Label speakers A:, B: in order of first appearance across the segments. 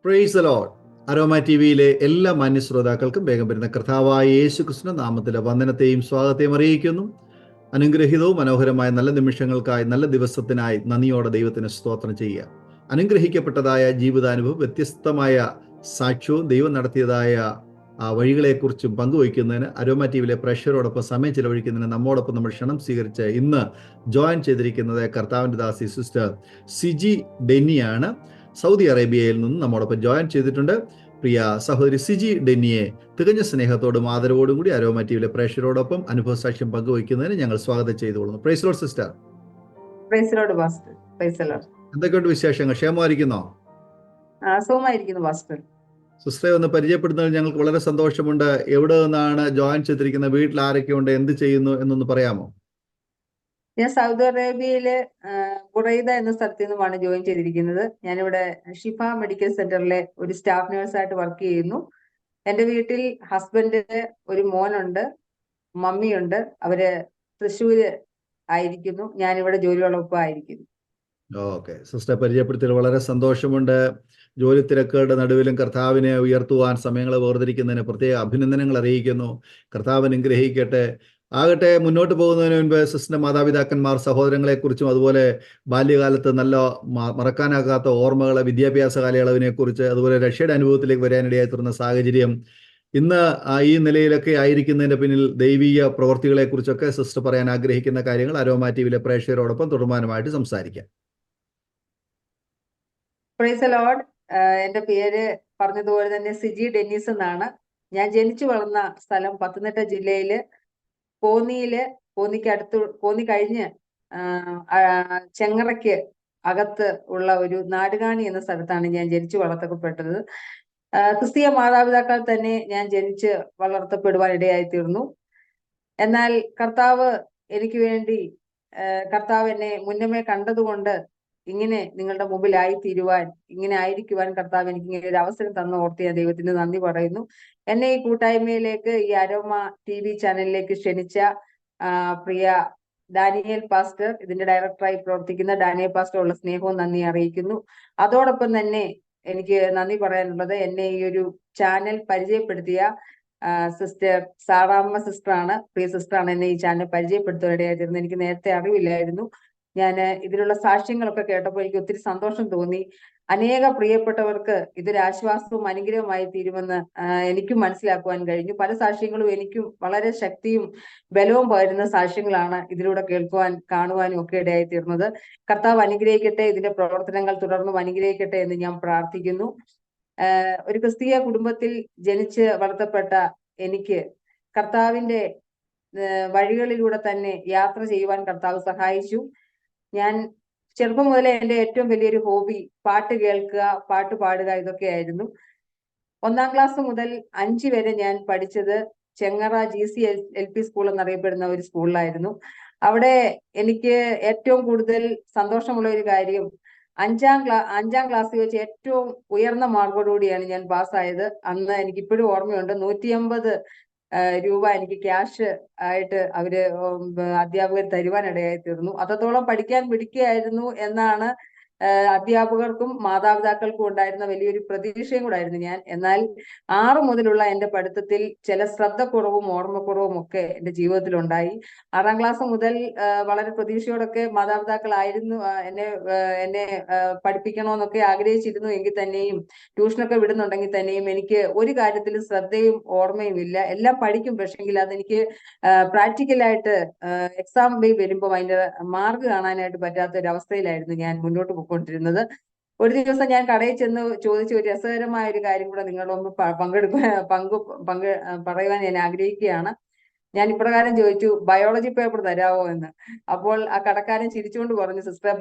A: Praise the Lord. Aroma T വിയിലെ എല്ലാ മാന്യ ശ്രോതാക്കൾക്കും വേഗം വരുന്ന കർത്താവായ യേശു ക്രിസ്തു നാമത്തിലെ വന്ദനത്തെയും സ്വാഗതത്തെയും അറിയിക്കുന്നു. അനുഗ്രഹീതവും മനോഹരമായ നല്ല നിമിഷങ്ങൾക്കായി, നല്ല ദിവസത്തിനായി നന്ദിയോടെ ദൈവത്തിന് സ്തോത്രം ചെയ്യുക. അനുഗ്രഹിക്കപ്പെട്ടതായ ജീവിതാനുഭവം, വ്യത്യസ്തമായ സാക്ഷ്യവും ദൈവം നടത്തിയതായ വഴികളെക്കുറിച്ചും പങ്കുവയ്ക്കുന്നതിന് അരോമ ടി വിയിലെ പ്രേക്ഷകരോടൊപ്പം സമയം ചിലവഴിക്കുന്നതിന് നമ്മോടൊപ്പം നമ്മൾ ക്ഷണം സ്വീകരിച്ച് ഇന്ന് ജോയിൻ ചെയ്തിരിക്കുന്നത് കർത്താവിൻ്റെ ദാസി സിസ്റ്റർ സിജി ഡെന്നിയാണ്. സൗദി അറേബ്യയിൽ നിന്ന് നമ്മോടൊപ്പം ജോയിൻ ചെയ്തിട്ടുണ്ട്. പ്രിയ സഹോദരി സിജി ഡെന്നിയെ തികഞ്ഞ സ്നേഹത്തോടും ആദരവോടും കൂടി അരോമ ടി വിയിലെ പ്രേക്ഷകരോടൊപ്പം അനുഭവ സാക്ഷ്യം പങ്കുവയ്ക്കുന്നതിന് ഞങ്ങൾ സ്വാഗതം ചെയ്തുകൊള്ളുന്നു. Praise lord sister.
B: Praise lord pastor. Praise lord.
A: എന്തൊക്കെയുണ്ട് വിശേഷങ്ങൾ? ക്ഷേമമായിരിക്കുന്നോ?
B: സുഖമായിരിക്കുന്നു പാസ്റ്റർ.
A: സിസ്റ്ററെ ഒന്ന് പരിചയപ്പെടുന്നതിൽ ഞങ്ങൾക്ക് വളരെ സന്തോഷമുണ്ട്. എവിടെ നിന്നാണ് ജോയിൻ ചെയ്തിരിക്കുന്നത്? വീട്ടിൽ ആരൊക്കെയുണ്ട്? എന്ത് ചെയ്യുന്നു എന്നൊന്ന് പറയാമോ?
B: ഞാൻ സൗദി അറേബ്യയിലെ ബുറൈദ എന്ന സ്ഥലത്ത് നിന്നുമാണ് ജോയിൻ ചെയ്തിരിക്കുന്നത്. ഞാനിവിടെ ഷിഫ മെഡിക്കൽ സെന്ററിലെ ഒരു സ്റ്റാഫ് നേഴ്സായിട്ട് വർക്ക് ചെയ്യുന്നു. എൻ്റെ വീട്ടിൽ ഹസ്ബൻഡ്, ഒരു മോനുണ്ട്, മമ്മിയുണ്ട്. അവര് തൃശ്ശൂര് ആയിരിക്കുന്നു. ഞാനിവിടെ ജോലിയോടൊപ്പം ആയിരിക്കുന്നു.
A: ഓക്കെ, സിസ്റ്റർ പരിചയപ്പെടുത്തിയത് വളരെ സന്തോഷമുണ്ട്. ജോലി തിരക്കുകളുടെ നടുവിലും കർത്താവിനെ ഉയർത്തുവാൻ സമയങ്ങൾ വേർതിരിക്കുന്നതിന് പ്രത്യേക അഭിനന്ദനങ്ങൾ അറിയിക്കുന്നു. കർത്താവ് അനുഗ്രഹിക്കട്ടെ. ആകട്ടെ, മുന്നോട്ട് പോകുന്നതിന് മുൻപ് സിസ്റ്ററിന്റെ മാതാപിതാക്കന്മാർ, സഹോദരങ്ങളെക്കുറിച്ചും അതുപോലെ ബാല്യകാലത്ത് നല്ല മറക്കാനാകാത്ത ഓർമ്മകളെ, വിദ്യാഭ്യാസ കാലയളവിനെ കുറിച്ച്, അതുപോലെ രക്ഷയുടെ അനുഭവത്തിലേക്ക് വരാനിടയായി തീർന്ന സാഹചര്യം, ഇന്ന് ഈ നിലയിലൊക്കെ ആയിരിക്കുന്നതിന്റെ പിന്നിൽ ദൈവീയ പ്രവർത്തികളെ കുറിച്ചൊക്കെ സിസ്റ്റർ പറയാൻ ആഗ്രഹിക്കുന്ന കാര്യങ്ങൾ അരോമ ടി വിയിലെ പ്രേക്ഷകരോടൊപ്പം തുടർമാനമായിട്ട് സംസാരിക്കാം.
B: Praise lord. എൻ്റെ പേര് പറഞ്ഞതുപോലെ തന്നെ സിജി ഡെന്നിസ് എന്നാണ്. ഞാൻ ജനിച്ചു വളർന്ന സ്ഥലം പത്തനംതിട്ട ജില്ലയില് കോന്നി കഴിഞ്ഞ് ചെങ്ങറയ്ക്ക് അകത്ത് ഉള്ള ഒരു നാടുകാണി എന്ന സ്ഥലത്താണ് ഞാൻ ജനിച്ചു വളർത്തപ്പെട്ടത്. ക്രിസ്തീയ മാതാപിതാക്കൾ തന്നെ ഞാൻ ജനിച്ച് വളർത്തപ്പെടുവാൻ ഇടയായി തീർന്നു. എന്നാൽ കർത്താവ് എനിക്ക് വേണ്ടി, കർത്താവ് എന്നെ മുന്നമേ കണ്ടതുകൊണ്ട് ഇങ്ങനെ നിങ്ങളുടെ മുമ്പിലായി തീരുവാൻ, ഇങ്ങനെ ആയിരിക്കുവാൻ കർത്താവ് എനിക്ക് ഇങ്ങനെ ഒരു അവസരം തന്നു ഓർത്ത് ഞാൻ ദൈവത്തിന് നന്ദി പറയുന്നു. എന്നെ ഈ കൂട്ടായ്മയിലേക്ക്, ഈ അരോമ ടി വി ചാനലിലേക്ക് ക്ഷണിച്ച പ്രിയ ഡാനിയേൽ പാസ്റ്റർ, ഇതിന്റെ ഡയറക്ടറായി പ്രവർത്തിക്കുന്ന ഡാനിയേൽ പാസ്റ്റർ ഉള്ള സ്നേഹവും നന്ദി അറിയിക്കുന്നു. അതോടൊപ്പം തന്നെ എനിക്ക് നന്ദി പറയാനുള്ളത്, എന്നെ ഈ ഒരു ചാനൽ പരിചയപ്പെടുത്തിയ സിസ്റ്റർ സാറാമ്മ സിസ്റ്ററാണ്. പ്രിയ സിസ്റ്ററാണ് എന്നെ ഈ ചാനൽ പരിചയപ്പെടുത്തുവാനിടയായിരുന്നു. എനിക്ക് നേരത്തെ അറിവില്ലായിരുന്നു. ഞാൻ ഇതിലുള്ള സാക്ഷ്യങ്ങളൊക്കെ കേട്ടപ്പോൾ എനിക്ക് ഒത്തിരി സന്തോഷം തോന്നി. അനേക പ്രിയപ്പെട്ടവർക്ക് ഇതൊരു ആശ്വാസവും അനുഗ്രഹമായി തീരുമെന്ന് എനിക്കും മനസ്സിലാക്കുവാൻ കഴിഞ്ഞു. പല സാക്ഷ്യങ്ങളും എനിക്കും വളരെ ശക്തിയും ബലവും പകരുന്ന സാക്ഷ്യങ്ങളാണ് ഇതിലൂടെ കേൾക്കുവാൻ, കാണുവാനും ഒക്കെ ഇടയായി തീർന്നത്. കർത്താവ് അനുഗ്രഹിക്കട്ടെ, ഇതിന്റെ പ്രവർത്തനങ്ങൾ തുടർന്നും അനുഗ്രഹിക്കട്ടെ എന്ന് ഞാൻ പ്രാർത്ഥിക്കുന്നു. ഒരു ക്രിസ്തീയ കുടുംബത്തിൽ ജനിച്ച് വളർത്തപ്പെട്ട എനിക്ക് കർത്താവിന്റെ വഴികളിലൂടെ തന്നെ യാത്ര ചെയ്യുവാൻ കർത്താവ് സഹായിച്ചു. ഞാൻ ചെറുപ്പം മുതലേ എൻ്റെ ഏറ്റവും വലിയൊരു ഹോബി പാട്ട് കേൾക്കുക, പാട്ട് പാടുക, ഇതൊക്കെയായിരുന്നു. 1ാം ക്ലാസ് മുതൽ 5 വരെ ഞാൻ പഠിച്ചത് ചെങ്ങറ GC LP സ്കൂൾ എന്നറിയപ്പെടുന്ന ഒരു സ്കൂളിലായിരുന്നു. അവിടെ എനിക്ക് ഏറ്റവും കൂടുതൽ സന്തോഷമുള്ള ഒരു കാര്യം, 5ാം ക്ലാസ്സിൽ വെച്ച് ഏറ്റവും ഉയർന്ന മാർക്കോടുകൂടിയാണ് ഞാൻ പാസ്സായത്. അന്ന് എനിക്ക് ഇപ്പോഴും ഓർമ്മയുണ്ട്. 150 രൂപ എനിക്ക് ക്യാഷ് ആയിട്ട് അവര് അധ്യാപകർ തരുവാനിടയായി തീർന്നു. അത്രത്തോളം പഠിക്കാൻ പിടിക്കുകയായിരുന്നു എന്നാണ് അധ്യാപകർക്കും മാതാപിതാക്കൾക്കും ഉണ്ടായിരുന്ന വലിയൊരു പ്രതീക്ഷയും കൂടായിരുന്നു ഞാൻ. എന്നാൽ 6 മുതലുള്ള എൻ്റെ പഠിത്തത്തിൽ ചില ശ്രദ്ധക്കുറവും ഓർമ്മക്കുറവും ഒക്കെ എൻ്റെ ജീവിതത്തിൽ ഉണ്ടായി. 6ാം ക്ലാസ് മുതൽ വളരെ പ്രതീക്ഷയോടൊക്കെ മാതാപിതാക്കളായിരുന്നു എന്നെ പഠിപ്പിക്കണമെന്നൊക്കെ ആഗ്രഹിച്ചിരുന്നു. എങ്കിൽ തന്നെയും, ട്യൂഷനൊക്കെ വിടുന്നുണ്ടെങ്കിൽ തന്നെയും എനിക്ക് ഒരു കാര്യത്തിലും ശ്രദ്ധയും ഓർമ്മയും ഇല്ല. എല്ലാം പഠിക്കും, പക്ഷെങ്കിൽ അതെനിക്ക് പ്രാക്ടിക്കലായിട്ട് എക്സാം വരുമ്പോൾ അതിന്റെ മാർക്ക് കാണാനായിട്ട് പറ്റാത്ത ഒരു അവസ്ഥയിലായിരുന്നു ഞാൻ മുന്നോട്ട് പോയിക്കൊണ്ടിരുന്നത്. ഒരു ദിവസം ഞാൻ കടയിൽ ചെന്ന് ചോദിച്ച ഒരു രസകരമായ ഒരു കാര്യം കൂടെ നിങ്ങളൊന്ന് പറയുവാൻ ഞാൻ ആഗ്രഹിക്കുകയാണ്. ഞാൻ ഇപ്രകാരം ചോദിച്ചു, ബയോളജി പേപ്പർ തരാമോ എന്ന്. അപ്പോൾ ആ കടക്കാരൻ ചിരിച്ചുകൊണ്ട് പറഞ്ഞു, സിസ്റ്റർ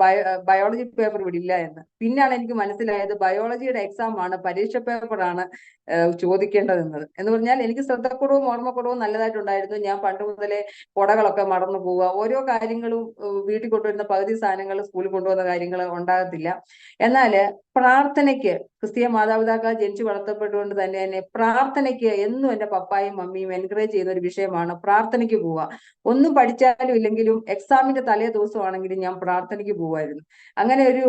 B: ബയോളജി പേപ്പർ വിടില്ല എന്ന്. പിന്നാണ് എനിക്ക് മനസ്സിലായത് ബയോളജിയുടെ എക്സാം ആണ്, പരീക്ഷ പേപ്പറാണ് ചോദിക്കേണ്ടതെന്നത്. എന്ന് പറഞ്ഞാൽ എനിക്ക് ശ്രദ്ധക്കുറവും ഓർമ്മക്കുറവും നല്ലതായിട്ടുണ്ടായിരുന്നു. ഞാൻ പണ്ട് മുതലേ കുടകളൊക്കെ മറന്നു പോവുക, ഓരോ കാര്യങ്ങളും വീട്ടിൽ കൊണ്ടുവരുന്ന പകുതി സാധനങ്ങൾ സ്കൂളിൽ കൊണ്ടുവന്ന കാര്യങ്ങൾ ഉണ്ടാകത്തില്ല. എന്നാല് പ്രാർത്ഥനയ്ക്ക്, ക്രിസ്തീയ മാതാപിതാക്കൾ ജനിച്ചു വളർത്തപ്പെട്ടുകൊണ്ട് തന്നെ പ്രാർത്ഥനയ്ക്ക് എന്നും എൻ്റെ പപ്പായും മമ്മിയും എൻകറേജ് ചെയ്യുന്ന ഒരു വിഷയമാണ് പ്രാർത്ഥനയ്ക്ക് പോവുക. ഒന്നും പഠിച്ചാലും ഇല്ലെങ്കിലും എക്സാമിന്റെ തലേ ദിവസമാണെങ്കിലും ഞാൻ പ്രാർത്ഥനയ്ക്ക് പോവായിരുന്നു. അങ്ങനെ ഒരു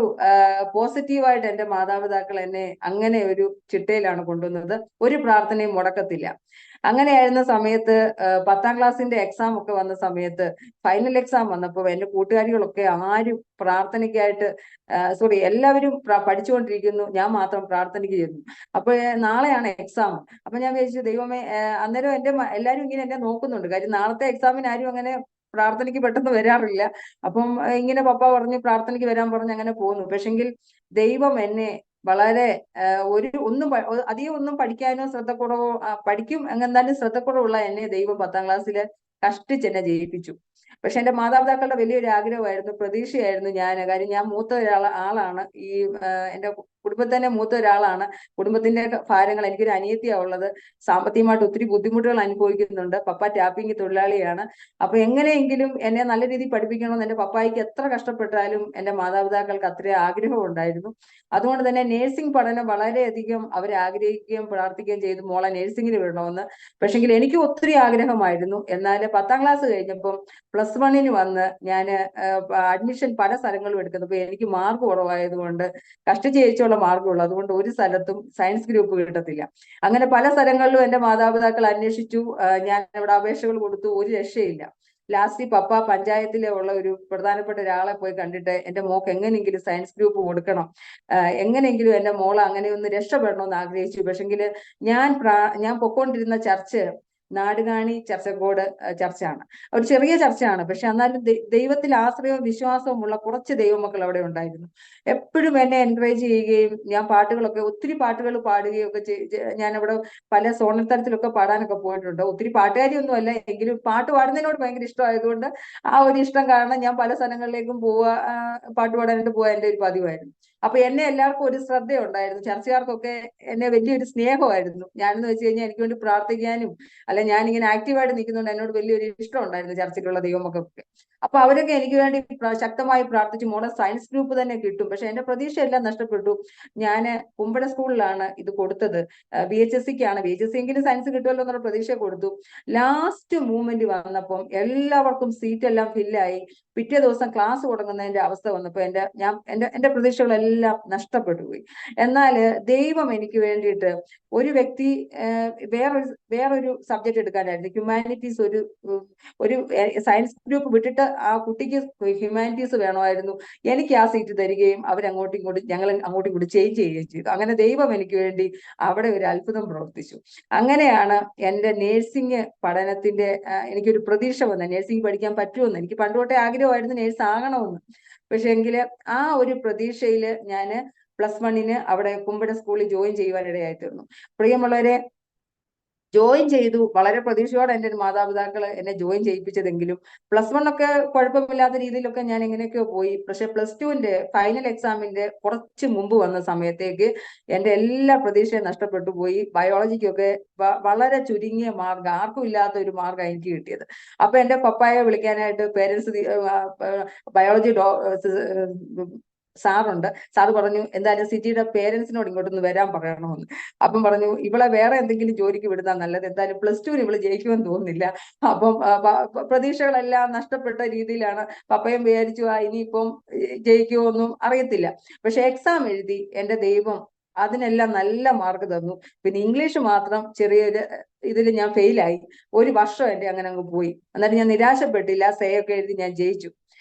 B: പോസിറ്റീവായിട്ട് എന്റെ മാതാപിതാക്കൾ എന്നെ അങ്ങനെ ഒരു ചിട്ടയിലാണ് കൊണ്ടുവന്നത്. ഒരു പ്രാർത്ഥനയും മുടക്കത്തില്ല. അങ്ങനെയായിരുന്ന സമയത്ത് 10ാം ക്ലാസ്സിന്റെ എക്സാം ഒക്കെ വന്ന സമയത്ത്, ഫൈനൽ എക്സാം വന്നപ്പോൾ എന്റെ കൂട്ടുകാരികളൊക്കെ ആരും പ്രാർത്ഥനയ്ക്കായിട്ട് എല്ലാവരും പഠിച്ചുകൊണ്ടിരിക്കുന്നു, ഞാൻ മാത്രം പ്രാർത്ഥനയ്ക്ക് ചെന്നു. അപ്പൊ നാളെയാണ് എക്സാം. അപ്പൊ ഞാൻ വിചാരിച്ചു, ദൈവമേ, അന്നേരം എല്ലാരും ഇങ്ങനെ എന്നെ നോക്കുന്നുണ്ട്. കാര്യം നാളത്തെ എക്സാമിന് ആരും അങ്ങനെ പ്രാർത്ഥനയ്ക്ക് പെട്ടെന്ന് വരാറില്ല. അപ്പം ഇങ്ങനെ പപ്പ പറഞ്ഞു പ്രാർത്ഥനയ്ക്ക് വരാൻ പറഞ്ഞ് അങ്ങനെ പോകുന്നു. പക്ഷെങ്കിൽ ദൈവം എന്നെ വളരെ അധികം ഒന്നും പഠിക്കാനോ ശ്രദ്ധക്കുറവോ, പഠിക്കും എന്നാലും ശ്രദ്ധക്കുറവുള്ള എന്നെ ദൈവം 10ാം ക്ലാസ്സിൽ കഷ്ടിച്ച് എന്നെ ജയിപ്പിച്ചു. പക്ഷെ എന്റെ മാതാപിതാക്കളുടെ വലിയൊരു ആഗ്രഹമായിരുന്നു, പ്രതീക്ഷയായിരുന്നു കാര്യം ഞാൻ മൂത്ത ആളാണ്. എന്റെ കുടുംബത്തിൽ തന്നെ മൂത്ത ഒരാളാണ്. കുടുംബത്തിന്റെ ഭാരങ്ങൾ, എനിക്കൊരു അനിയത്തിയാ ഉള്ളത്. സാമ്പത്തികമായിട്ട് ഒത്തിരി ബുദ്ധിമുട്ടുകൾ അനുഭവിക്കുന്നുണ്ട്. പപ്പ ടാപ്പിംഗ് തൊഴിലാളിയാണ്. അപ്പൊ എങ്ങനെയെങ്കിലും എന്നെ നല്ല രീതിയിൽ പഠിപ്പിക്കണമെന്ന് എന്റെ പപ്പായിക്ക് എത്ര കഷ്ടപ്പെട്ടാലും എന്റെ മാതാപിതാക്കൾക്ക് അത്രയും ആഗ്രഹം ഉണ്ടായിരുന്നു. അതുകൊണ്ട് തന്നെ നേഴ്സിംഗ് പഠനം വളരെയധികം അവർ ആഗ്രഹിക്കുകയും പ്രാർത്ഥിക്കുകയും ചെയ്തു, മോളെ നേഴ്സിംഗിന് വിടണമെന്ന്. പക്ഷെങ്കിൽ എനിക്ക് ഒത്തിരി ആഗ്രഹമായിരുന്നു. എന്നാൽ 10ാം ക്ലാസ് കഴിഞ്ഞപ്പം +1 വന്ന് ഞാൻ അഡ്മിഷൻ പല സ്ഥലങ്ങളും എടുക്കുന്നപ്പോൾ എനിക്ക് മാർക്ക് കുറവായതുകൊണ്ട്, കഷ്ടിച്ച് ജയിച്ചുള്ള മാർക്കുള്ളൂ, അതുകൊണ്ട് ഒരു സ്ഥലത്തും സയൻസ് ഗ്രൂപ്പ് കിട്ടത്തില്ല. അങ്ങനെ പല സ്ഥലങ്ങളിലും എന്റെ മാതാപിതാക്കൾ അന്വേഷിച്ചു. ഞാൻ ഇവിടെ അപേക്ഷകൾ കൊടുത്തു, ഒരു രക്ഷയില്ല. ലാസ്റ്റ് പപ്പ പഞ്ചായത്തിലെ ഉള്ള ഒരു പ്രധാനപ്പെട്ട ഒരാളെ പോയി കണ്ടിട്ട് എന്റെ മോക്ക് എങ്ങനെയെങ്കിലും സയൻസ് ഗ്രൂപ്പ് കൊടുക്കണം, എങ്ങനെയെങ്കിലും എന്റെ മോള് അങ്ങനെ ഒന്ന് രക്ഷപ്പെടണമെന്ന് ആഗ്രഹിച്ചു. പക്ഷെങ്കിൽ ഞാൻ പൊക്കോണ്ടിരുന്ന ചർച്ച് നാടുകാണി ചർച്ചക്കോട് ചർച്ചാണ്. ഒരു ചെറിയ ചർച്ചയാണ്. പക്ഷെ എന്നാലും ദൈവത്തിൽ ആശ്രയവും വിശ്വാസവും ഉള്ള കുറച്ച് ദൈവമക്കൾ അവിടെ ഉണ്ടായിരുന്നു. എപ്പോഴും എന്നെ എൻകറേജ് ചെയ്യുകയും, ഞാൻ ഒത്തിരി പാട്ടുകൾ പാടുകയും ഒക്കെ ഞാൻ അവിടെ പല സോണൽ തലത്തിലൊക്കെ പാടാനൊക്കെ പോയിട്ടുണ്ട്. ഒത്തിരി പാട്ടുകാരിയൊന്നും അല്ല, എങ്കിലും പാട്ട് പാടുന്നതിനോട് ഭയങ്കര ഇഷ്ടമായതുകൊണ്ട് ആ ഒരു ഇഷ്ടം കാരണം ഞാൻ പല സ്ഥലങ്ങളിലേക്കും പാട്ട് പാടാനായിട്ട് പോവാൻ എൻ്റെ ഒരു പതിവായിരുന്നു. അപ്പൊ എന്നെ എല്ലാവർക്കും ഒരു ശ്രദ്ധയുണ്ടായിരുന്നു. ചർച്ചക്കാർക്കൊക്കെ എന്നെ വലിയൊരു സ്നേഹമായിരുന്നു. ഞാനെന്ന് വെച്ച് കഴിഞ്ഞാൽ എനിക്ക് വേണ്ടി പ്രാർത്ഥിക്കാനും, അല്ല ഞാനിങ്ങനെ ആക്റ്റീവായിട്ട് നിൽക്കുന്നുണ്ട്, എന്നോട് വലിയൊരു ഇഷ്ടം ഉണ്ടായിരുന്നു ചർച്ചയ്ക്കുള്ള ദൈവമൊക്കെ. അപ്പൊ അവരൊക്കെ എനിക്ക് വേണ്ടി ശക്തമായി പ്രാർത്ഥിച്ചു, മോളെ സയൻസ് ഗ്രൂപ്പ് തന്നെ കിട്ടും. പക്ഷെ എന്റെ പ്രതീക്ഷയെല്ലാം നഷ്ടപ്പെട്ടു. ഞാൻ കുമ്പഴ സ്കൂളിലാണ് ഇത് കൊടുത്തത്. VHSCക്കാണ്. VHSC എങ്കിലും സയൻസ് കിട്ടുമല്ലോ എന്നുള്ള പ്രതീക്ഷ കൊടുത്തു. ലാസ്റ്റ് മൂവ്മെന്റ് വന്നപ്പം എല്ലാവർക്കും സീറ്റ് എല്ലാം ഫില്ലായി. പിറ്റേ ദിവസം ക്ലാസ് തുടങ്ങുന്നതിന്റെ അവസ്ഥ വന്നപ്പോൾ എന്റെ പ്രതീക്ഷകളെല്ലാം നഷ്ടപ്പെട്ടു പോയി. എന്നാൽ ദൈവം എനിക്ക് വേണ്ടിയിട്ട് ഒരു വ്യക്തി വേറൊരു സബ്ജക്ട് എടുക്കാനായിരുന്നു, ഹ്യൂമാനിറ്റീസ്. ഒരു സയൻസ് ഗ്രൂപ്പ് വിട്ടിട്ട് ആ കുട്ടിക്ക് ഹ്യൂമാനിറ്റീസ് വേണമായിരുന്നു. എനിക്ക് ആ സീറ്റ് തരികയും ഞങ്ങൾ അങ്ങോട്ടും ഇങ്ങോട്ടും ചേഞ്ച് ചെയ്യുകയും ചെയ്തു. അങ്ങനെ ദൈവം എനിക്ക് വേണ്ടി അവിടെ ഒരു അത്ഭുതം പ്രവർത്തിച്ചു. അങ്ങനെയാണ് എൻ്റെ നേഴ്സിംഗ് പഠനത്തിന്റെ എനിക്കൊരു പ്രതീക്ഷ വന്നത്, നേഴ്സിംഗ് പഠിക്കാൻ പറ്റുമെന്ന്. എനിക്ക് പണ്ടുതൊട്ടേ ആഗ്രഹമായിരുന്നു നേഴ്സ് ആകണമെന്ന്. പക്ഷെ എങ്കില് ആ ഒരു പ്രതീക്ഷയിൽ ഞാൻ +1 അവിടെ കുമ്പഴ സ്കൂളിൽ ജോയിൻ ചെയ്യുവാനിടയായി തീർന്നു. പ്രിയമുള്ളവരെ, ജോയിൻ ചെയ്തു. വളരെ പ്രതീക്ഷയോടെ എൻ്റെ മാതാപിതാക്കൾ എന്നെ ജോയിൻ ചെയ്യിപ്പിച്ചതെങ്കിലും +1 ഒക്കെ കുഴപ്പമില്ലാത്ത രീതിയിലൊക്കെ ഞാൻ എങ്ങനെയൊക്കെയോ പോയി. പക്ഷെ +2ന്റെ ഫൈനൽ എക്സാമിന്റെ കുറച്ച് മുമ്പ് വന്ന സമയത്തേക്ക് എൻ്റെ എല്ലാ പ്രതീക്ഷയും നഷ്ടപ്പെട്ടു പോയി. ബയോളജിക്കൊക്കെ വളരെ ചുരുങ്ങിയ മാർക്ക്, ആർക്കും ഇല്ലാത്ത ഒരു മാർക്കാണ് എനിക്ക് കിട്ടിയത്. അപ്പൊ എൻ്റെ പപ്പായെ വിളിക്കാനായിട്ട് പേരൻസ്, ബയോളജി സാറുണ്ട്. സാറ് പറഞ്ഞു, എന്തായാലും സിറ്റിയുടെ പേരൻസിനോട് ഇങ്ങോട്ടൊന്ന് വരാൻ പറയണമെന്ന്. അപ്പം പറഞ്ഞു, ഇവളെ വേറെ എന്തെങ്കിലും ജോലിക്ക് വിടുന്ന നല്ലത്, എന്തായാലും +2 ഇവള് ജയിക്കുമെന്ന് തോന്നുന്നില്ല. അപ്പം പ്രതീക്ഷകളെല്ലാം നഷ്ടപ്പെട്ട രീതിയിലാണ്. പപ്പയും വിചാരിച്ചു ഇനിയിപ്പം ജയിക്കുമോ ഒന്നും അറിയത്തില്ല. പക്ഷെ എക്സാം എഴുതി എൻ്റെ ദൈവം അതിനെല്ലാം നല്ല മാർക്ക് തന്നു. പിന്നെ ഇംഗ്ലീഷ് മാത്രം ചെറിയൊരു ഇതിൽ ഞാൻ ഫെയിലായി. ഒരു വർഷം എൻ്റെ അങ്ങനെ അങ്ങ് പോയി. എന്നാലും ഞാൻ നിരാശപ്പെട്ടില്ല. ഒക്കെ എഴുതി ഞാൻ ജയിച്ചു.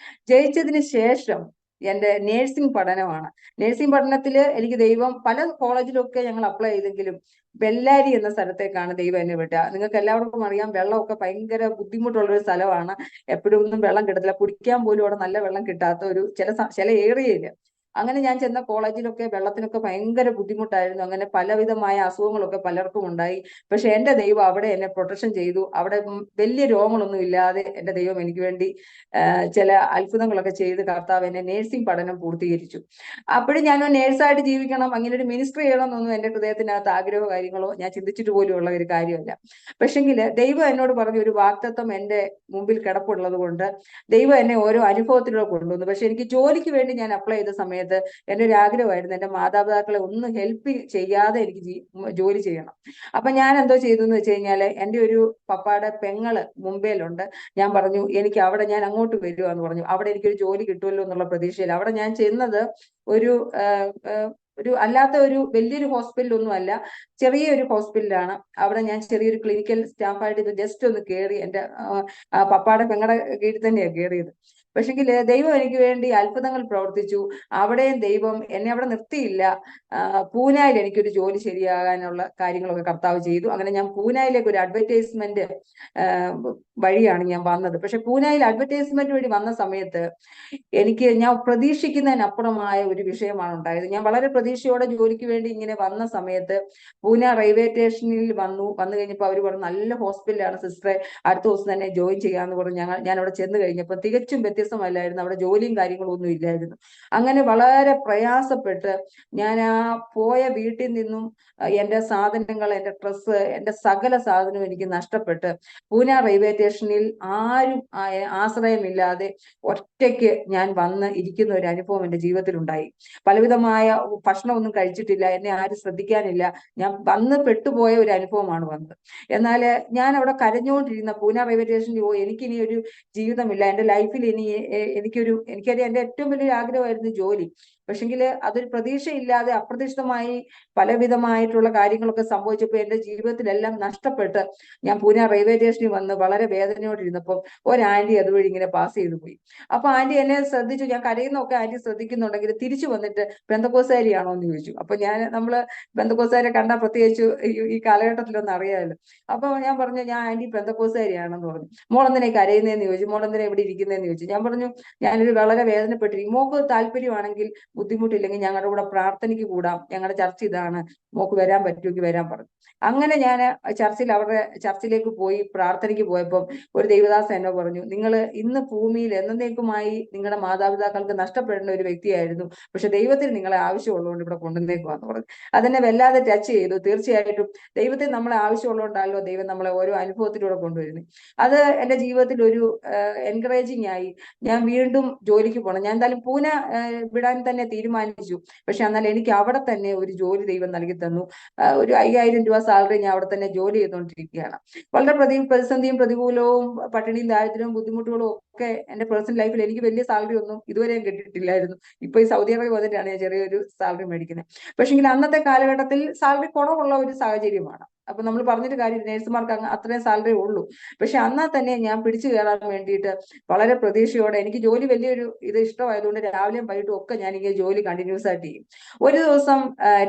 B: ജയിച്ചതിന് ശേഷം എൻ്റെ നേഴ്സിംഗ് പഠനമാണ്. നേഴ്സിംഗ് പഠനത്തിൽ എനിക്ക് ദൈവം പല കോളേജിലൊക്കെ ഞങ്ങൾ അപ്ലൈ ചെയ്തെങ്കിലും ബെല്ലാരി എന്ന സ്ഥലത്തേക്കാണ് ദൈവം എന്നെ വിട്ടത്. നിങ്ങൾക്ക് എല്ലാവർക്കും അറിയാം, വെള്ളമൊക്കെ ഭയങ്കര ബുദ്ധിമുട്ടുള്ളൊരു സ്ഥലമാണ്. എപ്പോഴും ഒന്നും വെള്ളം കിട്ടത്തില്ല. കുടിക്കാൻ പോലും അവിടെ നല്ല വെള്ളം കിട്ടാത്ത ഒരു ചില ഏരിയയില്. അങ്ങനെ ഞാൻ ചെന്ന കോളേജിലൊക്കെ വെള്ളത്തിനൊക്കെ ഭയങ്കര ബുദ്ധിമുട്ടായിരുന്നു. അങ്ങനെ പലവിധമായ അസുഖങ്ങളൊക്കെ പലർക്കും ഉണ്ടായി. പക്ഷെ എൻ്റെ ദൈവം അവിടെ എന്നെ പ്രൊട്ടക്ഷൻ ചെയ്തു. അവിടെ വലിയ രോഗങ്ങളൊന്നും ഇല്ലാതെ എൻ്റെ ദൈവം എനിക്ക് വേണ്ടി ചില അത്ഭുതങ്ങളൊക്കെ ചെയ്ത് കർത്താവ് എന്നെ നേഴ്സിംഗ് പഠനം പൂർത്തീകരിച്ചു. അപ്പോഴും ഞാൻ നേഴ്സായിട്ട് ജീവിക്കണം, അങ്ങനെ ഒരു മിനിസ്ട്രി ചെയ്യണം എന്നൊന്നും എൻ്റെ ഹൃദയത്തിനകത്ത് ആഗ്രഹമോ കാര്യങ്ങളോ ഞാൻ ചിന്തിച്ചിട്ട് പോലും ഉള്ള ഒരു കാര്യമല്ല. പക്ഷെങ്കിൽ ദൈവം എന്നോട് പറഞ്ഞ ഒരു വാഗ്ദത്തം എൻ്റെ മുമ്പിൽ കിടപ്പുള്ളത് കൊണ്ട് ദൈവം എന്നെ ഓരോ അനുഭവത്തിലൂടെ കൊണ്ടുവന്നു. പക്ഷെ എനിക്ക് ജോലിക്ക് വേണ്ടി ഞാൻ അപ്ലൈ ചെയ്ത സമയത്ത് സമയത്ത് എൻ്റെ ഒരു ആഗ്രഹമായിരുന്നു എൻ്റെ മാതാപിതാക്കളെ ഒന്ന് ഹെൽപ്പ് ചെയ്യാതെ എനിക്ക് ജോലി ചെയ്യണം. അപ്പൊ ഞാൻ എന്തോ ചെയ്തു എന്ന് വെച്ച് കഴിഞ്ഞാൽ, എൻ്റെ ഒരു പപ്പായുടെ പെങ്ങള് മുംബൈയിലുണ്ട്. ഞാൻ പറഞ്ഞു എനിക്ക് അവിടെ, ഞാൻ അങ്ങോട്ട് വരുവാന്ന് പറഞ്ഞു. അവിടെ എനിക്കൊരു ജോലി കിട്ടുമല്ലോ എന്നുള്ള പ്രതീക്ഷയിൽ അവിടെ ഞാൻ ചെന്നത് ഒരു അല്ലാത്ത ഒരു വലിയൊരു ഹോസ്പിറ്റലൊന്നും അല്ല, ചെറിയൊരു ഹോസ്പിറ്റലാണ്. അവിടെ ഞാൻ ചെറിയൊരു ക്ലിനിക്കൽ സ്റ്റാഫായിട്ട് ഇത് ജസ്റ്റ് ഒന്ന് കയറി. എൻ്റെ പപ്പായുടെ പെങ്ങളുടെ കീഴിൽ തന്നെയാണ് കയറിയത്. പക്ഷെങ്കിൽ ദൈവം എനിക്ക് വേണ്ടി അത്ഭുതങ്ങൾ പ്രവർത്തിച്ചു. അവിടെയും ദൈവം എന്നെ അവിടെ നിർത്തിയില്ല. പൂനായിൽ എനിക്കൊരു ജോലി ശരിയാകാനുള്ള കാര്യങ്ങളൊക്കെ കർത്താവ് ചെയ്തു. അങ്ങനെ ഞാൻ പൂനായിലേക്ക് ഒരു അഡ്വർടൈസ്മെന്റ് വഴിയാണ് ഞാൻ വന്നത്. പക്ഷെ പൂനായിൽ അഡ്വർടൈസ്മെന്റ് വഴി വന്ന സമയത്ത് ഞാൻ പ്രതീക്ഷിക്കുന്നതിനപ്പുറമായ ഒരു വിഷയമാണ് ഉണ്ടായത്. ഞാൻ വളരെ പ്രതീക്ഷയോടെ ജോലിക്ക് വേണ്ടി ഇങ്ങനെ വന്ന സമയത്ത് പൂന റെയിൽവേ സ്റ്റേഷനിൽ വന്നു കഴിഞ്ഞപ്പോൾ അവർ പറഞ്ഞു നല്ല ഹോസ്പിറ്റലാണ് സിസ്റ്ററെ, അടുത്ത ദിവസം തന്നെ ജോയിൻ ചെയ്യാന്ന് പറഞ്ഞു. ഞാൻ അവിടെ ചെന്ന് കഴിഞ്ഞപ്പോൾ തികച്ചും വ്യത്യസ്തമല്ലായിരുന്നു. അവിടെ ജോലിയും കാര്യങ്ങളും ഒന്നും ഇല്ലായിരുന്നു. അങ്ങനെ വളരെ പ്രയാസപ്പെട്ട് ഞാൻ ആ പോയ വീട്ടിൽ നിന്നും എൻ്റെ സാധനങ്ങൾ, എൻ്റെ ഡ്രസ്സ്, എൻ്റെ സകല സാധനവും എനിക്ക് നഷ്ടപ്പെട്ട് പൂന റെയിൽവേ സ്റ്റേഷനിൽ ആരും ആശ്രയമില്ലാതെ ഒറ്റയ്ക്ക് ഞാൻ വന്ന് ഇരിക്കുന്ന ഒരു അനുഭവം എൻ്റെ ജീവിതത്തിൽ ഉണ്ടായി. പലവിധമായ ഭക്ഷണമൊന്നും കഴിച്ചിട്ടില്ല, എന്നെ ആരും ശ്രദ്ധിക്കാനില്ല. ഞാൻ വന്ന് പെട്ടുപോയ ഒരു അനുഭവമാണ് വന്നത്. എന്നാൽ ഞാൻ അവിടെ കരഞ്ഞുകൊണ്ടിരുന്ന പൂന റെയിൽവേ സ്റ്റേഷനിൽ എനിക്കിനി ഒരു ജീവിതമില്ല, എൻ്റെ ലൈഫിൽ ഇനി എനിക്കറിയാം എൻ്റെ ഏറ്റവും വലിയൊരു ആഗ്രഹമായിരുന്നു ജോലി. പക്ഷെങ്കിൽ അതൊരു പ്രതീക്ഷയില്ലാതെ അപ്രതീക്ഷിതമായി പലവിധമായിട്ടുള്ള കാര്യങ്ങളൊക്കെ സംഭവിച്ചപ്പോൾ എൻ്റെ ജീവിതത്തിലെല്ലാം നഷ്ടപ്പെട്ട് ഞാൻ പൂന റെയിൽവേ സ്റ്റേഷനിൽ വന്ന് വളരെ വേദനയോടിരുന്നപ്പോൾ ഒരു ആന്റി അതുവഴി ഇങ്ങനെ പാസ് ചെയ്തു പോയി. അപ്പൊ ആന്റി എന്നെ ശ്രദ്ധിച്ചു. ഞാൻ കരയുന്നൊക്കെ ആന്റി ശ്രദ്ധിക്കുന്നുണ്ടെങ്കിൽ തിരിച്ചു വന്നിട്ട് പെന്തക്കോസ്തുകാരിയാണോ എന്ന് ചോദിച്ചു. അപ്പൊ നമ്മള് പെന്തക്കോസ്തുകാരെ കണ്ടാൽ പ്രത്യേകിച്ച് ഈ കാലഘട്ടത്തിലൊന്നും അറിയാമല്ലോ. അപ്പൊ ഞാൻ പറഞ്ഞു ഞാൻ ആന്റി പെന്തക്കോസ്തുകാരിയാണെന്ന് പറഞ്ഞു. മോളെന്തിനെ കരയുന്നതെന്ന് ചോദിച്ചു. മോളെന്തിനെ ഇവിടെ ഇരിക്കുന്നതെന്ന് ചോദിച്ചു. ഞാൻ പറഞ്ഞു ഞാനൊരു വളരെ വേദനപ്പെട്ടിരിക്കും, മോക്ക് താല്പര്യമാണെങ്കിൽ ബുദ്ധിമുട്ടില്ലെങ്കിൽ ഞങ്ങളുടെ കൂടെ പ്രാർത്ഥനയ്ക്ക് കൂടാം, ഞങ്ങളുടെ ചർച്ച ഇതാണ്, മോക്ക് വരാൻ പറ്റുമെങ്കിൽ വരാൻ പറഞ്ഞു. അങ്ങനെ ഞാൻ അവരുടെ ചർച്ചിലേക്ക് പോയി പ്രാർത്ഥനയ്ക്ക് പോയപ്പോൾ ഒരു ദൈവദാസൻ എന്നോ പറഞ്ഞു, നിങ്ങൾ ഇന്ന് ഭൂമിയിൽ എന്നേക്കുമായി നിങ്ങളുടെ മാതാപിതാക്കൾക്ക് നഷ്ടപ്പെടേണ്ട ഒരു വ്യക്തിയായിരുന്നു, പക്ഷെ ദൈവത്തിൽ നിങ്ങളെ ആവശ്യമുള്ളതുകൊണ്ട് ഇവിടെ കൊണ്ടുവന്നേക്കുവാന്ന് പറഞ്ഞു. അതെന്നെ വല്ലാതെ ടച്ച് ചെയ്തു. തീർച്ചയായിട്ടും ദൈവത്തിൽ നമ്മളെ ആവശ്യമുള്ളതുകൊണ്ടല്ലോ ദൈവം നമ്മളെ ഓരോ അനുഭവത്തിലൂടെ കൊണ്ടുവരുന്നത്. അത് എൻ്റെ ജീവിതത്തിൽ ഒരു എൻകറേജിങ് ആയി. ഞാൻ വീണ്ടും ജോലിക്ക് പോകണം. ഞാൻ എന്തായാലും പൂന വിടാൻ തന്നെ തീരുമാനിച്ചു. പക്ഷെ എന്നാൽ എനിക്ക് അവിടെ തന്നെ ഒരു ജോലി ദൈവം നൽകി തന്നു. ഒരു 5000 രൂപ സാലറി ഞാൻ അവിടെ തന്നെ ജോലി ചെയ്തുകൊണ്ടിരിക്കുകയാണ്. വളരെ പ്രതിസന്ധിയും പ്രതികൂലവും പട്ടിണിയും ദാരിദ്ര്യവും ബുദ്ധിമുട്ടുകളും ഒക്കെ എൻ്റെ പേഴ്സണൽ ലൈഫിൽ എനിക്ക് വലിയ സാലറി ഒന്നും ഇതുവരെയും കിട്ടിയിട്ടില്ലായിരുന്നു. ഇപ്പൊ ഈ സൗദി അറേബ്യ വന്നിട്ടാണ് ഞാൻ ചെറിയൊരു സാലറി മേടിക്കുന്നത്. പക്ഷെങ്കിൽ അന്നത്തെ കാലഘട്ടത്തിൽ സാലറി കുറവുള്ള ഒരു സാഹചര്യമാണ്. അപ്പൊ നമ്മൾ പറഞ്ഞിട്ട് കാര്യം, നേഴ്സുമാർക്ക് അത്രയും സാലറി ഉള്ളൂ. പക്ഷെ എന്നാൽ തന്നെ ഞാൻ പിടിച്ചു കയറാൻ വേണ്ടിയിട്ട് വളരെ പ്രതീക്ഷയോടെ, എനിക്ക് ജോലി വലിയൊരു ഇഷ്ടമായതുകൊണ്ട് രാവിലെയും വൈകിട്ടും ഒക്കെ ഞാൻ ഇങ്ങനെ ജോലി കണ്ടിന്യൂസ് ആയിട്ട് ചെയ്യും. ഒരു ദിവസം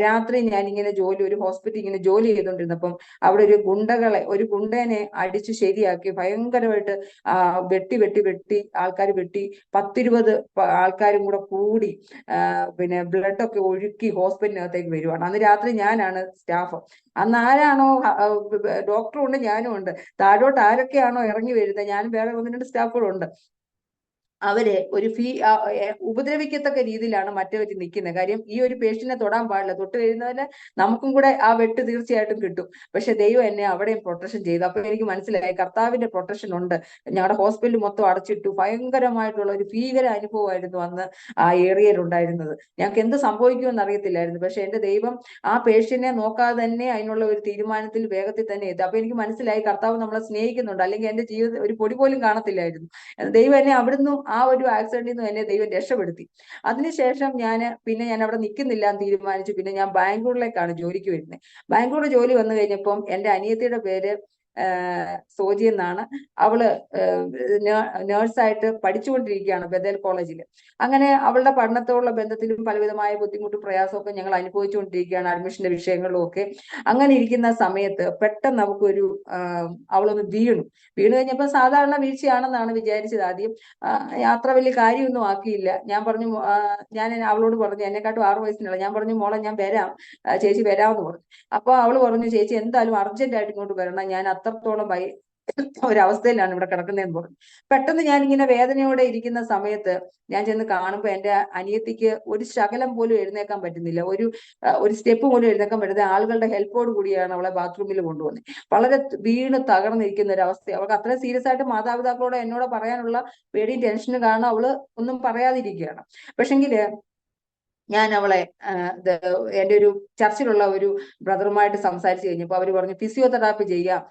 B: രാത്രി ഞാൻ ഇങ്ങനെ ഒരു ഹോസ്പിറ്റലിൽ ഇങ്ങനെ ജോലി ചെയ്തുകൊണ്ടിരുന്നപ്പം അവിടെ ഒരു ഗുണ്ടേനെ അടിച്ചു ശരിയാക്കി ഭയങ്കരമായിട്ട് വെട്ടി ആൾക്കാർ വെട്ടി 10-20 ആൾക്കാരും കൂടെ കൂടി പിന്നെ ബ്ലഡൊക്കെ ഒഴുക്കി ഹോസ്പിറ്റലിനകത്തേക്ക് വരുവാണ്. അന്ന് രാത്രി ഞാനാണ് സ്റ്റാഫ്. അന്ന് ആരാണോ ഡോക്ടറും ഉണ്ട്, ഞാനും ഉണ്ട്. താഴോട്ട് ആരൊക്കെയാണോ ഇറങ്ങി വരുന്നത്, ഞാനും വേറെ 1-2 സ്റ്റാഫുകളുണ്ട്, അവരെ ഒരു ഉപദ്രവിക്കത്തക്ക രീതിയിലാണ് മറ്റവർ നിൽക്കുന്നത്. കാര്യം ഈ ഒരു പേഷ്യന്റിനെ തൊടാൻ പാടില്ല, തൊട്ട് കഴിയുന്നതിന് നമുക്കും കൂടെ ആ വെട്ട് തീർച്ചയായിട്ടും കിട്ടും. പക്ഷെ ദൈവം എന്നെ അവിടെയും പ്രൊട്ടക്ഷൻ ചെയ്തു. അപ്പൊ എനിക്ക് മനസ്സിലായി കർത്താവിന്റെ പ്രൊട്ടക്ഷൻ ഉണ്ട്. ഞങ്ങളുടെ ഹോസ്പിറ്റൽ മൊത്തം അടച്ചിട്ടു. ഭയങ്കരമായിട്ടുള്ള ഒരു ഭീകര അനുഭവമായിരുന്നു അന്ന് ആ ഏരിയയിൽ ഉണ്ടായിരുന്നത്. ഞങ്ങൾക്ക് എന്ത് സംഭവിക്കുമെന്ന് അറിയത്തില്ലായിരുന്നു. പക്ഷെ എന്റെ ദൈവം ആ പേഷ്യന്റിനെ നോക്കാതെ തന്നെ അതിനുള്ള ഒരു തീരുമാനത്തിൽ വേഗത്തിൽ തന്നെ എത്തി. അപ്പൊ എനിക്ക് മനസ്സിലായി കർത്താവ് നമ്മളെ സ്നേഹിക്കുന്നുണ്ട്, അല്ലെങ്കിൽ എന്റെ ജീവിതം ഒരു പൊടി പോലും കാണത്തില്ലായിരുന്നു. ദൈവം എന്നെ അവിടുന്ന് ആ ഒരു ആക്സിഡന്റിൽ നിന്ന് എന്നെ ദൈവം രക്ഷപ്പെടുത്തി. അതിനുശേഷം ഞാൻ അവിടെ നിൽക്കുന്നില്ല എന്ന് തീരുമാനിച്ചു. പിന്നെ ഞാൻ ബാംഗ്ലൂരിലേക്കാണ് ജോലിക്ക് വരുന്നത്. ബാംഗ്ലൂർ ജോലി വന്നു കഴിഞ്ഞപ്പം എൻ്റെ അനിയത്തിയുടെ പേര് സോജി എന്നാണ്. അവള് നേഴ്സായിട്ട് പഠിച്ചുകൊണ്ടിരിക്കുകയാണ് ബദേൽ കോളേജിൽ. അങ്ങനെ അവളുടെ പഠനത്തോടുള്ള ബന്ധത്തിലും പലവിധമായ ബുദ്ധിമുട്ടും പ്രയാസമൊക്കെ ഞങ്ങൾ അനുഭവിച്ചുകൊണ്ടിരിക്കുകയാണ്, അഡ്മിഷന്റെ വിഷയങ്ങളും ഒക്കെ. അങ്ങനെ ഇരിക്കുന്ന സമയത്ത് പെട്ടെന്ന് നമുക്കൊരു അവളൊന്ന് വീണു കഴിഞ്ഞപ്പോൾ സാധാരണ വീഴ്ചയാണെന്നാണ് വിചാരിച്ചത് ആദ്യം. യാത്ര വലിയ കാര്യമൊന്നും ആക്കിയില്ല. ഞാൻ അവളോട് പറഞ്ഞു, എന്നെക്കാട്ടും 6 വയസ്സിനുള്ള, ഞാൻ പറഞ്ഞു മോളെ ഞാൻ വരാം, ചേച്ചി വരാമെന്ന് പറഞ്ഞു. അപ്പൊ അവള് പറഞ്ഞു ചേച്ചി എന്തായാലും അർജന്റായിട്ട് ഇങ്ങോട്ട് വരണം, ഞാൻ അത്രത്തോളം ഒരവസ്ഥയിലാണ് ഇവിടെ കിടക്കുന്നതെന്ന് പറഞ്ഞു. പെട്ടെന്ന് ഞാൻ ഇങ്ങനെ വേദനയോടെ ഇരിക്കുന്ന സമയത്ത് ഞാൻ ചെന്ന് കാണുമ്പോൾ എൻ്റെ അനിയത്തിക്ക് ഒരു ശകലം പോലും എഴുന്നേക്കാൻ പറ്റുന്നില്ല, ഒരു സ്റ്റെപ്പ് പോലും എഴുന്നേക്കാൻ പറ്റുന്ന ആളുകളുടെ ഹെൽപ്പോട് കൂടിയാണ് അവളെ ബാത്റൂമിൽ കൊണ്ടുവന്നത്. വളരെ വീണ് തകർന്നിരിക്കുന്ന ഒരു അവസ്ഥ. അവൾക്ക് അത്രയും സീരിയസ് ആയിട്ട് മാതാപിതാക്കളോട് എന്നോട് പറയാനുള്ള പേടിയും ടെൻഷനും കാരണം അവള് ഒന്നും പറയാതിരിക്കുകയാണ്. പക്ഷെങ്കില് ഞാൻ അവളെ എൻ്റെ ഒരു ചർച്ചിലുള്ള ഒരു ബ്രദറുമായിട്ട് സംസാരിച്ചു കഴിഞ്ഞപ്പോൾ അവർ പറഞ്ഞു ഫിസിയോതെറാപ്പി ചെയ്യാം,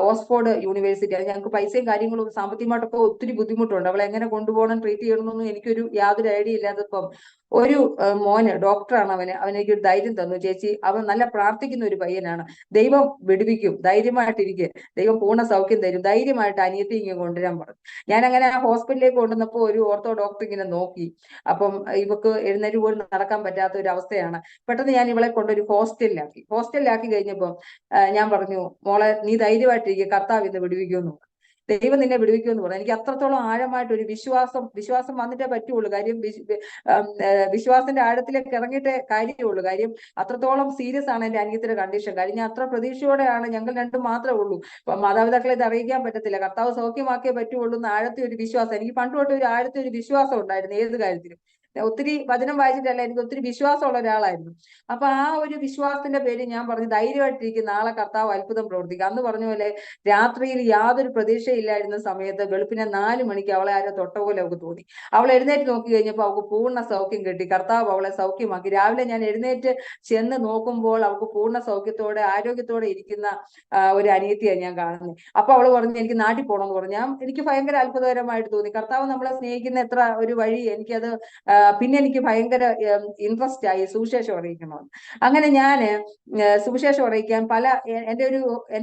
B: ഓക്സ്ഫോർഡ് യൂണിവേഴ്സിറ്റി. അത് ഞങ്ങൾക്ക് പൈസയും കാര്യങ്ങളും സാമ്പത്തികമായിട്ടൊക്കെ ഒത്തിരി ബുദ്ധിമുട്ടുണ്ട്. അവളെ എങ്ങനെ കൊണ്ടുപോകണം, ട്രീറ്റ് ചെയ്യണമെന്നൊന്നും എനിക്കൊരു യാതൊരു ഐഡിയ ഇല്ലാത്തപ്പം ഒരു മോന് ഡോക്ടറാണ്, അവനെനിക്കൊരു ധൈര്യം തന്നു. ചേച്ചി, അവൻ നല്ല പ്രാർത്ഥിക്കുന്ന ഒരു പയ്യനാണ്, ദൈവം വിടുവിക്കും, ധൈര്യമായിട്ടിരിക്കുക, ദൈവം പൂർണ്ണ സൗഖ്യം തരും, ധൈര്യമായിട്ട് അനിയത്തി ഇങ്ങനെ കൊണ്ടുവരാൻ പറഞ്ഞു. ഞാൻ അങ്ങനെ ആ ഹോസ്പിറ്റലിലേക്ക് കൊണ്ടുവന്നപ്പോൾ ഒരു ഓർത്തോ ഡോക്ടർ ഇങ്ങനെ നോക്കി. അപ്പം ഇവക്ക് എഴുന്നേറ്റ് പോലും നടക്കാൻ പറ്റാത്ത ഒരു അവസ്ഥയാണ്. പെട്ടെന്ന് ഞാൻ ഇവളെ കൊണ്ടൊരു ഹോസ്റ്റലിലാക്കി കഴിഞ്ഞപ്പം ഞാൻ പറഞ്ഞു, മോളെ നീ ധൈര്യമായിട്ടിരിക്കുക, കർത്താവ് ഇന്ന് വിടുവിക്കുമെന്ന്, ദൈവം നിന്നെ വിടുവിക്കുമെന്ന് പറഞ്ഞു. എനിക്ക് അത്രത്തോളം ആഴമായിട്ട് ഒരു വിശ്വാസം വന്നിട്ടേ പറ്റുള്ളൂ. കാര്യം വിശ്വാസത്തിന്റെ ആഴത്തിലേക്ക് ഇറങ്ങിയിട്ടേ കാര്യമുള്ളൂ. കാര്യം അത്രത്തോളം സീരിയസ് ആണ് എന്റെ അനിയത്തിന്റെ കണ്ടീഷൻ. കാര്യം ഞാൻ അത്ര പ്രതീക്ഷയോടെയാണ്, ഞങ്ങൾ രണ്ടും മാത്രമേ ഉള്ളൂ, മാതാപിതാക്കളെ ഇത് അറിയിക്കാൻ പറ്റത്തില്ല, കർത്താവ് സൗഖ്യമാക്കിയേ പറ്റുള്ളൂ എന്ന് ആഴത്തെ ഒരു വിശ്വാസം, എനിക്ക് പണ്ട് തൊട്ട് ഒരു ആഴത്തെ ഒരു വിശ്വാസം ഉണ്ടായിരുന്നു ഏത് കാര്യത്തിലും. ഒത്തിരി വചനം വായിച്ചിട്ടല്ല, എനിക്ക് ഒത്തിരി വിശ്വാസമുള്ള ഒരാളായിരുന്നു. അപ്പൊ ആ ഒരു വിശ്വാസത്തിന്റെ പേരിൽ ഞാൻ പറഞ്ഞു, ധൈര്യമായിട്ടിരിക്കും, നാളെ കർത്താവ് അത്ഭുതം പ്രവർത്തിക്കും. അന്ന് പറഞ്ഞ പോലെ രാത്രിയിൽ യാതൊരു പ്രതീക്ഷയില്ലായിരുന്ന സമയത്ത് വെളുപ്പിനെ 4 മണിക്ക് അവളെ ആരോ തൊട്ട പോലെ അവൾക്ക് തോന്നി. അവൾ എഴുന്നേറ്റ് നോക്കി കഴിഞ്ഞപ്പോൾ അവൾക്ക് പൂർണ്ണ സൗഖ്യം കിട്ടി, കർത്താവ് അവളെ സൗഖ്യമാക്കി. രാവിലെ ഞാൻ എഴുന്നേറ്റ് ചെന്ന് നോക്കുമ്പോൾ അവൾക്ക് പൂർണ്ണ സൗഖ്യത്തോടെ ആരോഗ്യത്തോടെ ഇരിക്കുന്ന ഒരു അനിയത്തിയാണ് ഞാൻ കാണുന്നത്. അപ്പൊ അവള് പറഞ്ഞു, എനിക്ക് നാട്ടിൽ പോകണമെന്ന് പറഞ്ഞു. എനിക്ക് ഭയങ്കര അത്ഭുതകരമായിട്ട് തോന്നി. കർത്താവ് നമ്മളെ സ്നേഹിക്കുന്ന എത്ര ഒരു വഴി, എനിക്കത് പിന്നെ എനിക്ക് ഭയങ്കര ഇൻട്രസ്റ്റ് ആയി സുവിശേഷം അറിയിക്കണമെന്ന്. അങ്ങനെ ഞാന് സുവിശേഷം അറിയിക്കാൻ എൻ്റെ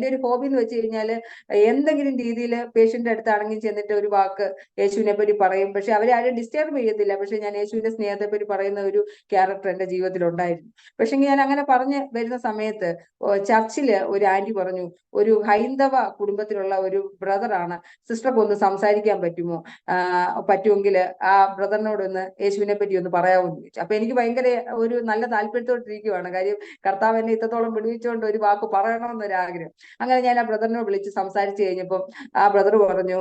B: ഒരു ഹോബി എന്ന് വെച്ച് കഴിഞ്ഞാല് എന്തെങ്കിലും രീതിയിൽ പേഷ്യന്റെ അടുത്താണെങ്കിൽ ചെന്നിട്ട് ഒരു വാക്ക് യേശുവിനെ പറ്റി പറയും. പക്ഷെ അവരെ ആരും ഡിസ്റ്റർബ് ചെയ്യത്തില്ല. പക്ഷെ ഞാൻ യേശുവിന്റെ സ്നേഹത്തെ പറ്റി പറയുന്ന ഒരു ക്യാരക്ടർ എന്റെ ജീവിതത്തിൽ ഉണ്ടായിരുന്നു. പക്ഷെ ഞാൻ അങ്ങനെ പറഞ്ഞ് വരുന്ന സമയത്ത് ചർച്ചില് ഒരു ആന്റി പറഞ്ഞു, ഒരു ഹൈന്ദവ കുടുംബത്തിലുള്ള ഒരു ബ്രദറാണ്, സിസ്റ്റർക്ക് ഒന്ന് സംസാരിക്കാൻ പറ്റുമോ, പറ്റുമെങ്കിൽ ആ ബ്രദറിനോടൊന്ന് യേശുവിനെ പറ്റി ഒന്ന് പറയാമെന്ന് ചോദിച്ചു. അപ്പൊ എനിക്ക് ഭയങ്കര ഒരു നല്ല താല്പര്യത്തോട്ടിരിക്കുവാണ്. കാര്യം കർത്താവ് എന്നെ ഇത്രത്തോളം വിടുവിച്ചുകൊണ്ട് ഒരു വാക്ക് പറയണമെന്നൊരാഗ്രഹം. അങ്ങനെ ഞാൻ ആ ബ്രദറിനെ വിളിച്ച് സംസാരിച്ചു കഴിഞ്ഞപ്പം ആ ബ്രദർ പറഞ്ഞു,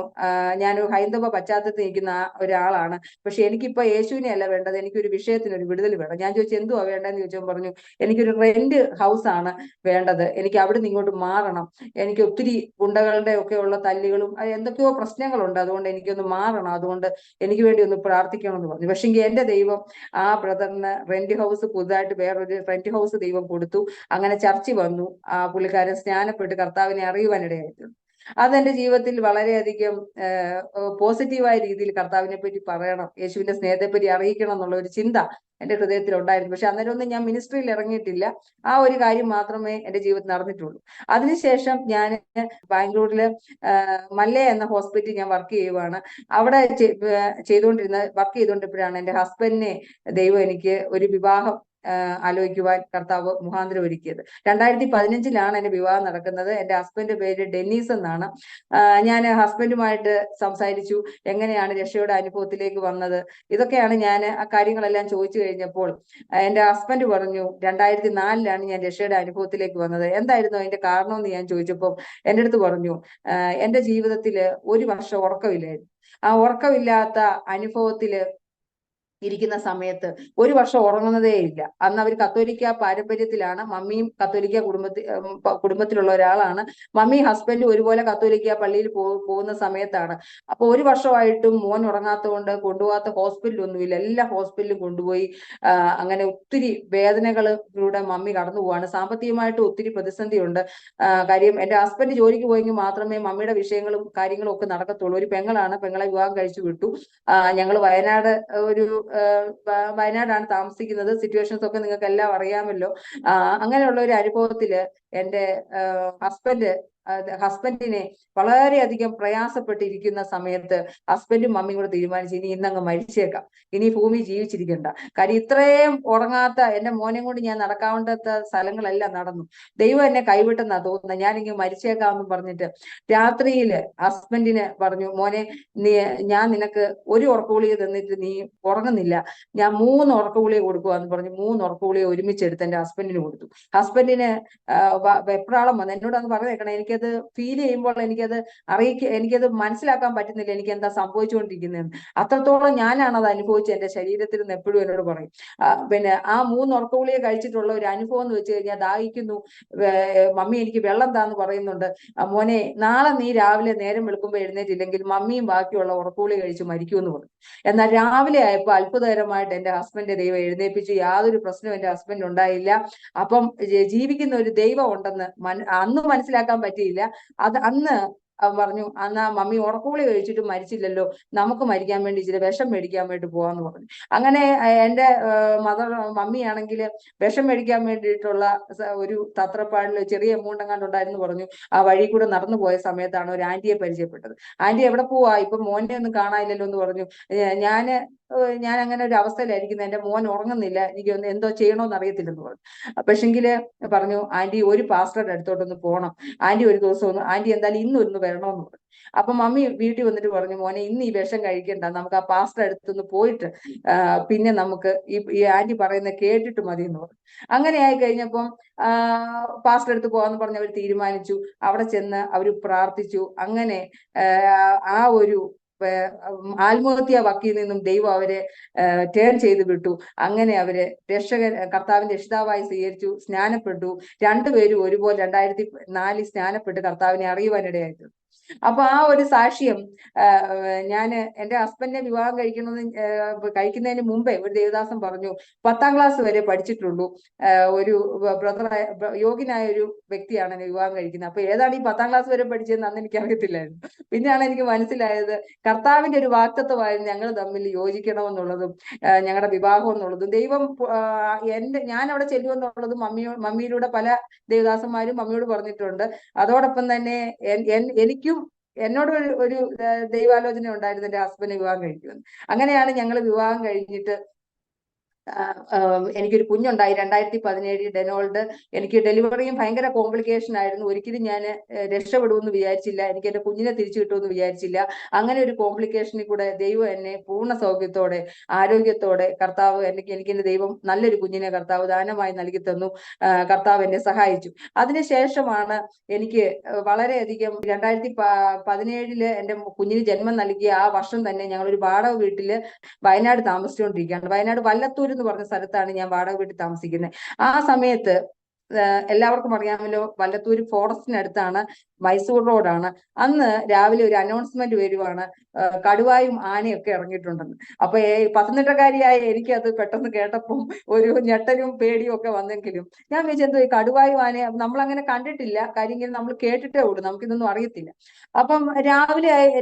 B: ഞാനൊരു ഹൈന്ദവ പശ്ചാത്തലത്തിൽ നിൽക്കുന്ന ഒരാളാണ്, പക്ഷെ എനിക്കിപ്പോ യേശുവിനെ അല്ല വേണ്ടത്, എനിക്കൊരു വിഷയത്തിനൊരു വിടുതൽ വേണം. ഞാൻ ചോദിച്ചു, എന്തുവാ വേണ്ടതെന്ന് ചോദിച്ചപ്പോൾ പറഞ്ഞു, എനിക്കൊരു റെന്റ് ഹൗസ് ആണ് വേണ്ടത്, എനിക്ക് അവിടെ നിന്ന് ഇങ്ങോട്ട് മാറണം, എനിക്ക് ഒത്തിരി ഗുണ്ടകളുടെ ഒക്കെ ഉള്ള തല്ലുകളും എന്തൊക്കെയോ പ്രശ്നങ്ങളുണ്ട്, അതുകൊണ്ട് എനിക്കൊന്ന് മാറണം, അതുകൊണ്ട് എനിക്ക് വേണ്ടി ഒന്ന് പ്രാർത്ഥിക്കണം എന്ന് പറഞ്ഞു. പക്ഷെ എന്റെ ദൈവം ആ ബ്രദറിന് റെന്റ് ഹൗസ്, പുതുതായിട്ട് വേറൊരു റെന്റ് ഹൗസ് ദൈവം കൊടുത്തു. അങ്ങനെ ചർച്ച വന്നു, ആ പുള്ളിക്കാരൻ സ്നാനപ്പെട്ട് കർത്താവിനെ അറിയുവാനിടയായിട്ടുണ്ട്. അതെന്റെ ജീവിതത്തിൽ വളരെയധികം പോസിറ്റീവായ രീതിയിൽ കർത്താവിനെ പറ്റി പറയണം, യേശുവിന്റെ സ്നേഹത്തെ പറ്റി അറിയിക്കണം എന്നുള്ള ഒരു ചിന്ത എന്റെ ഹൃദയത്തിൽ ഉണ്ടായിരുന്നു. പക്ഷെ അന്നേരം ഒന്നും ഞാൻ മിനിസ്ട്രിയിൽ ഇറങ്ങിയിട്ടില്ല. ആ ഒരു കാര്യം മാത്രമേ എന്റെ ജീവിതത്തിൽ നടന്നിട്ടുള്ളൂ. അതിനുശേഷം ഞാൻ ബാംഗ്ലൂരില് മല്ലേ എന്ന ഹോസ്പിറ്റലിൽ ഞാൻ വർക്ക് ചെയ്യുവാണ്. അവിടെ വർക്ക് ചെയ്തുകൊണ്ടിരിപ്പോഴാണ് എന്റെ ഹസ്ബൻഡിനെ ദൈവം എനിക്ക് ഒരു വിവാഹം ആലോചിക്കുവാൻ കർത്താവ് മുഖാന്തരം ഒരുക്കിയത്. 2015 എന്റെ വിവാഹം നടക്കുന്നത്. എന്റെ ഹസ്ബൻഡിന്റെ പേര് ഡെന്നീസ് എന്നാണ്. ഞാൻ ഹസ്ബൻഡുമായിട്ട് സംസാരിച്ചു, എങ്ങനെയാണ് രക്ഷയുടെ അനുഭവത്തിലേക്ക് വന്നത്, ഇതൊക്കെയാണ് ഞാൻ ആ കാര്യങ്ങളെല്ലാം ചോദിച്ചു കഴിഞ്ഞപ്പോൾ എന്റെ ഹസ്ബൻഡ് പറഞ്ഞു, 2004 ഞാൻ രക്ഷയുടെ അനുഭവത്തിലേക്ക് വന്നത്, എന്തായിരുന്നു അതിന്റെ കാരണം എന്ന് ഞാൻ ചോദിച്ചപ്പോൾ എൻ്റെ അടുത്ത് പറഞ്ഞു, എന്റെ ജീവിതത്തില് 1 വർഷം ഉറക്കമില്ലായിരുന്നു. ആ ഉറക്കമില്ലാത്ത അനുഭവത്തില് ഇരിക്കുന്ന സമയത്ത് 1 വർഷം ഉറങ്ങുന്നതേ ഇല്ല. അന്ന് അവർ കത്തോലിക്ക പാരമ്പര്യത്തിലാണ്, മമ്മിയും കത്തോലിക്ക കുടുംബത്തിലുള്ള ഒരാളാണ്. മമ്മി ഹസ്ബൻഡും ഒരുപോലെ കത്തോലിക്ക പള്ളിയിൽ പോകുന്ന സമയത്താണ്. അപ്പൊ 1 വർഷമായിട്ടും മോൻ ഉറങ്ങാത്തതുകൊണ്ട് കൊണ്ടുപോകാത്ത ഹോസ്പിറ്റലൊന്നുമില്ല, എല്ലാ ഹോസ്പിറ്റലും കൊണ്ടുപോയി. അങ്ങനെ ഒത്തിരി വേദനകളിലൂടെ മമ്മി കടന്നു പോവാണ്. സാമ്പത്തികമായിട്ട് ഒത്തിരി പ്രതിസന്ധിയുണ്ട്. കാര്യം എന്റെ ഹസ്ബൻഡ് ജോലിക്ക് പോയെങ്കിൽ മാത്രമേ മമ്മിയുടെ വിഷയങ്ങളും കാര്യങ്ങളും ഒക്കെ നടക്കത്തുള്ളൂ. ഒരു പെങ്ങളാണ്, പെങ്ങളെ വിവാഹം കഴിച്ചു വിട്ടു. ഞങ്ങൾ വയനാടാണ് താമസിക്കുന്നത്. സിറ്റുവേഷൻസ് ഒക്കെ നിങ്ങൾക്ക് എല്ലാം അറിയാമല്ലോ. അങ്ങനെയുള്ള ഒരു അനുഭവത്തില് എന്റെ ഹസ്ബൻഡിനെ വളരെയധികം പ്രയാസപ്പെട്ടിരിക്കുന്ന സമയത്ത് ഹസ്ബൻഡും മമ്മിയും കൂടെ തീരുമാനിച്ചു, ഇനി ഇന്നങ്ങ് മരിച്ചേക്കാം, ഇനി ഭൂമി ജീവിച്ചിരിക്കണ്ട. കാര്യം ഇത്രയും ഉറങ്ങാത്ത എന്റെ മോനെ കൊണ്ട് ഞാൻ നടക്കാവേണ്ടാത്ത സ്ഥലങ്ങളെല്ലാം നടന്നു. ദൈവം എന്നെ കൈവിട്ടെന്നാ തോന്നുന്നത്, ഞാനിങ്ങനെ മരിച്ചേക്കാമെന്നും പറഞ്ഞിട്ട് രാത്രിയില് ഹസ്ബൻഡിന് പറഞ്ഞു, മോനെ ഞാൻ നിനക്ക് 1 ഉറക്കഗുളിക തന്നിട്ട് നീ ഉറങ്ങുന്നില്ല, ഞാൻ 3 ഉറക്കഗുളിക കൊടുക്കുവാന്ന് പറഞ്ഞു 3 ഉറക്കഗുളിക ഒരുമിച്ചെടുത്ത് എന്റെ ഹസ്ബൻഡിന് കൊടുത്തു. ഹസ്ബൻഡിന് വെപ്രാളം വന്നു. എന്നോട് അന്ന് പറഞ്ഞേക്കണം, എനിക്ക് എനിക്കത് ഫീൽ ചെയ്യുമ്പോൾ എനിക്കത് മനസ്സിലാക്കാൻ പറ്റുന്നില്ല എനിക്ക് എന്താ സംഭവിച്ചുകൊണ്ടിരിക്കുന്നതെന്ന്. അത്രത്തോളം ഞാനാണ് അത് അനുഭവിച്ചത്. എന്റെ ശരീരത്തിൽ നിന്ന് എപ്പോഴും എന്നോട് പറയും. പിന്നെ ആ 3 ഉറക്കഗുളിക കഴിച്ചിട്ടുള്ള ഒരു അനുഭവം എന്ന് വെച്ച് കഴിഞ്ഞാൽ, ദാഹിക്കുന്നു, മമ്മി എനിക്ക് വെള്ളം താന്ന് പറയുന്നുണ്ട്, മോനെ നാളെ നീ രാവിലെ നേരം വെളുക്കുമ്പോൾ എഴുന്നേറ്റില്ലെങ്കിൽ മമ്മിയും ബാക്കിയുള്ള ഉറക്കഗുളിക കഴിച്ച് മരിക്കുമെന്ന് പറഞ്ഞു. എന്നാൽ രാവിലെ ആയപ്പോൾ അത്ഭുതകരമായിട്ട് എന്റെ ഹസ്ബൻഡ് ദൈവം എഴുന്നേൽപ്പിച്ചു. യാതൊരു പ്രശ്നവും എന്റെ ഹസ്ബൻഡ് ഉണ്ടായില്ല. അപ്പം ജീവിക്കുന്ന ഒരു ദൈവം ഉണ്ടെന്ന് അന്ന് മനസ്സിലാക്കാൻ പറ്റിയില്ല. അന്ന് അവൻ പറഞ്ഞു, എന്നാ മമ്മി ഉറക്കഗുളിക കഴിച്ചിട്ട് മരിച്ചില്ലല്ലോ, നമുക്ക് മരിക്കാൻ വേണ്ടി ഇച്ചിരി വിഷം മേടിക്കാൻ വേണ്ടി പോവാന്ന് പറഞ്ഞു. അങ്ങനെ എന്റെ മമ്മിയാണെങ്കിൽ വിഷം മേടിക്കാൻ വേണ്ടിയിട്ടുള്ള ഒരു തത്രപ്പാടിൽ ചെറിയ എമൗണ്ട് എങ്ങാണ്ട് ഉണ്ടായിരുന്നു പറഞ്ഞു. ആ വഴി കൂടെ നടന്നു പോയ സമയത്താണ് ഒരു ആന്റിയെ പരിചയപ്പെട്ടത്. ആന്റി എവിടെ പോവാ, ഇപ്പൊ മോനെ ഒന്നും കാണാനില്ലല്ലോ എന്ന് പറഞ്ഞു. ഞാൻ അങ്ങനെ ഒരു അവസ്ഥയിലായിരിക്കുന്നത്, എന്റെ മോൻ ഉറങ്ങുന്നില്ല, എനിക്ക് എന്തോ ചെയ്യണോന്ന് അറിയത്തില്ലെന്ന് പറഞ്ഞു. പക്ഷെങ്കില് പറഞ്ഞു, ആന്റി ഒരു പാസ്റ്ററുടെ അടുത്തോട്ടൊന്ന് പോകണം, ആന്റി ഒരു ദിവസം ഒന്ന്, ആന്റി എന്തായാലും ഇന്നൊന്ന് വരണമെന്ന് പറഞ്ഞു. അപ്പൊ മമ്മി വീട്ടിൽ വന്നിട്ട് പറഞ്ഞു, മോനെ ഇന്ന് ഈ വിഷം കഴിക്കണ്ട, നമുക്ക് ആ പാസ്റ്റർ അടുത്തൊന്ന് പോയിട്ട് പിന്നെ നമുക്ക് ഈ ആന്റി പറയുന്ന കേട്ടിട്ട് മതി എന്ന് പറഞ്ഞു. അങ്ങനെ ആയി കഴിഞ്ഞപ്പം പാസ്റ്റർ അടുത്ത് പോകാന്ന് പറഞ്ഞ് അവർ തീരുമാനിച്ചു. അവിടെ ചെന്ന് അവർ പ്രാർത്ഥിച്ചു. അങ്ങനെ ആ ഒരു ആത്മഹത്യാ വക്കിൽ നിന്നും ദൈവം അവരെ ടേൺ ചെയ്ത് വിട്ടു. അങ്ങനെ അവര് കർത്താവിന്റെ രക്ഷിതാവായി സ്വീകരിച്ചു, സ്നാനപ്പെട്ടു. രണ്ടുപേരും ഒരുപോലെ 2004 സ്നാനപ്പെട്ട് കർത്താവിനെ അറിയുവാനിടയായിട്ട്. അപ്പൊ ആ ഒരു സാക്ഷ്യം ഞാൻ എന്റെ ഹസ്ബൻഡിനെ വിവാഹം കഴിക്കുന്നതിന് മുമ്പേ ഒരു ദേവദാസൻ പറഞ്ഞു, 10ാം ക്ലാസ് വരെ പഠിച്ചിട്ടുള്ളൂ, ഒരു ബ്രദറായ യോഗ്യനായ ഒരു വ്യക്തിയാണ് എന്നെ വിവാഹം കഴിക്കുന്നത്. അപ്പൊ ഏതാണ് ഈ 10ാം ക്ലാസ് വരെ പഠിച്ചതെന്ന് അന്ന് എനിക്ക് അറിയത്തില്ലായിരുന്നു. പിന്നെയാണ് എനിക്ക് മനസ്സിലായത് കർത്താവിന്റെ ഒരു വാഗ്ദത്തമായിരുന്നു ഞങ്ങൾ തമ്മിൽ യോജിക്കണമെന്നുള്ളതും ഞങ്ങളുടെ വിവാഹം എന്നുള്ളതും. ദൈവം ഞാൻ അവിടെ ചെല്ലുമെന്നുള്ളതും മമ്മിയിലൂടെ പല ദേവദാസന്മാരും മമ്മിയോട് പറഞ്ഞിട്ടുണ്ട്. അതോടൊപ്പം തന്നെ എനിക്കും എന്നോട് ഒരു ദൈവാലോചന ഉണ്ടായിരുന്നു എന്റെ ഹസ്ബൻഡ് വിവാഹം കഴിക്കുമെന്ന്. അങ്ങനെയാണ് ഞങ്ങൾ വിവാഹം കഴിഞ്ഞിട്ട് എനിക്കൊരു കുഞ്ഞുണ്ടായി 2017 ഡെനോൾഡ്. എനിക്ക് ഡെലിവറിയും ഭയങ്കര കോംപ്ലിക്കേഷൻ ആയിരുന്നു. ഒരിക്കലും ഞാൻ രക്ഷപ്പെടുമെന്ന് വിചാരിച്ചില്ല, എനിക്ക് എന്റെ കുഞ്ഞിനെ തിരിച്ചു കിട്ടുമെന്ന് വിചാരിച്ചില്ല. അങ്ങനെ ഒരു കോംപ്ലിക്കേഷനിൽ കൂടെ ദൈവം എന്നെ പൂർണ്ണ സൗഖ്യത്തോടെ ആരോഗ്യത്തോടെ കർത്താവ് എനിക്ക് എന്റെ ദൈവം നല്ലൊരു കുഞ്ഞിനെ കർത്താവ് ദാനമായി നൽകി തന്നു. കർത്താവ് എന്നെ സഹായിച്ചു. അതിനുശേഷമാണ് എനിക്ക് വളരെയധികം 2017 എന്റെ കുഞ്ഞിന് ജന്മം നൽകിയ ആ വർഷം തന്നെ ഞങ്ങളൊരു വാടക വീട്ടില് വയനാട് താമസിച്ചുകൊണ്ടിരിക്കുകയാണ്. വയനാട് വല്ലത്തൂർ എന്ന് പറഞ്ഞ സ്ഥലത്താണ് ഞാൻ വാടക വീട്ടിൽ താമസിക്കുന്നത്. ആ സമയത്ത് എല്ലാവർക്കും അറിയാമല്ലോ, വല്ലത്തൂർ ഫോറസ്റ്റിനടുത്താണ്, മൈസൂർ റോഡാണ്. അന്ന് രാവിലെ ഒരു അനൗൺസ്മെന്റ് വരുവാണ്, കടുവായും ആനയൊക്കെ ഇറങ്ങിയിട്ടുണ്ടെന്ന്. അപ്പൊ പത്തനംതിട്ടക്കാരിയായ എനിക്കത് പെട്ടെന്ന് കേട്ടപ്പം ഒരു ഞെട്ടലും പേടിയും ഒക്കെ വന്നെങ്കിലും ഞാൻ വിചാരിച്ചു ഈ കടുവായും ആനയും നമ്മളങ്ങനെ കണ്ടിട്ടില്ല, കാര്യം ഇങ്ങനെ നമ്മൾ കേട്ടിട്ടേ ഉള്ളൂ, നമുക്കിതൊന്നും അറിയത്തില്ല. അപ്പം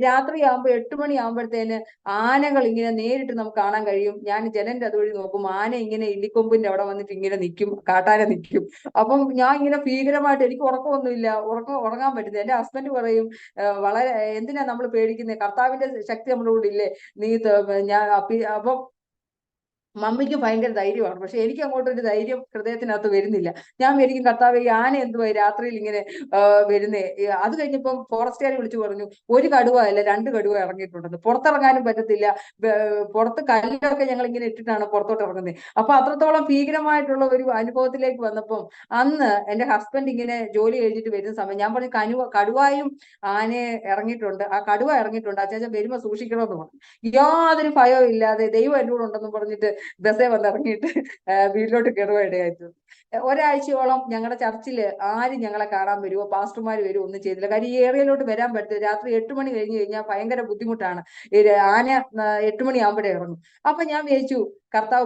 B: രാത്രിയാകുമ്പോൾ 8 മണിയാകുമ്പോഴത്തേന് ആനകൾ ഇങ്ങനെ നേരിട്ട് നമുക്ക് കാണാൻ കഴിയും. ഞാൻ ജനലിന്റെ അതുവഴി നോക്കും, ആന ഇങ്ങനെ ഇല്ലിക്കൊമ്പിന്റെ അവിടെ വന്നിട്ട് ഇങ്ങനെ നിൽക്കും, കാട്ടാന നിൽക്കും. അപ്പം ഞാൻ ഇങ്ങനെ ഭീകരമായിട്ട്, എനിക്ക് ഉറക്കമൊന്നുമില്ല, ഉറങ്ങാൻ പറ്റുന്നില്ല. എന്റെ ഹസ്ബൻഡ് പറയും, വളരെ എന്തിനാ നമ്മൾ പേടിക്കുന്നത്, കർത്താവിന്റെ ശക്തി നമ്മുടെ കൂടെ ഇല്ലേ, ഞാൻ അപ്പം മമ്മിക്ക് ഭയങ്കര ധൈര്യമാണ്. പക്ഷെ എനിക്ക് അങ്ങോട്ടൊരു ധൈര്യം ഹൃദയത്തിനകത്ത് വരുന്നില്ല. ഞാൻ വിചാരിക്കും, കർത്താവ് ഈ ആന എന്തുവായി രാത്രിയിൽ ഇങ്ങനെ വരുന്നേ. അത് കഴിഞ്ഞപ്പം ഫോറസ്റ്റുകാരെ വിളിച്ചു പറഞ്ഞു, ഒരു കടുവ അല്ല 2 കടുവ ഇറങ്ങിയിട്ടുണ്ടെന്ന്. പുറത്തിറങ്ങാനും പറ്റത്തില്ല, പുറത്ത് കല്ലൊക്കെ ഞങ്ങൾ ഇങ്ങനെ ഇട്ടിട്ടാണ് പുറത്തോട്ട് ഇറങ്ങുന്നത്. അപ്പൊ അത്രത്തോളം ഭീകരമായിട്ടുള്ള ഒരു അനുഭവത്തിലേക്ക് വന്നപ്പം അന്ന് എന്റെ ഹസ്ബൻഡ് ഇങ്ങനെ ജോലി കഴിഞ്ഞിട്ട് വരുന്ന സമയം ഞാൻ പറഞ്ഞു, കടുവായും ആനയെ ഇറങ്ങിയിട്ടുണ്ട്, ആ കടുവ ഇറങ്ങിയിട്ടുണ്ട്, അച്ചാച്ചൻ വരുമ്പോ സൂക്ഷിക്കണമെന്ന് പറഞ്ഞു. യാതൊരു ഭയവും ഇല്ലാതെ ദൈവം എന്നോട് ഉണ്ടെന്ന് പറഞ്ഞിട്ട് ബസ്സേ വന്നിറങ്ങിയിട്ട് വീട്ടിലോട്ട് കയറുവാൻ ഇടയായിട്ട്. ഒരാഴ്ചയോളം ഞങ്ങളുടെ ചർച്ചിൽ ആരും ഞങ്ങളെ കാണാൻ വരുമോ, പാസ്റ്റർമാർ വരുമോ ഒന്നും ചെയ്തില്ല. കാര്യം ഈ ഏരിയയിലോട്ട് വരാൻ പറ്റില്ല. രാത്രി 8 മണി കഴിഞ്ഞ് കഴിഞ്ഞാൽ ഭയങ്കര ബുദ്ധിമുട്ടാണ്. ആന 8 മണിയാകുമ്പോഴേ ഇറങ്ങും. അപ്പൊ ഞാൻ വിചാരിച്ചു, കർത്താവ്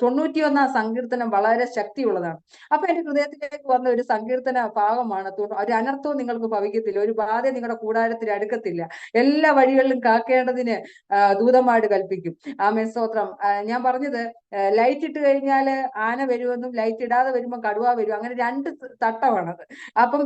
B: 91 സങ്കീർത്തനം വളരെ ശക്തിയുള്ളതാണ്. അപ്പൊ എന്റെ ഹൃദയത്തിലേക്ക് വന്ന ഒരു സങ്കീർത്തന ഭാഗമാണ്, ഒരു അനർത്ഥവും നിങ്ങൾക്ക് ഭവിക്കത്തില്ല, ഒരു ബാധ നിങ്ങളുടെ കൂടാരത്തിൽ അടുക്കത്തില്ല, എല്ലാ വഴികളിലും കാക്കേണ്ടതിന് ദൂതന്മാര് കൽപ്പിക്കും. ആമേൻ, സ്തോത്രം. ഞാൻ പറഞ്ഞത്, ലൈറ്റ് ഇട്ട് കഴിഞ്ഞാല് ആന വരുമെന്നും ലൈറ്റ് ഇടാതെ വരുമ്പോൾ കടുവ വരും, അങ്ങനെ 2 തട്ടമാണത്. അപ്പം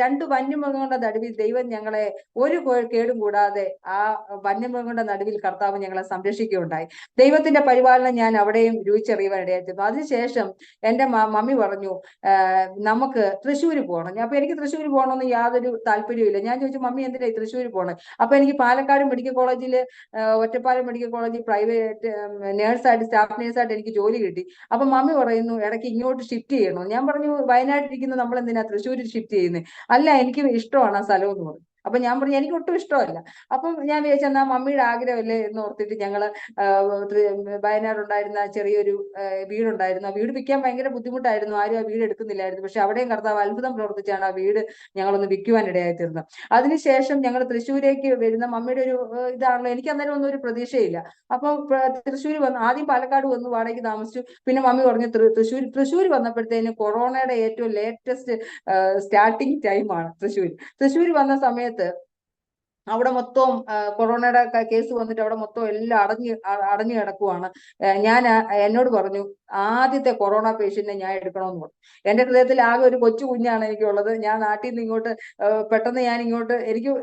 B: രണ്ട് വന്യമൃഗങ്ങളുടെ നടുവിൽ ദൈവം ഞങ്ങളെ ഒരു കേടും കൂടാതെ ആ വന്യമൃഗങ്ങളുടെ നടുവിൽ കർത്താവ് ഞങ്ങളെ സംരക്ഷിക്കുകയുണ്ടായി. ദൈവത്തിന്റെ പരിപാലനം ഞാൻ അവിടെയും രുചിച്ചറിയുവാൻ ഇടയായിരുന്നു. അതിനുശേഷം എന്റെ മമ്മി പറഞ്ഞു, നമുക്ക് തൃശ്ശൂർ പോകണം. അപ്പൊ എനിക്ക് തൃശ്ശൂർ പോകണമെന്ന് യാതൊരു താല്പര്യമില്ല. ഞാൻ ചോദിച്ചു, മമ്മി എന്തിനാ തൃശ്ശൂർ പോകണം? അപ്പൊ എനിക്ക് പാലക്കാട് മെഡിക്കൽ കോളേജിൽ, ഒറ്റപ്പാലം മെഡിക്കൽ കോളേജിൽ പ്രൈവറ്റ് നേഴ്സായിട്ട്, സ്റ്റാഫ് നേഴ്സായിട്ട് എനിക്ക് ജോലി കിട്ടി. അപ്പൊ അപ്പൊ മമ്മി പറയുന്നു ഇടയ്ക്ക് ഇങ്ങോട്ട് ഷിഫ്റ്റ് ചെയ്യണോ. ഞാൻ പറഞ്ഞു വയനാട്ടിലിരിക്കുന്ന നമ്മൾ എന്തിനാ തൃശ്ശൂർ ഷിഫ്റ്റ് ചെയ്യുന്നത്. അല്ല എനിക്ക് ഇഷ്ടമാണ് ആ സ്ഥലം എന്ന് പറഞ്ഞു. അപ്പൊ ഞാൻ പറഞ്ഞു എനിക്ക് ഒട്ടും ഇഷ്ടമല്ല. അപ്പം ഞാൻ വിചാരിച്ചു എന്നാ മമ്മിയുടെ ആഗ്രഹമല്ലേ എന്ന് ഓർത്തിട്ട് ഞങ്ങള് വയനാടുണ്ടായിരുന്ന ചെറിയൊരു വീടുണ്ടായിരുന്നു. ആ വീട് വിൽക്കാൻ ഭയങ്കര ബുദ്ധിമുട്ടായിരുന്നു, ആരും ആ വീട് എടുക്കുന്നില്ലായിരുന്നു. പക്ഷെ അവിടെയും കർത്താവ് അത്ഭുതം പ്രവർത്തിച്ചാണ് ആ വീട് ഞങ്ങളൊന്ന് വിൽക്കുവാൻ ഇടയായി തീർന്നത്. അതിനുശേഷം ഞങ്ങൾ തൃശ്ശൂരേക്ക് വരുന്ന മമ്മിയുടെ ഒരു ഇതാണല്ലോ, എനിക്ക് അന്നേരം ഒന്നും ഒരു പ്രതീക്ഷയില്ല. അപ്പൊ തൃശ്ശൂർ വന്നു, ആദ്യം പാലക്കാട് വന്നു വാടകയ്ക്ക് താമസിച്ചു. പിന്നെ മമ്മി പറഞ്ഞു തൃശ്ശൂർ വന്നപ്പോഴത്തേന് കൊറോണയുടെ ഏറ്റവും ലേറ്റസ്റ്റ് സ്റ്റാർട്ടിങ് ടൈമാണ് തൃശ്ശൂർ വന്ന സമയത്ത് അവിടെ മൊത്തം കൊറോണയുടെ കേസ് വന്നിട്ട് അവിടെ മൊത്തം എല്ലാം അടഞ്ഞു കിടക്കുവാണ്. ഞാൻ എന്നോട് പറഞ്ഞു ആദ്യത്തെ കൊറോണ പേഷ്യന്റിനെ ഞാൻ എടുക്കണമെന്ന് പറഞ്ഞു. എന്റെ ഹൃദയത്തിൽ ആകെ ഒരു കൊച്ചു കുഞ്ഞാണ് എനിക്കുള്ളത്. ഞാൻ നാട്ടിൽ നിന്ന് ഇങ്ങോട്ട് പെട്ടെന്ന് ഞാൻ ഇങ്ങോട്ട്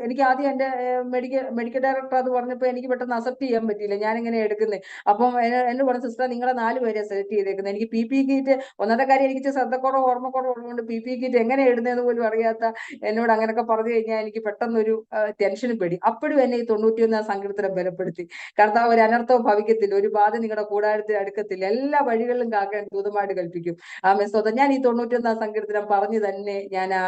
B: എനിക്ക് ആദ്യം എന്റെ മെഡിക്കൽ ഡയറക്ടർ അത് പറഞ്ഞപ്പോൾ എനിക്ക് പെട്ടെന്ന് അക്സെപ്റ്റ് ചെയ്യാൻ പറ്റിയില്ല, ഞാൻ ഇങ്ങനെ എടുക്കുന്നത്. അപ്പം എന്നോട് പറഞ്ഞു സിസ്റ്റർ നിങ്ങളെ 4 പേരെ സെലക്ട് ചെയ്തേക്കുന്നത്. എനിക്ക് PPE കിറ്റ് ഒന്നാമത്തെ കാര്യം എനിക്ക് ശ്രദ്ധക്കുറവ് ഓർമ്മക്കുറവ് ഉള്ളതുകൊണ്ട് PPE കിറ്റ് എങ്ങനെ ഇടുന്നതെന്ന് പോലും അറിയാത്ത എന്നോട് അങ്ങനെയൊക്കെ പറഞ്ഞു കഴിഞ്ഞാൽ എനിക്ക് പെട്ടെന്നൊരു ടെൻഷൻ പേടി. അപ്പോഴും എന്നെ ഈ 91 സങ്കീർത്തനം ബലപ്പെടുത്തി. കർത്താവ് ഒരു അനർത്ഥവും ഭവിക്കത്തില്ല, ഒരു ബാധ നിങ്ങളുടെ കൂടാരത്തിൽ അടുക്കത്തില്ല, എല്ലാ വഴികളിലും കാക്കാൻ ദൂതമായിട്ട് കൽപ്പിക്കും. സ്വതം ഞാൻ ഈ 91 സങ്കീർത്തനം പറഞ്ഞു തന്നെ ഞാൻ ആ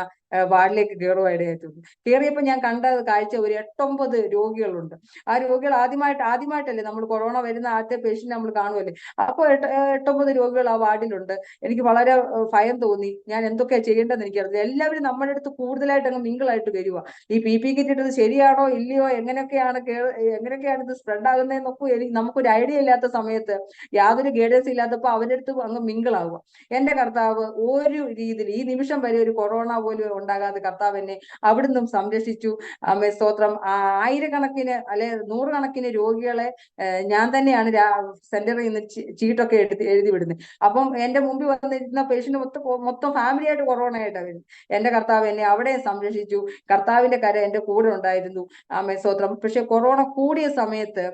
B: വാർഡിലേക്ക് കയറുവായിടയായിട്ടുണ്ട്. കയറിയപ്പോൾ ഞാൻ കണ്ട കാഴ്ച ഒരു 8-9 രോഗികളുണ്ട്. ആ രോഗികൾ ആദ്യമായിട്ടല്ലേ നമ്മൾ കൊറോണ വരുന്ന ആദ്യത്തെ പേഷ്യന്റ് നമ്മൾ കാണുമല്ലേ. അപ്പോൾ 8-9 രോഗികൾ ആ വാർഡിലുണ്ട്. എനിക്ക് വളരെ ഭയം തോന്നി, ഞാൻ എന്തൊക്കെയാ ചെയ്യേണ്ടതെന്ന് എനിക്കറിയില്ല. എല്ലാവരും നമ്മുടെ അടുത്ത് കൂടുതലായിട്ട് അങ്ങ് മിങ്കിളായിട്ട് വരിക. ഈ PPE കിറ്റ് ഇട്ടത് ശരിയാണോ ഇല്ലയോ, എങ്ങനെയൊക്കെയാണ് ഇത് സ്പ്രെഡ് ആകുന്നതെന്നൊക്കെ നമുക്കൊരു ഐഡിയ ഇല്ലാത്ത സമയത്ത്, യാതൊരു ഗൈഡൻസ് ഇല്ലാത്തപ്പോൾ അവരുടെ അടുത്ത് അങ്ങ് മിങ്കിളാവുക. എന്റെ കർത്താവ് ഒരു രീതിയിൽ ഈ നിമിഷം വരെ ഒരു കൊറോണ പോലും ഉണ്ടാകാതെ കർത്താവ് എന്നെ അവിടുന്ന് സംരക്ഷിച്ചു. സ്തോത്രം. ആയിരക്കണക്കിന് അല്ലെ 100 കണക്കിന് രോഗികളെ ഞാൻ തന്നെയാണ് സെന്ററിൽ നിന്ന് ചീട്ടൊക്കെ എഴുതി വിടുന്നത്. അപ്പം എന്റെ മുമ്പിൽ വന്നിരുന്ന പേഷ്യന്റ് മൊത്തം ഫാമിലി ആയിട്ട് കൊറോണ ആയിട്ടാണ് വരുന്നത്. എന്റെ കർത്താവ് എന്നെ അവിടെ സംരക്ഷിച്ചു. കർത്താവിന്റെ കര എന്റെ കൂടെ ഉണ്ടായിരുന്നു. സ്തോത്രം. പക്ഷെ കൊറോണ കൂടിയ സമയത്ത്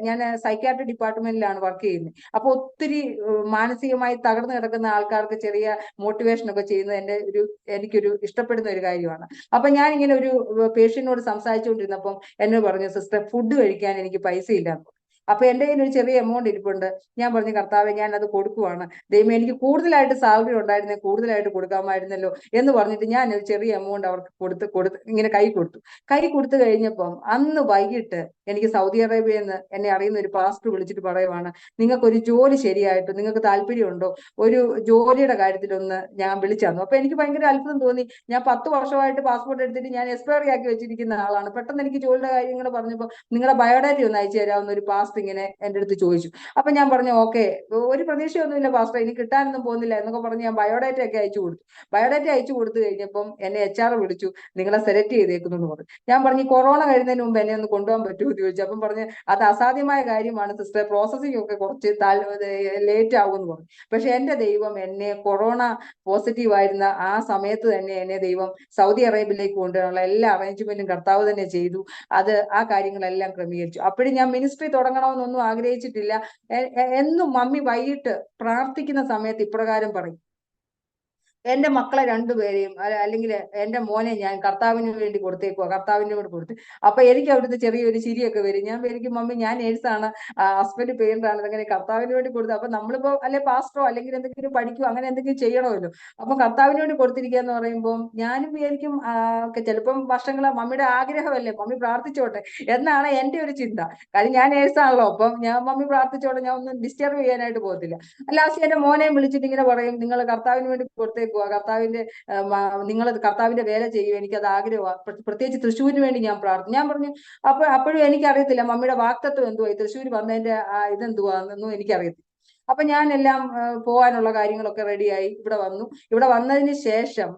B: ഞാൻ സൈക്യാട്രി ഡിപ്പാർട്ട്മെന്റിലാണ് വർക്ക് ചെയ്യുന്നത്. അപ്പൊ ഒത്തിരി മാനസികമായി തകർന്നു കിടക്കുന്ന ആൾക്കാർക്ക് ചെറിയ മോട്ടിവേഷൻ ഒക്കെ ചെയ്യുന്നത് എനിക്കൊരു ഇഷ്ടപ്പെടുന്ന ഒരു കാര്യമാണ്. അപ്പൊ ഞാൻ ഇങ്ങനെ ഒരു പേഷ്യന്റിനോട് സംസാരിച്ചുകൊണ്ടിരുന്നപ്പം എന്നോട് പറഞ്ഞു സിസ്റ്റർ ഫുഡ് കഴിക്കാൻ എനിക്ക് പൈസ ഇല്ല. അപ്പൊ എന്റെ കയ്യിൽ ഒരു ചെറിയ എമൗണ്ട് ഇരിപ്പുണ്ട്. ഞാൻ പറഞ്ഞു കർത്താവെ ഞാൻ അത് കൊടുക്കുവാണ്, ദൈവം എനിക്ക് കൂടുതലായിട്ട് സാലറി ഉണ്ടായിരുന്നേ കൂടുതലായിട്ട് കൊടുക്കാമായിരുന്നല്ലോ എന്ന് പറഞ്ഞിട്ട് ഞാൻ ഒരു ചെറിയ എമൗണ്ട് അവർക്ക് കൊടുത്ത് ഇങ്ങനെ കൈ കൊടുത്തു കഴിഞ്ഞപ്പം അന്ന് വൈകിട്ട് എനിക്ക് സൗദി അറേബ്യയിൽ നിന്ന് എന്നെ അറിയുന്ന ഒരു പാസ്റ്റർ വിളിച്ചിട്ട് പറയുവാണ്, നിങ്ങൾക്കൊരു ജോലി ശരിയായിട്ട് നിങ്ങൾക്ക് താല്പര്യമുണ്ടോ, ഒരു ജോലിയുടെ കാര്യത്തിലൊന്ന് ഞാൻ വിളിച്ചു തന്നു. അപ്പൊ എനിക്ക് ഭയങ്കര അത്ഭുതം തോന്നി. ഞാൻ 10 വർഷമായിട്ട് പാസ്പോർട്ട് എടുത്തിട്ട് ഞാൻ എക്സ്പയറി ആക്കി വെച്ചിരിക്കുന്ന ആളാണ്. പെട്ടെന്ന് എനിക്ക് ജോലിയുടെ കാര്യങ്ങൾ പറഞ്ഞപ്പോൾ നിങ്ങളുടെ ബയോഡാറ്റ ഒന്ന് അയച്ചു തരാമെന്ന് ഒരു പാസ്റ്റർ ഇങ്ങനെ എന്റെ അടുത്ത് ചോദിച്ചു. അപ്പൊ ഞാൻ പറഞ്ഞു ഓക്കെ, ഒരു പ്രതീക്ഷയൊന്നുമില്ല പാസ്റ്റർ, എനിക്ക് കിട്ടാനൊന്നും പോകുന്നില്ല എന്നൊക്കെ പറഞ്ഞ് ഞാൻ ബയോഡാറ്റ ഒക്കെ അയച്ചു കൊടുത്തു കഴിഞ്ഞപ്പം എന്നെ HR വിളിച്ചു, നിങ്ങളെ സെലക്ട് ചെയ്തേക്കുന്നു എന്ന് പറഞ്ഞു. ഞാൻ പറഞ്ഞു കൊറോണ കഴിയുന്നതിന് മുമ്പ് എന്നെ ഒന്ന് കൊണ്ടുപോകാൻ പറ്റുമോ എന്ന് ചോദിച്ചു. അപ്പം പറഞ്ഞ് അത് അസാധ്യമായ കാര്യമാണ് സിസ്റ്റർ, പ്രോസസ്സിംഗ് ഒക്കെ കുറച്ച് ലേറ്റ് ആവും എന്ന് പറഞ്ഞു. പക്ഷെ എന്റെ ദൈവം എന്നെ കൊറോണ പോസിറ്റീവ് ആയിരുന്ന ആ സമയത്ത് തന്നെ എന്നെ ദൈവം സൗദി അറേബ്യയിലേക്ക് കൊണ്ടുവരാനുള്ള എല്ലാ അറേഞ്ച്മെന്റും കർത്താവ് തന്നെ ചെയ്തു. ആ കാര്യങ്ങളെല്ലാം ക്രമീകരിച്ചു. അപ്പോഴും ഞാൻ മിനിസ്ട്രി തുടങ്ങണമെന്നൊന്നും ആഗ്രഹിച്ചിട്ടില്ല. എന്നും മമ്മി വൈകിട്ട് പ്രാർത്ഥിക്കുന്ന സമയത്ത് ഇപ്രകാരം പറയും, എന്റെ മക്കളെ 2 പേരെയും അല്ലെങ്കിൽ എന്റെ മോനെ ഞാൻ കർത്താവിന് വേണ്ടി കൊടുത്തേക്കുക, കർത്താവിന് വേണ്ടി കൊടുത്തു. അപ്പൊ എനിക്ക് അവിടുത്തെ ചെറിയൊരു ചിരിയൊക്കെ വരും. ഞാൻ വിചാരിക്കും മമ്മി ഞാൻ നേഴ്സാണ്, ഹസ്ബൻഡ് പെയിന്റാണ്, അങ്ങനെ കർത്താവിന് വേണ്ടി കൊടുത്തു. അപ്പൊ നമ്മളിപ്പോ അല്ലെ പാസ്റ്ററോ അല്ലെങ്കിൽ എന്തെങ്കിലും പഠിക്കുകയോ അങ്ങനെ എന്തെങ്കിലും ചെയ്യണമല്ലോ. അപ്പൊ കർത്താവിന് വേണ്ടി കൊടുത്തിരിക്കുക എന്ന് പറയുമ്പോൾ ഞാനും വിചാരിക്കും ചിലപ്പം വർഷങ്ങളെ മമ്മിയുടെ ആഗ്രഹമല്ലേ, മമ്മി പ്രാർത്ഥിച്ചോട്ടെ എന്നാണ് എന്റെ ഒരു ചിന്ത. കാര്യം ഞാൻ നേഴ്സാണല്ലോ. അപ്പം മമ്മി പ്രാർത്ഥിച്ചോട്ടെ, ഞാൻ ഒന്നും ഡിസ്റ്റർബ് ചെയ്യാനായിട്ട് പോകത്തില്ല. ലാസ്റ്റ് എന്റെ മോനെയും വിളിച്ചിട്ട് ഇങ്ങനെ പറയും, നിങ്ങൾ കർത്താവിന് വേണ്ടി കൊടുത്തേക്കുക, നിങ്ങൾ കർത്താവിന്റെ വേല ചെയ്യും, എനിക്കത് ആഗ്രഹമാണ്, പ്രത്യേകിച്ച് തൃശ്ശൂരിന് വേണ്ടി ഞാൻ പ്രാർത്ഥിക്കും. ഞാൻ പറഞ്ഞു അപ്പോഴും എനിക്കറിയത്തില്ല മമ്മിയുടെ വാക്തത്വം എന്തുവാ, തൃശ്ശൂർ വന്നതിന്റെ ഇതെന്തുവാന്നൊന്നും എനിക്കറിയത്തില്ല. അപ്പൊ ഞാൻ എല്ലാം പോകാനുള്ള കാര്യങ്ങളൊക്കെ റെഡിയായി ഇവിടെ വന്നു. ഇവിടെ വന്നതിന് ശേഷം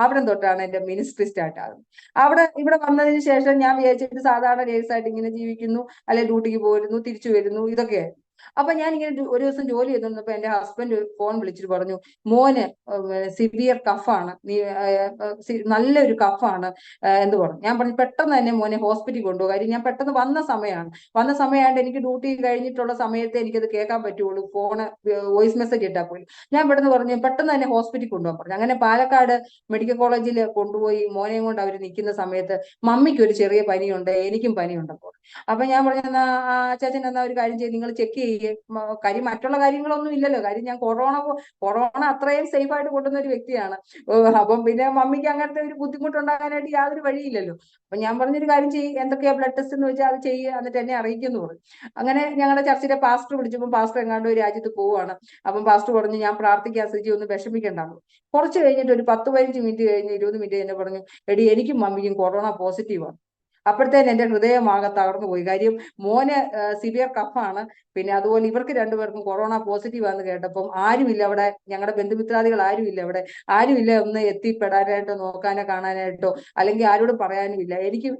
B: അവിടെ തൊട്ടാണ് എന്റെ മിനിസ്ട്രി സ്റ്റാർട്ട് ആകുന്നത്. ഇവിടെ വന്നതിന് ശേഷം ഞാൻ വിചാരിച്ചിട്ട് സാധാരണ നേഴ്സായിട്ട് ഇങ്ങനെ ജീവിക്കുന്നു, അല്ലെ ഡ്യൂട്ടിക്ക് പോരുന്നു തിരിച്ചു വരുന്നു, ഇതൊക്കെ. അപ്പൊ ഞാൻ ഇങ്ങനെ ഒരു ദിവസം ജോലി ചെയ്തപ്പോ എന്റെ ഹസ്ബൻഡ് ഫോൺ വിളിച്ചിട്ട് പറഞ്ഞു, മോന് സിവിയർ കഫാണ്, നല്ലൊരു കഫാണ് എന്ന് പറഞ്ഞു. ഞാൻ പറഞ്ഞു പെട്ടെന്ന് തന്നെ മോനെ ഹോസ്പിറ്റലിൽ കൊണ്ടുപോകും, കാര്യം ഞാൻ പെട്ടെന്ന് വന്ന സമയമായിട്ട് എനിക്ക് ഡ്യൂട്ടി കഴിഞ്ഞിട്ടുള്ള സമയത്ത് എനിക്കത് കേൾക്കാൻ പറ്റുള്ളൂ, ഫോണ് വോയിസ് മെസ്സേജ് ഇട്ടാൽ പോലും. ഞാൻ പെട്ടെന്ന് പറഞ്ഞു പെട്ടെന്ന് തന്നെ ഹോസ്പിറ്റലിൽ കൊണ്ടുപോകാൻ പറഞ്ഞു. അങ്ങനെ പാലക്കാട് മെഡിക്കൽ കോളേജിൽ കൊണ്ടുപോയി മോനെയും കൊണ്ട് അവർ നിൽക്കുന്ന സമയത്ത് മമ്മിക്ക് ഒരു ചെറിയ പനിയുണ്ട്, എനിക്കും പനിയുണ്ടപ്പോൾ അപ്പൊ ഞാൻ പറഞ്ഞു, എന്നാ അച്ചാച്ചൻ എന്നാ ഒരു കാര്യം ചെയ്ത് നിങ്ങൾ ചെക്ക് ചെയ്യേ, കാര്യം മറ്റുള്ള കാര്യങ്ങളൊന്നും ഇല്ലല്ലോ, കാര്യം ഞാൻ കൊറോണ അത്രയും സേഫ് ആയിട്ട് കൊണ്ടുവന്ന ഒരു വ്യക്തിയാണ്. അപ്പം പിന്നെ മമ്മിക്ക് അങ്ങനത്തെ ഒരു ബുദ്ധിമുട്ടുണ്ടാകാനായിട്ട് യാതൊരു വഴിയില്ലല്ലോ. അപ്പൊ ഞാൻ പറഞ്ഞൊരു കാര്യം ചെയ്യും, എന്തൊക്കെയാ ബ്ലഡ് ടെസ്റ്റ് എന്ന് വെച്ചാൽ അത് ചെയ്യുക, എന്നിട്ട് എന്നെ അറിയിക്കുന്നു പറഞ്ഞു. അങ്ങനെ ഞങ്ങളുടെ ചർച്ചിലെ പാസ്റ്റർ വിളിച്ചപ്പോൾ പാസ്റ്റർ എങ്ങാണ്ട് ഒരു രാജ്യത്ത് പോവുകയാണ്. അപ്പം പാസ്റ്റർ പറഞ്ഞു, ഞാൻ പ്രാർത്ഥിക്കാൻ സിജി ഒന്ന് വിഷമിക്കണ്ടാകും. കുറച്ച് കഴിഞ്ഞിട്ട് ഒരു 10-15 മിനിറ്റ് കഴിഞ്ഞ് 20 മിനിറ്റ് എന്നെ പറഞ്ഞു, എടി എനിക്കും മമ്മിക്കും കൊറോണ പോസിറ്റീവാണ്. അപ്പോഴത്തേന് എന്റെ ഹൃദയമാകെ തകർന്നു പോയി. കാര്യം മോന് സിവിയർ കഫാണ്, പിന്നെ അതുപോലെ ഇവർക്ക് രണ്ടുപേർക്കും കൊറോണ പോസിറ്റീവാന്ന് കേട്ടപ്പം ആരുമില്ല അവിടെ, ഞങ്ങളുടെ ബന്ധുമിത്രാദികൾ ആരുമില്ല അവിടെ, ആരുമില്ല ഒന്ന് എത്തിപ്പെടാനായിട്ടോ നോക്കാനോ കാണാനായിട്ടോ, അല്ലെങ്കിൽ ആരോടും പറയാനും ഇല്ല.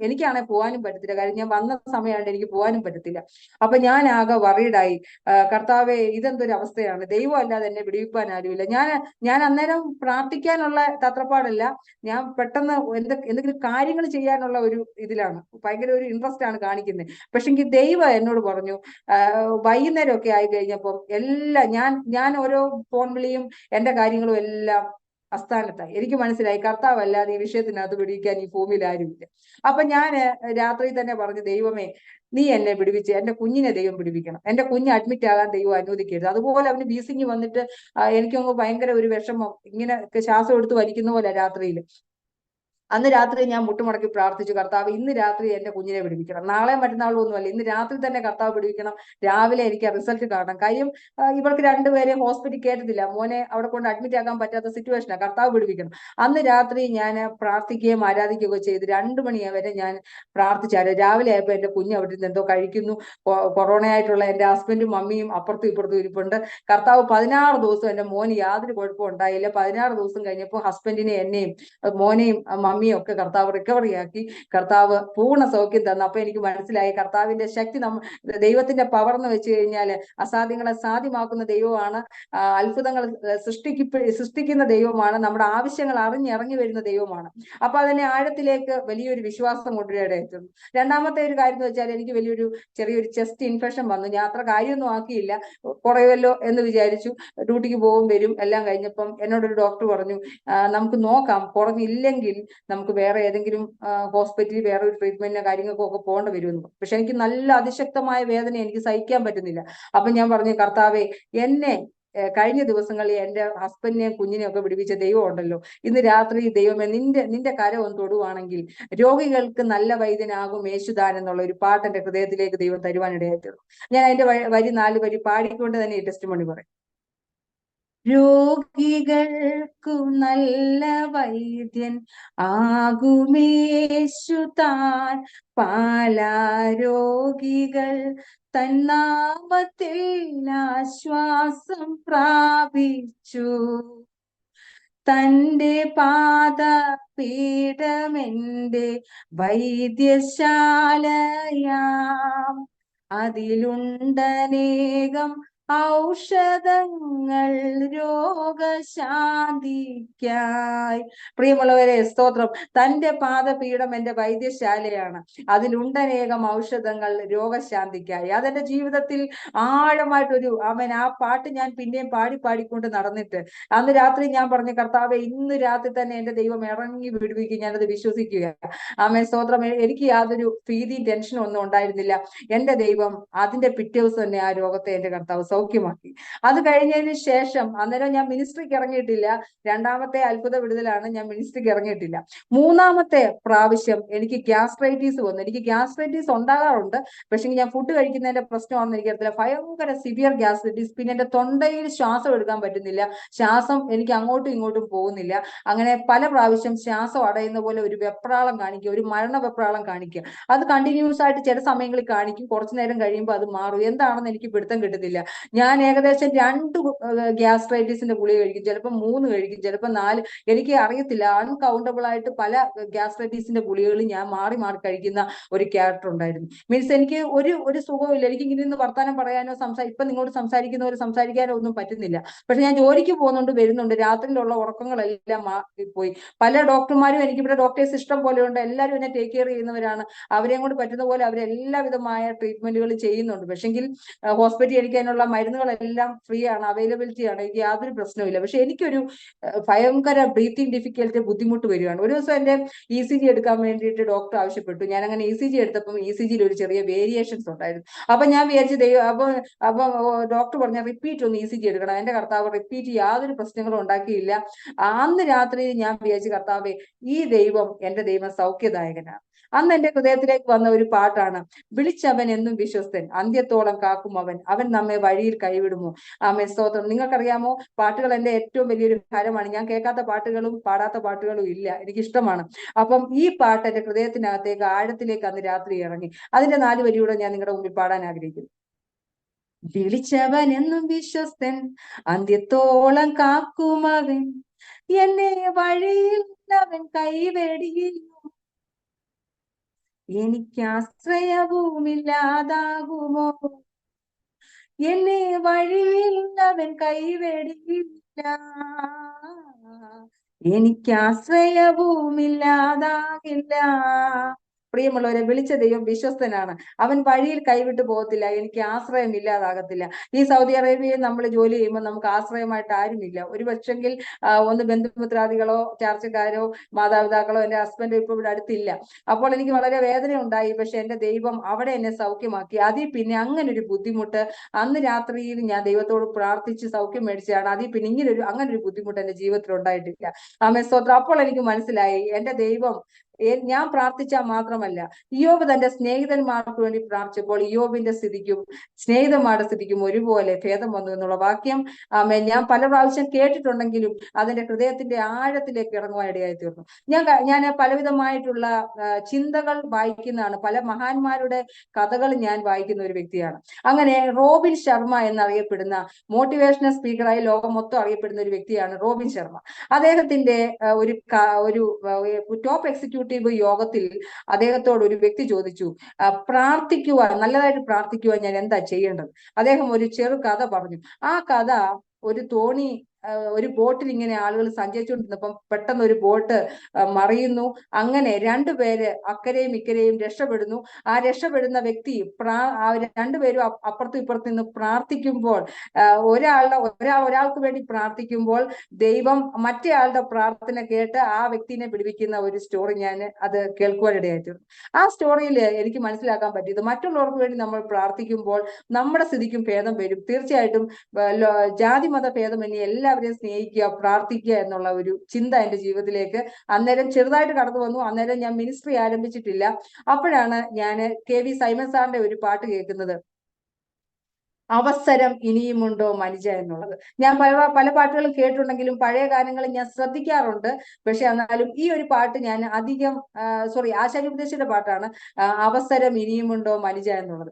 B: എനിക്കാണെങ്കിൽ പോകാനും പറ്റത്തില്ല, കാര്യം ഞാൻ വന്ന സമയമായിട്ട് എനിക്ക് പോകാനും പറ്റത്തില്ല. അപ്പൊ ഞാൻ ആകെ വറീഡായി. കർത്താവെ, ഇതെന്തൊരു അവസ്ഥയാണ്, ദൈവം അല്ലാതെ എന്നെ വിടുവിപ്പാൻ ആരുമില്ല. ഞാൻ അന്നേരം പ്രാർത്ഥിക്കാനുള്ള തത്രപ്പാടല്ല, ഞാൻ പെട്ടെന്ന് എന്തെങ്കിലും കാര്യങ്ങൾ ചെയ്യാനുള്ള ഒരു ഇതിലാണ്, ഭയങ്കര ഒരു ഇൻട്രസ്റ്റ് ആണ് കാണിക്കുന്നത്. പക്ഷെങ്കിൽ ദൈവം എന്നോട് പറഞ്ഞു, വൈകുന്നേരമൊക്കെ ആയി കഴിഞ്ഞപ്പം എല്ലാം ഞാൻ ഓരോ ഫോൺ വിളിയും എന്റെ കാര്യങ്ങളും എല്ലാം അസ്ഥാനത്തായി. എനിക്ക് മനസ്സിലായി കർത്താവ് അല്ലാതെ ഈ വിഷയത്തിനകത്ത് പിടിക്കാൻ ഈ ഭൂമിയിൽ ആരുമില്ല. അപ്പൊ ഞാൻ രാത്രി തന്നെ പറഞ്ഞു, ദൈവമേ, നീ എന്നെ പിടിപ്പിച്ച് എന്റെ കുഞ്ഞിനെ ദൈവം പിടിപ്പിക്കണം, എന്റെ കുഞ്ഞ് അഡ്മിറ്റ് ആകാൻ ദൈവം അനുവദിക്കരുത്. അതുപോലെ അവന് വീസിങ് വന്നിട്ട് എനിക്കങ്ങ് ഭയങ്കര ഒരു വിഷമം, ഇങ്ങനെ ശ്വാസം എടുത്ത് വലിക്കുന്ന പോലെ രാത്രിയിൽ. അന്ന് രാത്രി ഞാൻ മുട്ടുമടക്കി പ്രാർത്ഥിച്ചു, കർത്താവ് ഇന്ന് രാത്രി എന്റെ കുഞ്ഞിനെ പിടിപ്പിക്കണം, നാളെ മറ്റന്നാളും ഒന്നുമല്ല, ഇന്ന് രാത്രി തന്നെ കർത്താവ് പിടിപ്പിക്കണം, രാവിലെ എനിക്ക് റിസൾട്ട് കാണണം. കാര്യം ഇവർക്ക് രണ്ടുപേരെ ഹോസ്പിറ്റലിൽ കയറ്റത്തില്ല, മോനെ അവിടെ കൊണ്ട് അഡ്മിറ്റ് ആക്കാൻ പറ്റാത്ത സിറ്റുവേഷനാണ്, കർത്താവ് പിടിപ്പിക്കണം. അന്ന് രാത്രി ഞാൻ പ്രാർത്ഥിക്കുകയും ആരാധിക്കുകയൊക്കെ ചെയ്ത് 2 മണി വരെ ഞാൻ പ്രാർത്ഥിച്ചായിരുന്നു. രാവിലെ ആയപ്പോൾ എന്റെ കുഞ്ഞ് അവിടെ നിന്ന് എന്തോ കഴിക്കുന്നു. കൊറോണ ആയിട്ടുള്ള എന്റെ ഹസ്ബൻഡും മമ്മിയും അപ്പുറത്തും ഇപ്പുറത്തും ഇരിപ്പുണ്ട്. കർത്താവ് 16 ദിവസം എന്റെ മോന് യാതൊരു കുഴപ്പവും ഉണ്ടായില്ല. 16 ദിവസം കഴിഞ്ഞപ്പോൾ ഹസ്ബൻഡിനെ, എന്നെയും മോനെയും മമ്മിയും ഒക്കെ കർത്താവ് റിക്കവറി ആക്കി, കർത്താവ് പൂർണ്ണ സൗഖ്യം തന്നു. അപ്പൊ എനിക്ക് മനസ്സിലായി കർത്താവിന്റെ ശക്തി, ദൈവത്തിന്റെ പവർ എന്ന് വെച്ച് കഴിഞ്ഞാൽ അസാധ്യങ്ങളെ സാധ്യമാക്കുന്ന ദൈവമാണ്, അത്ഭുതങ്ങൾ സൃഷ്ടിക്കുന്ന ദൈവമാണ്, നമ്മുടെ ആവശ്യങ്ങൾ അറിഞ്ഞിറങ്ങി വരുന്ന ദൈവമാണ്. അപ്പൊ അതിനെ ആഴത്തിലേക്ക് വലിയൊരു വിശ്വാസം കൊണ്ടുവരേണ്ടതായിട്ടുണ്ട്. രണ്ടാമത്തെ ഒരു കാര്യം എന്ന് വെച്ചാൽ എനിക്ക് ചെറിയൊരു ചെസ്റ്റ് ഇൻഫെക്ഷൻ വന്നു. ഞാൻ അത്ര കാര്യമൊന്നും ആക്കിയില്ല, കുറയുമല്ലോ എന്ന് വിചാരിച്ചു. ഡ്യൂട്ടിക്ക് പോകും വരും എല്ലാം കഴിഞ്ഞപ്പം എന്നോടൊരു ഡോക്ടർ പറഞ്ഞു, നമുക്ക് നോക്കാം, കുറഞ്ഞില്ലെങ്കിൽ നമുക്ക് വേറെ ഏതെങ്കിലും ഹോസ്പിറ്റലിൽ വേറെ ഒരു ട്രീറ്റ്മെന്റിനോ കാര്യങ്ങൾക്കോ ഒക്കെ പോകേണ്ടി വരുമെന്ന്. പക്ഷെ എനിക്ക് നല്ല അതിശക്തമായ വേദന, എനിക്ക് സഹിക്കാൻ പറ്റുന്നില്ല. അപ്പൊ ഞാൻ പറഞ്ഞു, കർത്താവെ, എന്നെ കഴിഞ്ഞ ദിവസങ്ങളിൽ എന്റെ ഹസ്ബൻഡിനെയും കുഞ്ഞിനെയും ഒക്കെ പിടിപ്പിച്ച ദൈവം ഉണ്ടല്ലോ, ഇന്ന് രാത്രി ദൈവമേ, നിന്റെ കരം ഒന്ന് തൊടുവാണെങ്കിൽ രോഗികൾക്ക് നല്ല വൈദ്യനാകും യേശുദാൻ എന്നുള്ള ഒരു പാട്ട് എന്റെ ഹൃദയത്തിലേക്ക് ദൈവം തരുവാനിടയായിട്ടുള്ളൂ. ഞാൻ അതിന്റെ 4 വരി പാടിക്കൊണ്ട് തന്നെ ഈ ടെസ്റ്റിമോണി പറയും. രോഗികൾക്കു നല്ല വൈദ്യൻ ആകുമേശു താൻ, രോഗികൾ തന്നാമത്തിൽ ആശ്വാസം പ്രാപിച്ചു. തന്റെ പാദപീഠമെന്റെ വൈദ്യശാലയാം, അതിലുണ്ടനേകം ഔഷധങ്ങൾ രോഗശാന്തിക്കായി. പ്രിയമുള്ളവരെ, സ്തോത്രം. തന്റെ പാദപീഠം എന്റെ വൈദ്യശാലയാണ്, അതിലുണ്ടനേകം ഔഷധങ്ങൾ രോഗശാന്തിക്കായി. അതെന്റെ ജീവിതത്തിൽ ആഴമായിട്ടൊരു ആ പാട്ട് ഞാൻ പിന്നെയും പാടിക്കൊണ്ട് നടന്നിട്ട് അന്ന് രാത്രി ഞാൻ പറഞ്ഞു, കർത്താവെ, ഇന്ന് രാത്രി തന്നെ എന്റെ ദൈവം ഇറങ്ങി വിടുവിക്കും, ഞാനത് വിശ്വസിക്കുക. സ്തോത്രം. എനിക്ക് യാതൊരു ഭീതിയും ടെൻഷനും ഒന്നും ഉണ്ടായിരുന്നില്ല. എന്റെ ദൈവം അതിന്റെ പിറ്റേ ദിവസം തന്നെ ആ രോഗത്തെ എന്റെ കർത്താവ് സൗഖ്യമാക്കി. അത് കഴിഞ്ഞതിന് ശേഷം അന്നേരം ഞാൻ മിനിസ്ട്രിക്ക് ഇറങ്ങിയിട്ടില്ല. രണ്ടാമത്തെ അത്ഭുത വിടുതലാണ്, ഞാൻ മിനിസ്ട്രിക്ക് ഇറങ്ങിയിട്ടില്ല. 3-മത്തെ പ്രാവശ്യം എനിക്ക് ഗ്യാസ്ട്രൈറ്റീസ് വന്നു. എനിക്ക് ഗ്യാസ്ട്രൈറ്റീസ് ഉണ്ടാകാറുണ്ട്, പക്ഷെ ഞാൻ ഫുഡ് കഴിക്കുന്നതിന്റെ പ്രശ്നമാണെന്ന് എനിക്കറിയില്ല. ഭയങ്കര സിവിയർ ഗ്യാസ്ട്രൈറ്റീസ്. പിന്നെ എന്റെ തൊണ്ടയിൽ ശ്വാസം എടുക്കാൻ പറ്റുന്നില്ല, ശ്വാസം എനിക്ക് അങ്ങോട്ടും ഇങ്ങോട്ടും പോകുന്നില്ല. അങ്ങനെ പല പ്രാവശ്യം ശ്വാസം അടയുന്ന പോലെ ഒരു വെപ്രാളം കാണിക്കുക, ഒരു മരണ വെപ്രാളം കാണിക്കുക. അത് കണ്ടിന്യൂസ് ആയിട്ട് ചില സമയങ്ങളിൽ കാണിക്കും, കുറച്ചു നേരം കഴിയുമ്പോൾ അത് മാറും. എന്താണെന്ന് എനിക്ക് പിടുത്തം കിട്ടുന്നില്ല. ഞാൻ ഏകദേശം 2 ഗ്യാസ്ട്രൈറ്റിസിന്റെ ഗുളിക കഴിക്കും, ചിലപ്പോൾ 3 കഴിക്കും, ചിലപ്പോൾ 4. എനിക്ക് അറിയത്തില്ല. അൺകൗണ്ടബിൾ ആയിട്ട് പല ഗ്യാസ്ട്രൈറ്റിസിന്റെ ഗുളികകൾ ഞാൻ മാറി കഴിക്കുന്ന ഒരു ക്യാരക്ടർ ഉണ്ടായിരുന്നു. മീൻസ് എനിക്ക് ഒരു സുഖമില്ല. എനിക്ക് ഇങ്ങനെ നിന്ന് വർത്താനം പറയാനോ ഇപ്പൊ നിങ്ങളോട് സംസാരിക്കുന്നവർ സംസാരിക്കാനോ ഒന്നും പറ്റുന്നില്ല. പക്ഷെ ഞാൻ ജോലിക്ക് പോകുന്നുണ്ട്, വരുന്നുണ്ട്, രാത്രിയിലുള്ള ഉറക്കങ്ങളെല്ലാം പോയി. പല ഡോക്ടർമാരും, എനിക്കിവിടെ ഡോക്ടേഴ്സ് ഇഷ്ടം പോലെ ഉണ്ട്, എല്ലാവരും എന്നെ ടേക്ക് കെയർ ചെയ്യുന്നവരാണ്. അവരെയും കൊണ്ട് പറ്റുന്ന പോലെ അവരെല്ലാവിധമായ ട്രീറ്റ്മെന്റുകൾ ചെയ്യുന്നുണ്ട്. പക്ഷെങ്കിൽ ഹോസ്പിറ്റലിൽ എനിക്ക് അതിനുള്ള മരുന്നുകളെല്ലാം ഫ്രീ ആണ്, അവൈലബിലിറ്റി ആണ്, എനിക്ക് യാതൊരു പ്രശ്നവുമില്ല. പക്ഷെ എനിക്കൊരു ഭയങ്കര ബ്രീത്തിങ് ഡിഫിക്കൽറ്റി, ബുദ്ധിമുട്ട് വരികയാണ്. ഒരു ദിവസം എന്റെ ECG എടുക്കാൻ വേണ്ടിയിട്ട് ഡോക്ടർ ആവശ്യപ്പെട്ടു. ഞാൻ അങ്ങനെ ECG എടുത്തപ്പം ECGയിൽ ഒരു ചെറിയ വേരിയേഷൻസ് ഉണ്ടായിരുന്നു. അപ്പൊ ഞാൻ വിചാരിച്ചു അപ്പൊ ഡോക്ടർ പറഞ്ഞ റിപ്പീറ്റ് ഒന്ന് ECG എടുക്കണം. എന്റെ കർത്താവ് റിപ്പീറ്റ് യാതൊരു പ്രശ്നങ്ങളും ഉണ്ടാക്കിയില്ല. അന്ന് രാത്രി ഞാൻ വിചാരിച്ചു, കർത്താവേ, ഈ ദൈവം എന്റെ ദൈവം സൗഖ്യദായകനാണ്. അന്ന് എന്റെ ഹൃദയത്തിലേക്ക് വന്ന ഒരു പാട്ടാണ്, വിളിച്ചവൻ എന്നും വിശ്വസ്തൻ, അന്ത്യത്തോളം കാക്കും അവൻ, അവൻ നമ്മെ വഴിയിൽ കൈവിടുമോ. ആമേൻ, സ്തോത്രം. നിങ്ങൾക്കറിയാമോ, പാട്ടുകൾ എന്റെ ഏറ്റവും വലിയൊരു ഹരമാണ്. ഞാൻ കേൾക്കാത്ത പാട്ടുകളും പാടാത്ത പാട്ടുകളും ഇല്ല, എനിക്കിഷ്ടമാണ്. അപ്പം ഈ പാട്ട് എന്റെ ഹൃദയത്തിനകത്തേക്ക് ആഴത്തിലേക്ക് അന്ന് രാത്രി ഇറങ്ങി. അതിന്റെ 4 വരിയൂടെ ഞാൻ നിങ്ങളുടെ മുമ്പിൽ പാടാൻ ആഗ്രഹിക്കുന്നു. വിളിച്ചവൻ എന്നും വിശ്വസ്തൻ, അന്ത്യത്തോളം കാക്കുമവൻ, എന്നെ വഴിയിൽ അവൻ കൈവെടിയില്ല, എനിക്ക് ആശ്രയവുമില്ലാതാകുമോ, എന്നെ വഴിയിൽ അവൻ കൈവെടിയില്ല, എനിക്ക് ആശ്രയവുമില്ലാതാകില്ല. പ്രിയമുള്ളവരെ, വിളിച്ച ദൈവം വിശ്വസ്തനാണ്. അവൻ വഴിയിൽ കൈവിട്ടു പോകത്തില്ല, എനിക്ക് ആശ്രയം ഇല്ലാതാകത്തില്ല. ഈ സൗദി അറേബ്യയിൽ നമ്മൾ ജോലി ചെയ്യുമ്പോൾ നമുക്ക് ആശ്രയമായിട്ട് ആരുമില്ല. ഒരു പക്ഷെങ്കിൽ ഒന്ന് ബന്ധുമിത്രാദികളോ ചാർച്ചക്കാരോ മാതാപിതാക്കളോ, എന്റെ ഹസ്ബൻഡ് ഇപ്പൊ ഇവിടെ അടുത്തില്ല. അപ്പോൾ എനിക്ക് വളരെ വേദന ഉണ്ടായി. പക്ഷെ എന്റെ ദൈവം അവിടെ എന്നെ സൗഖ്യമാക്കി. അതിൽ പിന്നെ അങ്ങനെ ഒരു ബുദ്ധിമുട്ട് അന്ന് രാത്രിയിൽ ഞാൻ ദൈവത്തോട് പ്രാർത്ഥിച്ച് സൗഖ്യം മേടിച്ചതാണ്. അതിൽ പിന്നെ അങ്ങനെ ഒരു ബുദ്ധിമുട്ട് എന്റെ ജീവിതത്തിൽ ഉണ്ടായിട്ടില്ല. ആമേൻ, സ്തോത്രം. അപ്പോൾ എനിക്ക് മനസ്സിലായി, എന്റെ ദൈവം ഞാൻ പ്രാർത്ഥിച്ചാൽ മാത്രമല്ല, ഇയ്യോബ് തന്റെ സ്നേഹിതന്മാർക്ക് വേണ്ടി പ്രാർത്ഥിച്ചപ്പോൾ ഇയ്യോബിന്റെ സ്ഥിതിക്കും സ്നേഹിതന്മാരുടെ സ്ഥിതിക്കും ഒരുപോലെ ഭേദം വന്നു എന്നുള്ള വാക്യം ഞാൻ പല പ്രാവശ്യം കേട്ടിട്ടുണ്ടെങ്കിലും അതിന്റെ ഹൃദയത്തിന്റെ ആഴത്തിലേക്ക് ഇറങ്ങുവാൻ ഇടയായി തീർന്നു. ഞാൻ പലവിധമായിട്ടുള്ള ചിന്തകൾ വായിക്കുന്നതാണ്, പല മഹാന്മാരുടെ കഥകൾ ഞാൻ വായിക്കുന്ന ഒരു വ്യക്തിയാണ്. അങ്ങനെ റോബിൻ ശർമ്മ എന്നറിയപ്പെടുന്ന മോട്ടിവേഷണൽ സ്പീക്കറായി ലോകം മൊത്തം അറിയപ്പെടുന്ന ഒരു വ്യക്തിയാണ് റോബിൻ ശർമ്മ. അദ്ദേഹത്തിന്റെ ഒരു ടോപ്പ് എക്സിക്യൂട്ടീവ് യോഗത്തിൽ അദ്ദേഹത്തോട് ഒരു വ്യക്തി ചോദിച്ചു, പ്രാർത്ഥിക്കുവാൻ, നല്ലതായിട്ട് പ്രാർത്ഥിക്കുവാൻ ഞാൻ എന്താ ചെയ്യേണ്ടത്. അദ്ദേഹം ഒരു ചെറു കഥ പറഞ്ഞു. ആ കഥ, ഒരു ബോട്ടിൽ ഇങ്ങനെ ആളുകൾ സഞ്ചരിച്ചുകൊണ്ടിരുന്നപ്പം പെട്ടെന്ന് ഒരു ബോട്ട് മറിയുന്നു. അങ്ങനെ 2 പേര് അക്കരെയും ഇക്കരെയും രക്ഷപ്പെടുന്നു. ആ രക്ഷപ്പെടുന്ന വ്യക്തി രണ്ടുപേരും അപ്പുറത്തും ഇപ്പുറത്തും നിന്ന് പ്രാർത്ഥിക്കുമ്പോൾ, ഒരാൾക്ക് വേണ്ടി പ്രാർത്ഥിക്കുമ്പോൾ ദൈവം മറ്റേ ആളുടെ പ്രാർത്ഥന കേട്ട് ആ വ്യക്തിനെ പിടിപ്പിക്കുന്ന ഒരു സ്റ്റോറി ഞാൻ അത് കേൾക്കുവാനിടയായിത്തീർന്നു. ആ സ്റ്റോറിയിൽ എനിക്ക് മനസ്സിലാക്കാൻ പറ്റിയത്, മറ്റുള്ളവർക്ക് വേണ്ടി നമ്മൾ പ്രാർത്ഥിക്കുമ്പോൾ നമ്മുടെ സ്ഥിതിക്കും ഭേദം വരും. തീർച്ചയായിട്ടും ജാതി മത ഭേദമന്യേ എല്ലാവരെയും സ്നേഹിക്കുക, പ്രാർത്ഥിക്കുക എന്നുള്ള ഒരു ചിന്ത എന്റെ ജീവിതത്തിലേക്ക് അന്നേരം ചെറുതായിട്ട് കടന്നു വന്നു. അന്നേരം ഞാൻ മിനിസ്ട്രി ആരംഭിച്ചിട്ടില്ല. അപ്പോഴാണ് ഞാൻ KV സൈമൺ സാറിന്റെ ഒരു പാട്ട് കേൾക്കുന്നത്, അവസരം ഇനിയുമുണ്ടോ മനുജ എന്നുള്ളത്. ഞാൻ പല പാട്ടുകളും കേട്ടിട്ടുണ്ടെങ്കിലും പഴയ ഗാനങ്ങൾ ഞാൻ ശ്രദ്ധിക്കാറുണ്ട്. പക്ഷെ എന്നാലും ഈ ഒരു പാട്ട് ഞാൻ അധികം ആശാരിപദേശിയുടെ പാട്ടാണ്, അവസരം ഇനിയുമുണ്ടോ മനുജ എന്നുള്ളത്.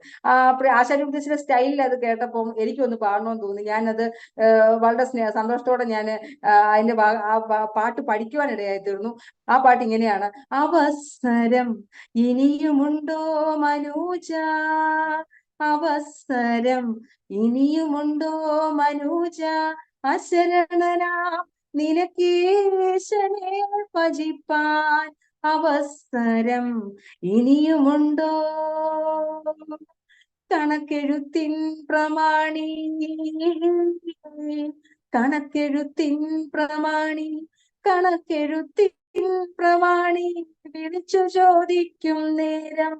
B: ആശാരിപദേശിയുടെ സ്റ്റൈലിൽ അത് കേട്ടപ്പോൾ എനിക്കൊന്ന് പാടണമെന്ന് തോന്നി. ഞാനത് വളരെ സന്തോഷത്തോടെ ഞാൻ അതിന്റെ പാട്ട് പഠിക്കുവാനിടയായി തീർന്നു. ആ പാട്ട് ഇങ്ങനെയാണ്, അവസരം ഇനിയുമുണ്ടോ മനുജ, അവസരം ഇനിയുമുണ്ടോ മനുജ, അശരണനാം നിനക്കീശനെ ഭജിപ്പാൻ അവസരം ഇനിയുമുണ്ടോ, കണക്കെഴുത്തിൻ പ്രമാണി, കണക്കെഴുത്തിൻ പ്രമാണി, കണക്കെഴുത്തിൻ പ്രമാണി, വിളിച്ചു ചോദിക്കും നേരം,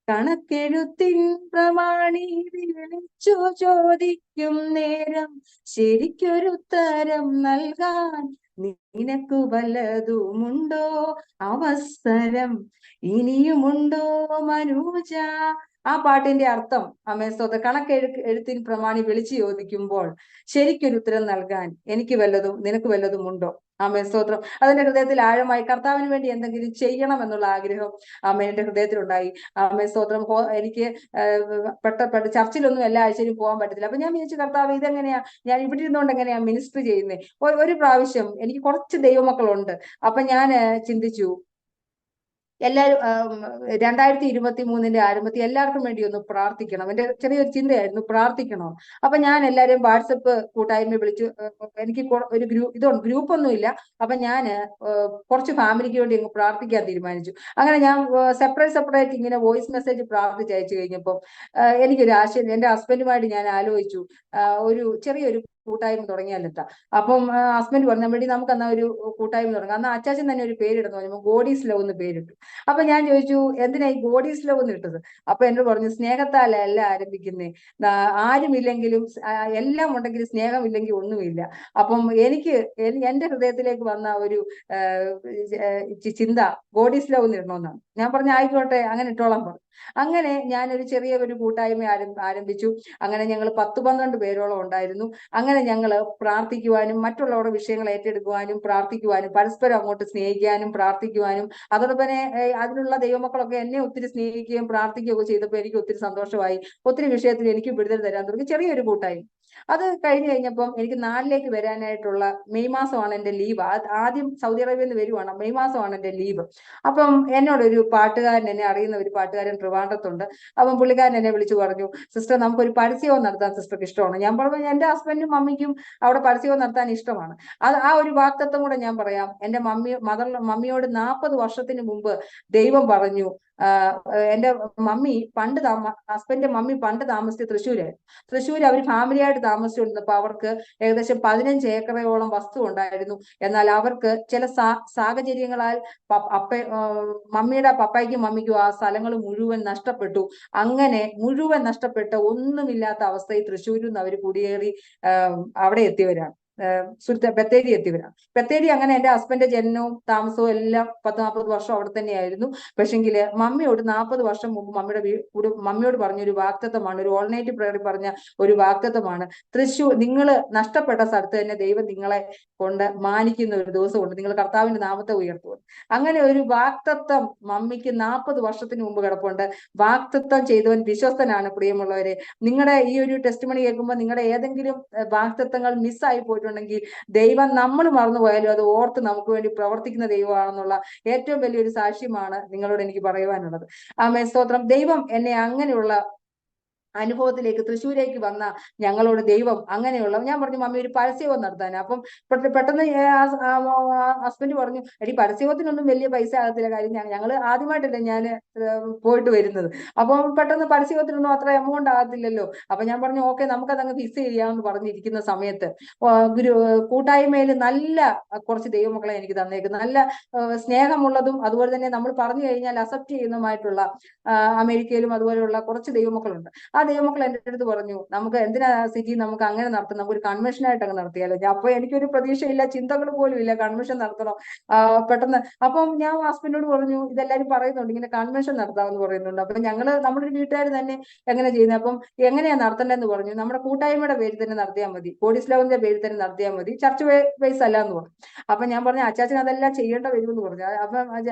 B: കണക്കെഴുത്തിൻ പ്രമാണി, വിളിച്ചു ചോദിക്കും നേരം, ശരിക്കൊരുത്തരം നൽകാൻ നിനക്കു വല്ലതുമുണ്ടോ, അവസരം ഇനിയുമുണ്ടോ മനുജ. ആ പാട്ടിന്റെ അർത്ഥം, ആമേൻ, സ്തോത്രം, കണക്കെഴുത്തിൻ പ്രമാണി വിളിച്ചു ചോദിക്കുമ്പോൾ ശരിക്കൊരു ഉത്തരം നൽകാൻ നിനക്ക് വല്ലതും ഉണ്ടോ. ആമേൻ, സ്തോത്രം. അതിന്റെ ഹൃദയത്തിൽ ആഴമായി കർത്താവിന് വേണ്ടി എന്തെങ്കിലും ചെയ്യണം എന്നുള്ള ആഗ്രഹം എന്റെ ഹൃദയത്തിലുണ്ടായി. ആമേൻ, സ്തോത്രം. എനിക്ക് പെട്ട ചർച്ചിലൊന്നും എല്ലാ ആഴ്ചയിലും പോകാൻ പറ്റത്തില്ല. അപ്പൊ ഞാൻ വിചാരിച്ചു, കർത്താവ്, ഇതെങ്ങനെയാ, ഞാൻ ഇവിടെ ഇരുന്നുകൊണ്ട് എങ്ങനെയാ മിനിസ്റ്റർ ചെയ്യുന്നത്. ഒരു പ്രാവശ്യം എനിക്ക് കുറച്ച് ദൈവമക്കളുണ്ട്. അപ്പൊ ഞാൻ ചിന്തിച്ചു, എല്ലാവരും 2023 ആരംഭത്തിൽ എല്ലാവർക്കും വേണ്ടി ഒന്ന് പ്രാർത്ഥിക്കണം. എന്റെ ചെറിയൊരു ചിന്തയായിരുന്നു പ്രാർത്ഥിക്കണോ. അപ്പൊ ഞാൻ എല്ലാവരെയും വാട്സപ്പ് കൂട്ടായ്മ വിളിച്ചു. എനിക്ക് ഒരു ഗ്രൂപ്പ് ഒന്നുമില്ല. അപ്പൊ ഞാൻ കുറച്ച് ഫാമിലിക്ക് വേണ്ടി അങ്ങ് പ്രാർത്ഥിക്കാൻ തീരുമാനിച്ചു. അങ്ങനെ ഞാൻ സെപ്പറേറ്റ് ഇങ്ങനെ വോയിസ് മെസ്സേജ് പ്രാർത്ഥിച്ച് അയച്ചു കഴിഞ്ഞപ്പോൾ എനിക്കൊരു ആശയം, എന്റെ ഹസ്ബൻഡുമായിട്ട് ഞാൻ ആലോചിച്ചു, ഒരു ചെറിയൊരു കൂട്ടായ്മ തുടങ്ങിയാലെത്താ. അപ്പം ഹസ്ബൻഡ് പറഞ്ഞു വേണ്ടി നമുക്ക് എന്നാ ഒരു കൂട്ടായ്മ തുടങ്ങാം. അന്ന് അച്ചാച്ചൻ തന്നെ ഒരു പേരിടുന്നു പറഞ്ഞു, ഗോഡീസ് ലവ് എന്ന് പേരിട്ടു. അപ്പൊ ഞാൻ ചോദിച്ചു എന്തിനാ ഈ ഗോഡീസ് ലവ് എന്ന് ഇട്ടത്. അപ്പൊ എന്നോട് പറഞ്ഞു സ്നേഹത്താലല്ല ആരംഭിക്കുന്നേ, ആരുമില്ലെങ്കിലും എല്ലാം ഉണ്ടെങ്കിലും സ്നേഹമില്ലെങ്കിൽ ഒന്നുമില്ല. അപ്പം എന്റെ ഹൃദയത്തിലേക്ക് വന്ന ഒരു ചിന്ത ഗോഡീസ് ലവ് എന്ന് ഇടണമെന്നാണ്. ഞാൻ പറഞ്ഞു ആയിക്കോട്ടെ അങ്ങനെ ഇട്ടോളാൻ പറഞ്ഞു. അങ്ങനെ ഞാനൊരു ചെറിയ ഒരു കൂട്ടായ്മ ആരംഭിച്ചു. അങ്ങനെ ഞങ്ങൾ 10-12 പേരോളം ഉണ്ടായിരുന്നു. അങ്ങനെ ഞങ്ങൾ പ്രാർത്ഥിക്കുവാനും മറ്റുള്ളവരുടെ വിഷയങ്ങൾ ഏറ്റെടുക്കുവാനും പ്രാർത്ഥിക്കുവാനും പരസ്പരം അങ്ങോട്ട് സ്നേഹിക്കാനും പ്രാർത്ഥിക്കുവാനും അതോടൊപ്പം തന്നെ അതിനുള്ള ദൈവമക്കളൊക്കെ എന്നെ ഒത്തിരി സ്നേഹിക്കുകയും പ്രാർത്ഥിക്കുകയൊക്കെ ചെയ്തപ്പോൾ എനിക്ക് ഒത്തിരി സന്തോഷമായി. ഒത്തിരി വിഷയത്തിൽ എനിക്ക് വിടുതൽ തരാൻ തുടങ്ങി. ചെറിയൊരു കൂട്ടായ്മ. അത് കഴിഞ്ഞ് കഴിഞ്ഞപ്പം എനിക്ക് നാട്ടിലേക്ക് വരാനായിട്ടുള്ള മെയ് മാസമാണ് എന്റെ ലീവ്. ആദ്യം സൗദി അറേബ്യയിൽ നിന്ന് വരുവാണ്. മെയ് മാസമാണ് എന്റെ ലീവ്. അപ്പം എന്നോടൊരു പാട്ടുകാരൻ, എന്നെ അറിയുന്ന ഒരു പാട്ടുകാരൻ ട്രിവാൻഡ്രത്തുണ്ട്. അപ്പം പുള്ളിക്കാരൻ എന്നെ വിളിച്ചു പറഞ്ഞു, സിസ്റ്റർ നമുക്കൊരു പരസ്യവും നടത്താൻ സിസ്റ്റർക്ക് ഇഷ്ടമാണ്. ഞാൻ പറഞ്ഞു എന്റെ ഹസ്ബൻഡും മമ്മിക്കും അവിടെ പരസ്യവും നടത്താൻ ഇഷ്ടമാണ്. ആ ഒരു വാക്തത്വം കൂടെ ഞാൻ പറയാം. എന്റെ മമ്മിയോട് 40 വർഷത്തിന് മുമ്പ് ദൈവം പറഞ്ഞു, എന്റെ ഹസ്ബൻഡിന്റെ മമ്മി പണ്ട് താമസിച്ചത് തൃശ്ശൂരായിരുന്നു. തൃശ്ശൂർ അവർ ഫാമിലിയായിട്ട് താമസിച്ചുകൊണ്ടിരുന്നപ്പോൾ അവർക്ക് ഏകദേശം 15 ഏക്കറോളം വസ്തു ഉണ്ടായിരുന്നു. എന്നാൽ അവർക്ക് ചില സാഹചര്യങ്ങളാൽ മമ്മിയുടെ പപ്പായ്ക്കും മമ്മിക്കും ആ സ്ഥലങ്ങൾ മുഴുവൻ നഷ്ടപ്പെട്ടു. അങ്ങനെ മുഴുവൻ നഷ്ടപ്പെട്ട് ഒന്നുമില്ലാത്ത അവസ്ഥയിൽ തൃശ്ശൂരിൽ നിന്ന് അവർ കുടിയേറി അവിടെ എത്തിയവരാണ്. ബത്തേരി എത്തിയവരാണ്. ബത്തേരി അങ്ങനെ എന്റെ ഹസ്ബൻഡിന്റെ ജനനവും താമസവും എല്ലാം 10-40 വർഷം അവിടെ തന്നെയായിരുന്നു. പക്ഷെങ്കിൽ മമ്മിയോട് 40 വർഷം മുമ്പ് മമ്മിയോട് പറഞ്ഞൊരു വാക്തത്വമാണ്, ഒരു ഓൾനൈറ്റ് പ്രയറിൽ പറഞ്ഞ ഒരു വാക്തത്വമാണ്, തൃശ്ശൂർ നിങ്ങൾ നഷ്ടപ്പെട്ട സ്ഥലത്ത് തന്നെ ദൈവം നിങ്ങളെ കൊണ്ട് മാനിക്കുന്ന ഒരു ദിവസമുണ്ട്, നിങ്ങൾ കർത്താവിന്റെ നാമത്തെ ഉയർത്തുക. അങ്ങനെ ഒരു വാക്തത്വം മമ്മിക്ക് 40 വർഷത്തിന് മുമ്പ് കിടപ്പുണ്ട്. വാക്തത്വം ചെയ്തവൻ വിശ്വസ്തനാണ്. പ്രിയമുള്ളവരെ, നിങ്ങളുടെ ഈ ഒരു ടെസ്റ്റ് മണി കേൾക്കുമ്പോൾ നിങ്ങളുടെ ഏതെങ്കിലും വാക്തത്വങ്ങൾ മിസ്സായി പോയിട്ടുണ്ടെങ്കിൽ ദൈവം നമ്മൾ മറന്നുപോയാലും അത് ഓർത്ത് നമുക്ക് വേണ്ടി പ്രവർത്തിക്കുന്ന ദൈവമാണെന്നുള്ള ഏറ്റവും വലിയൊരു സാക്ഷ്യമാണ് നിങ്ങളോട് എനിക്ക് പറയുവാനുള്ളത്. ആമേൻ, സ്തോത്രം. ദൈവം എന്നെ അങ്ങനെയുള്ള അനുഭവത്തിലേക്ക് തൃശ്ശൂരേക്ക് വന്ന ഞങ്ങളോട് ദൈവം അങ്ങനെയുള്ള, ഞാൻ പറഞ്ഞു മമ്മി ഒരു പരസ്യവും നടത്താൻ. അപ്പം പെട്ടെന്ന് ഹസ്ബൻഡ് പറഞ്ഞു എടി പരസ്യത്തിനൊന്നും വലിയ പൈസ ആകത്തില്ല, കാര്യം ഞങ്ങൾ ആദ്യമായിട്ടല്ലേ ഞാൻ പോയിട്ട് വരുന്നത്. അപ്പം പെട്ടെന്ന് പരസ്യത്തിനൊന്നും അത്ര എമൗണ്ട് ആകത്തില്ലല്ലോ. അപ്പൊ ഞാൻ പറഞ്ഞു ഓക്കെ നമുക്കതങ്ങ് ഫിക്സ് ചെയ്യാമെന്ന് പറഞ്ഞിരിക്കുന്ന സമയത്ത് കൂട്ടായ്മയിൽ നല്ല കുറച്ച് ദൈവമക്കളെ എനിക്ക് തന്നേക്കും, നല്ല സ്നേഹമുള്ളതും അതുപോലെ തന്നെ നമ്മൾ പറഞ്ഞു കഴിഞ്ഞാൽ അക്സെപ്റ്റ് ചെയ്യുന്നതുമായിട്ടുള്ള അമേരിക്കയിലും അതുപോലെയുള്ള കുറച്ച് ദൈവമക്കളുണ്ട്. ആ ദൈവമക്കൾ എൻ്റെ അടുത്ത് പറഞ്ഞു നമുക്ക് എന്തിനാ സിജി നമുക്ക് അങ്ങനെ നടത്തും, നമുക്ക് ഒരു കൺവെൻഷൻ ആയിട്ട് അങ്ങ് നടത്തിയാലോ. അപ്പൊ എനിക്കൊരു പ്രതീക്ഷയില്ല, ചിന്തകൾ പോലും ഇല്ല കൺവെൻഷൻ നടത്തണം പെട്ടെന്ന്. അപ്പം ഞാൻ ഹസ്ബൻഡിനോട് പറഞ്ഞു ഇതെല്ലാവരും പറയുന്നുണ്ട് ഇങ്ങനെ കൺവെൻഷൻ നടത്താമെന്ന് പറയുന്നുണ്ട്. അപ്പൊ നമ്മുടെ ഒരു വീട്ടുകാർ തന്നെ എങ്ങനെ ചെയ്യുന്നത്, അപ്പം എങ്ങനെയാ നടത്തേണ്ടതെന്ന് പറഞ്ഞു. നമ്മുടെ കൂട്ടായ്മയുടെ പേരിൽ തന്നെ നടത്തിയാൽ മതി, ഗോഡീസ് ലവിന്റെ പേരിൽ തന്നെ നടത്തിയാൽ മതി, ചർച്ച് ബേസ് അല്ല എന്ന് പറഞ്ഞു. അപ്പൊ ഞാൻ പറഞ്ഞു അച്ചാച്ചൻ അതെല്ലാം ചെയ്യേണ്ട വരുമെന്ന് പറഞ്ഞു. അപ്പൊ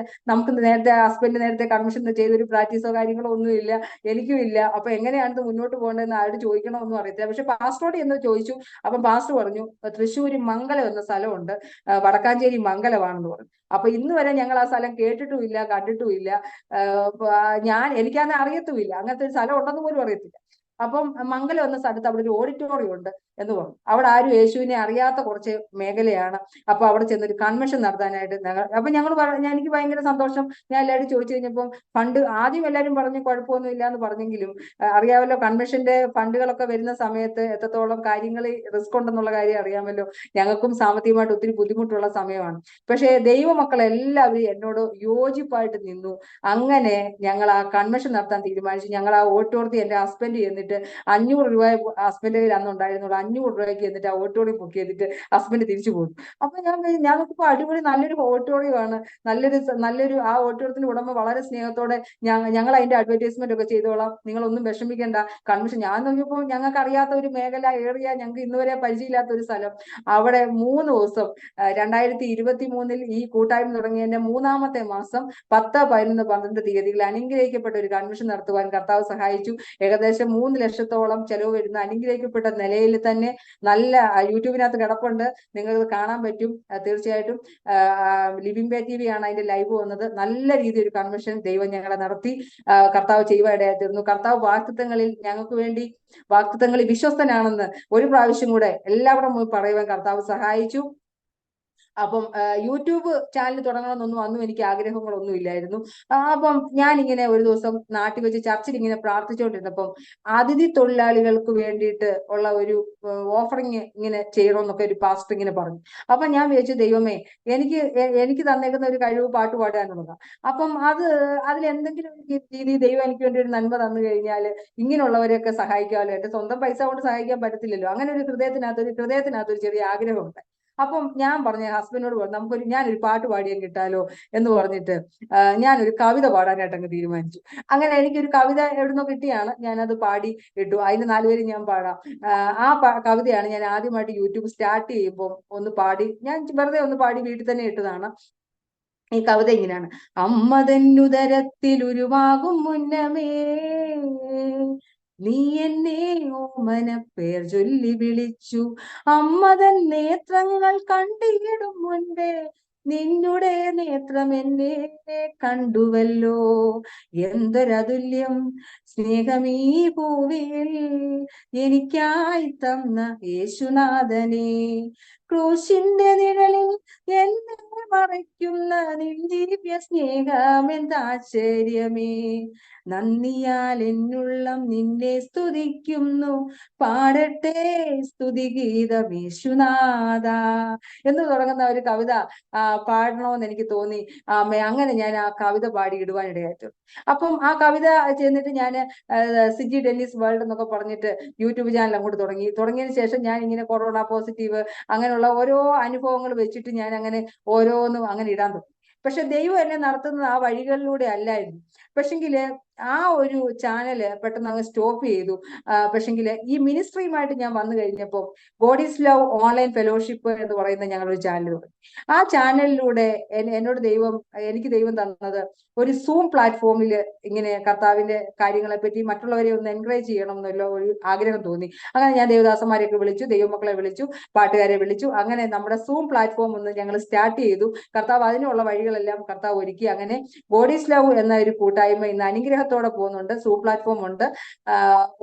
B: നമുക്ക് ഹസ്ബൻഡ് നേരത്തെ കൺവെൻഷൻ ചെയ്തൊരു പ്രാക്ടീസോ കാര്യങ്ങളോ ഒന്നുമില്ല, എനിക്കും ഇല്ല. അപ്പൊ എങ്ങനെയാണ് മുന്നോട്ട് പോകേണ്ടതെന്ന് ആരോട് ചോദിക്കണമെന്നും അറിയത്തില്ല. പക്ഷെ പാസ്റ്ററോട് എന്ന് ചോദിച്ചു. അപ്പൊ പാസ്റ്റർ പറഞ്ഞു തൃശ്ശൂർ മംഗലം എന്ന സ്ഥലമുണ്ട്, വടക്കാഞ്ചേരി മംഗലമാണെന്ന് പറഞ്ഞു. അപ്പൊ ഇന്ന് വരെ ഞങ്ങൾ ആ സ്ഥലം കേട്ടിട്ടുമില്ല കണ്ടിട്ടുമില്ല. എനിക്കത് അറിയത്തുമില്ല, അങ്ങനത്തെ ഒരു സ്ഥലം ഉണ്ടെന്ന് പോലും അറിയത്തില്ല. അപ്പം മംഗലം എന്ന സ്ഥലത്ത് അവിടെ ഒരു ഓഡിറ്റോറിയം ഉണ്ട് എന്ന് പറഞ്ഞു. അവിടെ ആരും യേശുവിനെ അറിയാത്ത കുറച്ച് മേഖലയാണ്. അപ്പൊ അവിടെ ചെന്നൊരു കൺവെൻഷൻ നടത്താനായിട്ട് അപ്പൊ എനിക്ക് ഭയങ്കര സന്തോഷം. ഞാൻ എല്ലാവരും ചോദിച്ചു കഴിഞ്ഞപ്പം ഫണ്ട് ആദ്യം എല്ലാവരും പറഞ്ഞു കുഴപ്പമൊന്നും ഇല്ല എന്ന് പറഞ്ഞെങ്കിലും അറിയാമല്ലോ കൺവെൻഷന്റെ ഫണ്ടുകളൊക്കെ വരുന്ന സമയത്ത് എത്രത്തോളം കാര്യങ്ങൾ റിസ്ക് ഉണ്ടെന്നുള്ള കാര്യം അറിയാമല്ലോ. ഞങ്ങൾക്കും സാമ്പത്തികമായിട്ട് ഒത്തിരി ബുദ്ധിമുട്ടുള്ള സമയമാണ്. പക്ഷേ ദൈവമക്കൾ എല്ലാവരും എന്നോട് യോജിപ്പായിട്ട് നിന്നു. അങ്ങനെ ഞങ്ങൾ ആ കൺവെൻഷൻ നടത്താൻ തീരുമാനിച്ചു. ഞങ്ങൾ ആ ഓഡിറ്റോറിയത്തിൽ എന്റെ ഹസ്ബൻഡ് ചെന്നിട്ട് 500 രൂപ ഹസ്ബൻഡ് കയ്യിൽ അന്ന് ഉണ്ടായിരുന്നുള്ളൂ. 500 രൂപയ്ക്ക് എന്നിട്ട് ആ ഓഡിറ്റോറിയം ബുക്ക് ചെയ്തിട്ട് ഹസ്ബൻഡ് തിരിച്ചു പോകും. അപ്പൊ ഞാൻ നോക്കുമ്പോൾ അടിപൊളി നല്ലൊരു ഓഡിറ്റോറിയമാണ്, നല്ലൊരു ആ ഓഡിറ്റോറിയത്തിന്റെ ഉടമ വളരെ സ്നേഹത്തോടെ ഞങ്ങൾ അതിന്റെ അഡ്വർടൈസ്മെന്റ് ഒക്കെ ചെയ്തോളാം, നിങ്ങളൊന്നും വിഷമിക്കേണ്ട കൺവെൻഷൻ. ഞാൻ നോക്കിയപ്പോൾ ഞങ്ങൾക്ക് അറിയാത്ത ഒരു മേഖല ഏറിയ, ഞങ്ങൾക്ക് ഇന്നുവരെ പരിചയമില്ലാത്ത ഒരു സ്ഥലം. അവിടെ 3 ദിവസം 2023 ഈ കൂട്ടായ്മ തുടങ്ങിയതിന്റെ 3-ാമത്തെ മാസം 10, 11, 12 തീയതികളിൽ അനുഗ്രഹിക്കപ്പെട്ട ഒരു കൺവെൻഷൻ നടത്തുവാൻ കർത്താവ് സഹായിച്ചു. ഏകദേശം 3 2-3 ലക്ഷത്തോളം ചെലവ് വരുന്ന അനുഗ്രഹിക്കപ്പെട്ട നിലയിൽ തന്നെ നല്ല യൂട്യൂബിനകത്ത് കിടപ്പുണ്ട്, നിങ്ങൾക്ക് കാണാൻ പറ്റും. തീർച്ചയായിട്ടും ലിവിംഗ് ബേ TV ആണ് അതിന്റെ ലൈവ് വന്നത്. നല്ല രീതിയിൽ ഒരു കൺവെൻഷൻ ദൈവം ഞങ്ങളെ നടത്തി. കർത്താവ് ചെയ്യുവാനിടയായി തീർന്നു. കർത്താവ് വാഗ്ദത്തങ്ങളിൽ ഞങ്ങൾക്ക് വേണ്ടി വാഗ്ദത്തങ്ങളിൽ വിശ്വസ്തനാണെന്ന് ഒരു പ്രാവശ്യം കൂടെ എല്ലാവരും പറയുവാൻ കർത്താവ് സഹായിച്ചു. അപ്പം യൂട്യൂബ് ചാനൽ തുടങ്ങണമെന്നൊന്നും അന്നും എനിക്ക് ആഗ്രഹങ്ങളൊന്നും ഇല്ലായിരുന്നു. അപ്പം ഞാൻ ഇങ്ങനെ ഒരു ദിവസം നാട്ടിൽ വെച്ച് ചർച്ചിൽ ഇങ്ങനെ പ്രാർത്ഥിച്ചുകൊണ്ടിരുന്നപ്പം അതിഥി തൊഴിലാളികൾക്ക് വേണ്ടിയിട്ട് ഉള്ള ഒരു ഓഫറിങ് ഇങ്ങനെ ചെയ്യണമെന്നൊക്കെ ഒരു പാസ്റ്റർ ഇങ്ങനെ പറഞ്ഞു. അപ്പൊ ഞാൻ വിചാരിച്ചു, ദൈവമേ, എനിക്ക് തന്നേക്കുന്ന ഒരു കഴിവ് പാട്ട് പാടാനുള്ളതാണ്. അപ്പം അതിലെന്തെങ്കിലും രീതി ദൈവം എനിക്ക് വേണ്ടി ഒരു നന്മ തന്നു കഴിഞ്ഞാൽ ഇങ്ങനെയുള്ളവരെയൊക്കെ സഹായിക്കാമല്ലോ. എന്റെ സ്വന്തം പൈസ കൊണ്ട് സഹായിക്കാൻ പറ്റത്തില്ലല്ലോ. അങ്ങനെ ഒരു ഹൃദയത്തിനകത്തൊരു ചെറിയ ആഗ്രഹമുണ്ട്. അപ്പം ഞാൻ പറഞ്ഞ ഹസ്ബൻഡിനോട് പറഞ്ഞു, ഞാനൊരു പാട്ട് പാടിയാൻ കിട്ടാലോ എന്ന് പറഞ്ഞിട്ട് ഞാനൊരു കവിത പാടാനായിട്ട് അങ്ങ് തീരുമാനിച്ചു. അങ്ങനെ എനിക്കൊരു കവിത എവിടുന്നോ കിട്ടിയാണ്, ഞാനത് പാടി ഇട്ടു. അതിന് 4 പേര് ഞാൻ പാടാം. കവിതയാണ് ഞാൻ ആദ്യമായിട്ട് യൂട്യൂബ് സ്റ്റാർട്ട് ചെയ്യുമ്പോൾ ഒന്ന് പാടി, ഞാൻ വെറുതെ ഒന്ന് പാടി വീട്ടിൽ തന്നെ ഇട്ടതാണ്. ഈ കവിത ഇങ്ങനെയാണ്: അമ്മതന്നുദരത്തിൽ ഉരുവാകും മുന്നമേ നീ എന്നെ ഓമന പേർ ചൊല്ലി വിളിച്ചു, അമ്മതൻ നേത്രങ്ങൾ കണ്ടിടും മുൻപേ നിന്നുടെ നേത്രം എന്നെ കണ്ടുവല്ലോ, എന്തൊരതുല്യം സ്നേഹമീ ഭൂമിയിൽ എനിക്കായി തന്ന യേശുനാഥനെ, ക്രൂശിന്റെ നിഴലിൽ എന്നെ മറയ്ക്കുന്ന നിൻ ദിവ്യ സ്നേഹമെന്താശ്ചര്യമേ, നന്ദിയാൽ എന്നുള്ളം നിന്നെ സ്തുതിക്കുന്നു, പാടട്ടെ സ്തുതിഗീതം യേശുനാഥ എന്ന് തുടങ്ങുന്ന ഒരു കവിത പാടണമെന്ന് എനിക്ക് തോന്നി. അങ്ങനെ ഞാൻ ആ കവിത പാടി ഇടുവാനിടയായിട്ടു. അപ്പം ആ കവിത ചെന്നിട്ട് ഞാൻ സിജി ഡെന്നിസ് വേൾഡ് എന്നൊക്കെ പറഞ്ഞിട്ട് യൂട്യൂബ് ചാനൽ അങ്ങോട്ട് തുടങ്ങിയതിന് ശേഷം ഞാൻ ഇങ്ങനെ കൊറോണ പോസിറ്റീവ് അങ്ങനെയുള്ള ഓരോ അനുഭവങ്ങൾ വെച്ചിട്ട് ഞാൻ അങ്ങനെ ഓരോന്നും അങ്ങനെ ഇടാൻ തുടങ്ങി. പക്ഷെ ദൈവം എന്നെ നടത്തുന്നത് ആ വഴികളിലൂടെ അല്ലായിരുന്നു. പക്ഷെങ്കില് ആ ഒരു ചാനല് പെട്ടെന്ന് അങ്ങ് സ്റ്റോപ്പ് ചെയ്തു. പക്ഷെങ്കില് ഈ മിനിസ്ട്രിയുമായിട്ട് ഞാൻ വന്നു കഴിഞ്ഞപ്പോൾ God is love online fellowship എന്ന് പറയുന്ന ഞങ്ങളൊരു ചാനൽ തുടങ്ങി. ആ ചാനലിലൂടെ എനിക്ക് ദൈവം തന്നത് ഒരു സൂം പ്ലാറ്റ്ഫോമിൽ ഇങ്ങനെ കർത്താവിന്റെ കാര്യങ്ങളെ പറ്റി മറ്റുള്ളവരെ ഒന്ന് എൻകറേജ് ചെയ്യണം എന്നുള്ള ഒരു ആഗ്രഹം തോന്നി. അങ്ങനെ ഞാൻ ദേവദാസന്മാരെയൊക്കെ വിളിച്ചു, ദൈവമക്കളെ വിളിച്ചു, പാട്ടുകാരെ വിളിച്ചു. അങ്ങനെ നമ്മുടെ സൂം പ്ലാറ്റ്ഫോം ഒന്ന് ഞങ്ങൾ സ്റ്റാർട്ട് ചെയ്തു. കർത്താവ് അതിനുള്ള വഴികളെല്ലാം കർത്താവ് ഒരുക്കി. അങ്ങനെ ഗോഡ് ഈസ് ലവ് എന്ന ഒരു കൂട്ടായ്മ ഇന്ന് അനുഗ്രഹത്തോടെ പോകുന്നുണ്ട്. സൂം പ്ലാറ്റ്ഫോം ഉണ്ട്.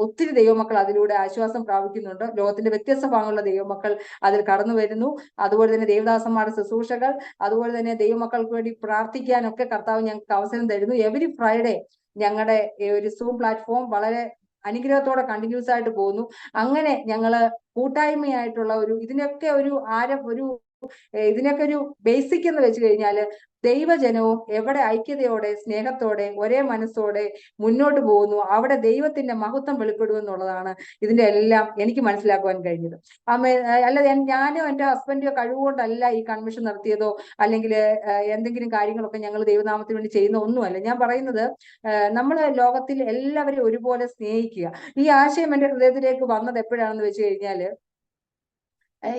B: ഒത്തിരി ദൈവമക്കൾ അതിലൂടെ ആശ്വാസം പ്രാപിക്കുന്നുണ്ട്. ലോകത്തിന്റെ വ്യത്യസ്ത ഭാഗങ്ങളുള്ള ദൈവമക്കൾ അതിൽ കടന്നു വരുന്നു. അതുപോലെ തന്നെ ദേവദാസന്മാരുടെ ശുശ്രൂഷകൾ, അതുപോലെ തന്നെ ദൈവമക്കൾക്ക് വേണ്ടി പ്രാർത്ഥിക്കാനൊക്കെ കർത്താവ് ഞങ്ങൾക്ക് അവസരം തരുന്നു. എവരി ഫ്രൈഡേ ഞങ്ങളുടെ ഒരു സൂം പ്ലാറ്റ്ഫോം വളരെ അനുഗ്രഹത്തോടെ കണ്ടിന്യൂസ് ആയിട്ട് പോകുന്നു. അങ്ങനെ ഞങ്ങള് കൂട്ടായ്മയായിട്ടുള്ള ഇതിനൊക്കെ ഒരു ബേസിക് എന്ന് വെച്ച് കഴിഞ്ഞാല് ദൈവജനവും എവിടെ ഐക്യതയോടെ സ്നേഹത്തോടെ ഒരേ മനസ്സോടെ മുന്നോട്ട് പോകുന്നു, അവിടെ ദൈവത്തിന്റെ മഹത്വം വെളിപ്പെടുമെന്നുള്ളതാണ് ഇതിന്റെ എല്ലാം എനിക്ക് മനസ്സിലാക്കുവാൻ കഴിഞ്ഞത്. അല്ലാതെ ഞാനോ എന്റെ ഹസ്ബൻഡോ കഴിവുകൊണ്ടല്ല ഈ കൺവെൻഷൻ നടത്തിയതോ അല്ലെങ്കിൽ എന്തെങ്കിലും കാര്യങ്ങളൊക്കെ ഞങ്ങൾ ദൈവനാമത്തിന് വേണ്ടി ചെയ്യുന്ന ഒന്നുമല്ല. ഞാൻ പറയുന്നത് നമ്മള് ലോകത്തിൽ എല്ലാവരെയും ഒരുപോലെ സ്നേഹിക്കുക. ഈ ആശയം എന്റെ ഹൃദയത്തിലേക്ക് വന്നത് എപ്പോഴാണെന്ന് വെച്ച് കഴിഞ്ഞാല്